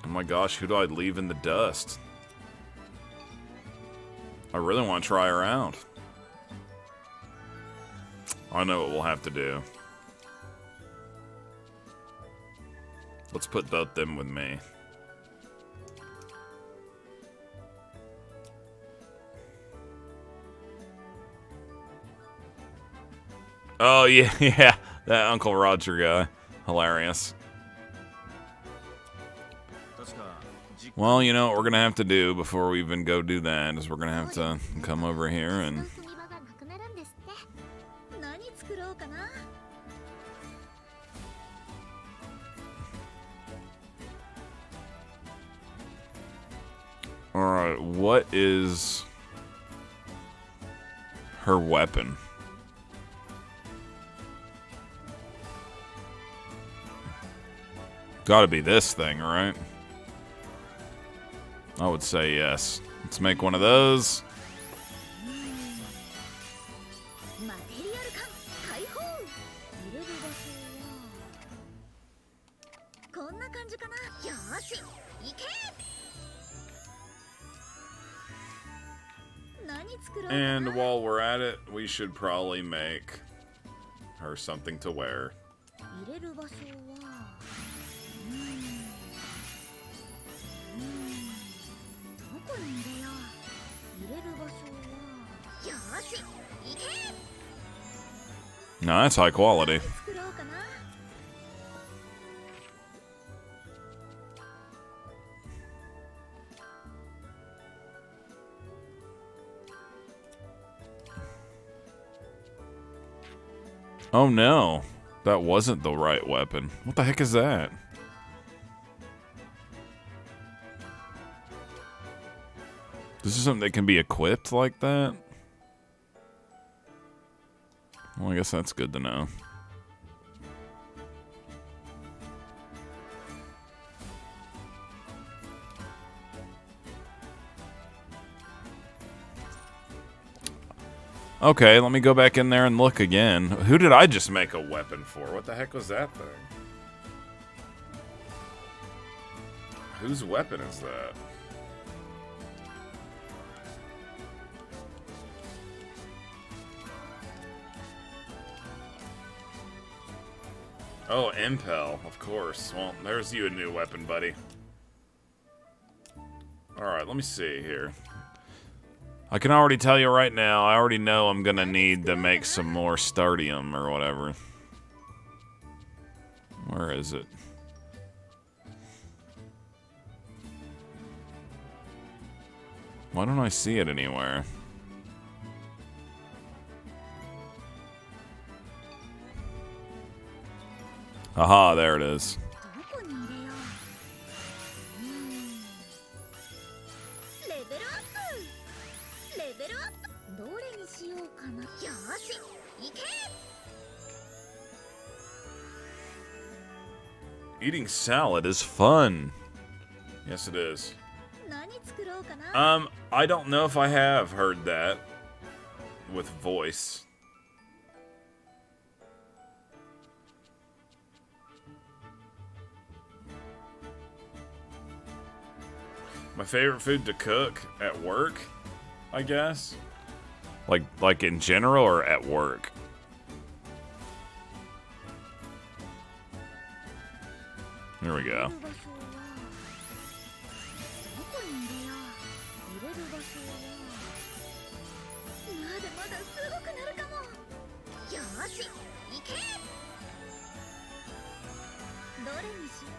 Oh my gosh, who do I leave in the dust? I really want to try her out. I know what we'll have to do. Let's put both them with me. Oh, yeah, yeah. That Uncle Roger guy. Hilarious. Well, you know what we're going to have to do before we even go do that is we're going to have to come over here and... Alright, what is her weapon? Gotta be this thing, right? I would say yes. Let's make one of those. マテリアル感解放。入れる場所はこんな感じかな。よーし行け。何作ろうかな。 And while we're at it, we should probably make her something to wear. 入れる場所はどこに入れよう。入れる場所はよーし行け。 No, that's high quality. 作ろうかな。 Oh no, that wasn't the right weapon. What the heck is that? This is something that can be equipped like that? Well, I guess that's good to know. Okay, let me go back in there and look again. Who did I just make a weapon for? What the heck was that thing? Whose weapon is that? Oh, Impel, of course. Well, there's you a new weapon, buddy. Alright, let me see here. I can already tell you right now, I already know I'm gonna need to make some more Stardium or whatever. Where is it? Why don't I see it anywhere? Aha, there it is. どこに入れよう。レベルアップ。レベルアップ。どれにしようかな。よーし行け。 Eating salad is fun. Yes, it is. 何作ろうかな。 I don't know if I have heard that with voice. My favorite food to cook at work, I guess. Like in general or at work. Here we go. どこに入れよう。入れる場所はまだまだすごくなるかも。よーし行け。どれにしよう。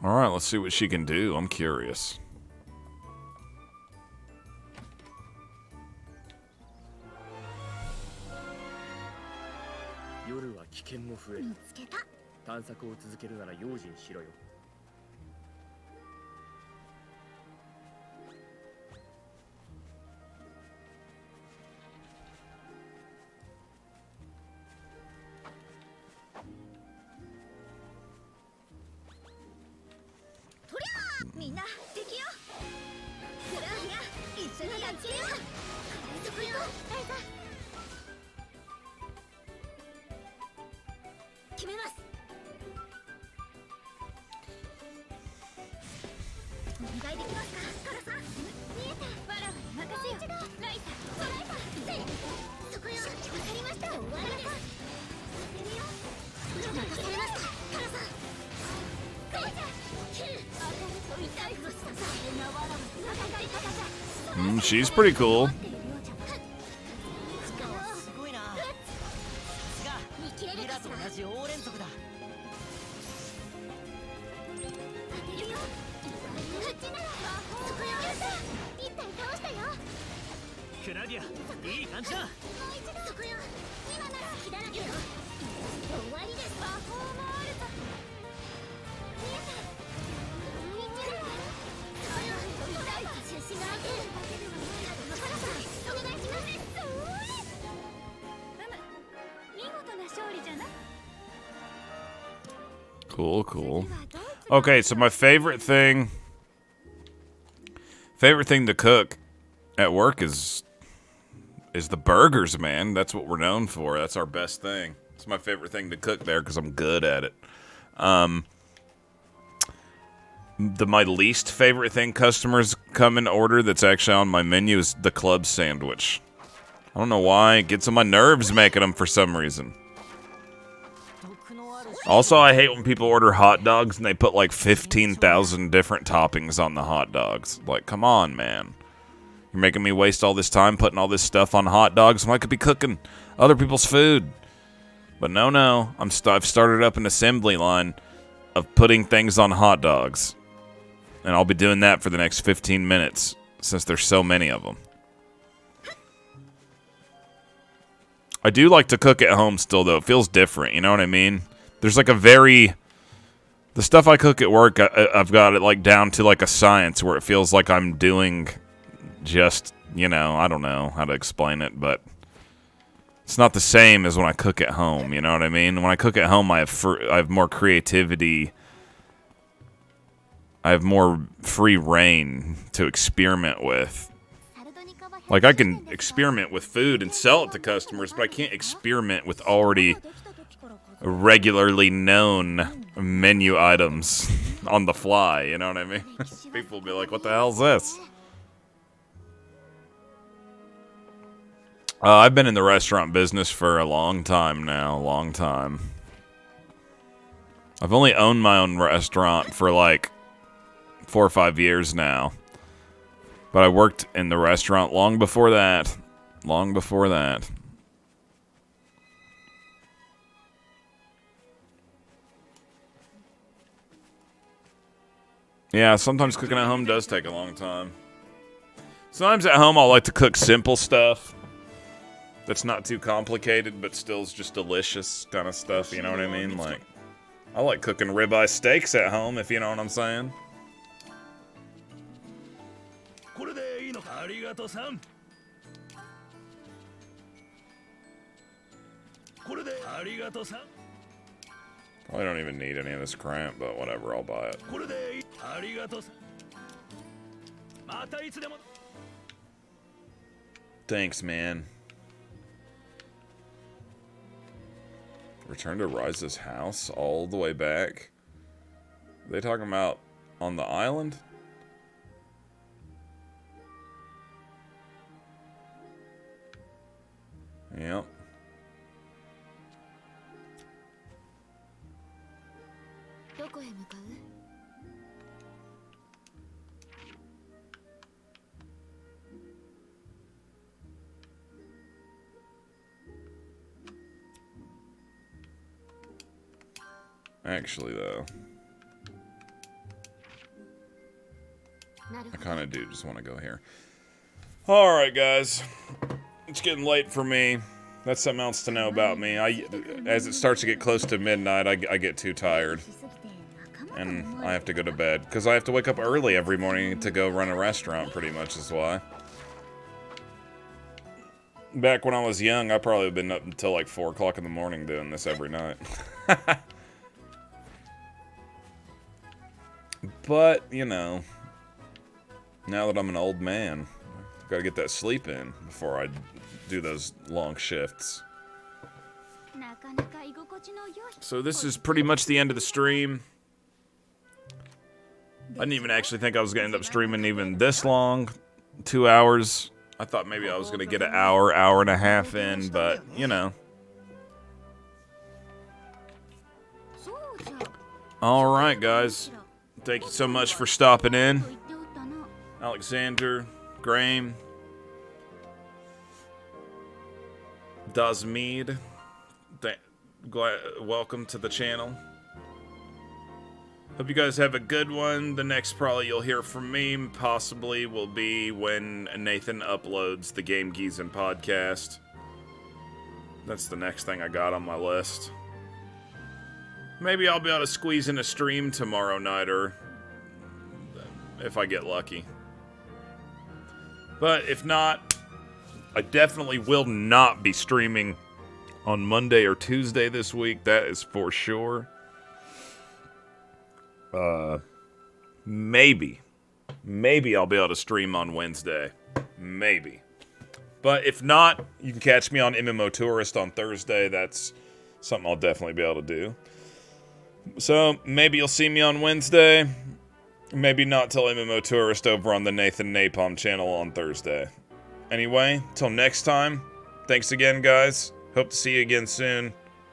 Alright, let's see what she can do. I'm curious. 夜は危険も増える。見つけた。探索を続けるなら用心しろよ。とりゃあみんな敵よ。クラウディア一緒にやっつけよう。そこよライザ。決めます。お願いできますかカラさん。見えた。わらわに任せよ。ライザ捉えた。そこよ。わかりました。終わりです。当てるよ。任せましたカラさん。ライザキル。当たると痛いとしたさ。わらわの戦い方じゃ。She's pretty cool. すごいな。見切れるリラとかしら。同じ応連続だ。当てるよ。こっちならそこよ。一体倒したよ。クラウディア、いい感じだ。もう一度そこよ。今なら隙だらけよ。終わりです。魔法もあると。見えた。一度そこよ。痛いと出資が当てる。カラさん Cool, cool. Okay, so my favorite thing to cook at work is the burgers, man. That's what we're known for. That's our best thing. It's my favorite thing to cook there because I'm good at it. My least favorite thing customers come and order that's actually on my menu is the club sandwich. I don't know why. It gets on my nerves making them for some reason. Also, I hate when people order hot dogs and they put like 15,000 different toppings on the hot dogs. Like, come on, man. You're making me waste all this time putting all this stuff on hot dogs when I could be cooking other people's food. But no. I've started up an assembly line of putting things on hot dogs. And I'll be doing that for the next 15 minutes since there's so many of them. I do like to cook at home still, though. It feels different, you know what I mean? There's like the stuff I cook at work, I've got it like down to like a science where it feels like I'm doing just, you know, I don't know how to explain it, but it's not the same as when I cook at home, you know what I mean? When I cook at home, I have more creativity. I have more free reign to experiment with. Like, I can experiment with food and sell it to customers, but I can't experiment with already regularly known menu items on the fly, you know what I mean? People will be like, what the hell is this? I've been in the restaurant business for a long time now, I've only owned my own restaurant for like 4 or 5 years now. But I worked in the restaurant long before that. Yeah, sometimes cooking at home does take a long time. Sometimes at home I'll like to cook simple stuff that's not too complicated, but still is just delicious kind of stuff, you know what I mean? Like, I like cooking ribeye steaks at home, if you know what I'm saying. I don't even need any of this crap, but whatever, I'll buy it. Thanks, man. Return to Ryza's house all the way back. Are they talking about on the island? Yep. Actually, though, I kind of do just want to go here. Alright, guys. It's getting late for me. That's something else to know about me. As it starts to get close to midnight, I get too tired. And I have to go to bed. Because I have to wake up early every morning to go run a restaurant, pretty much is why. Back when I was young, I probably would have been up until like 4 o'clock in the morning doing this every night. But, you know, now that I'm an old man, I've got to get that sleep in before I do those long shifts. So this is pretty much the end of the stream. I didn't even actually think I was going to end up streaming even this long. 2 hours. I thought maybe I was going to get an hour, hour and a half in, but, you know. Alright, guys. Thank you so much for stopping in. Alexander, Graham, Dazmeed, welcome to the channel. Hope you guys have a good one. The next probably you'll hear from me possibly will be when Nathan uploads the Game Geezin podcast. That's the next thing I got on my list. Maybe I'll be able to squeeze in a stream tomorrow night, or if I get lucky. But if not, I definitely will not be streaming on Monday or Tuesday this week. That is for sure. Maybe I'll be able to stream on Wednesday. Maybe. But if not, you can catch me on MMO Tourist on Thursday. That's something I'll definitely be able to do. So, maybe you'll see me on Wednesday. Maybe not till MMO Tourist over on the Nathan Napalm channel on Thursday. Anyway, till next time, thanks again, guys. Hope to see you again soon.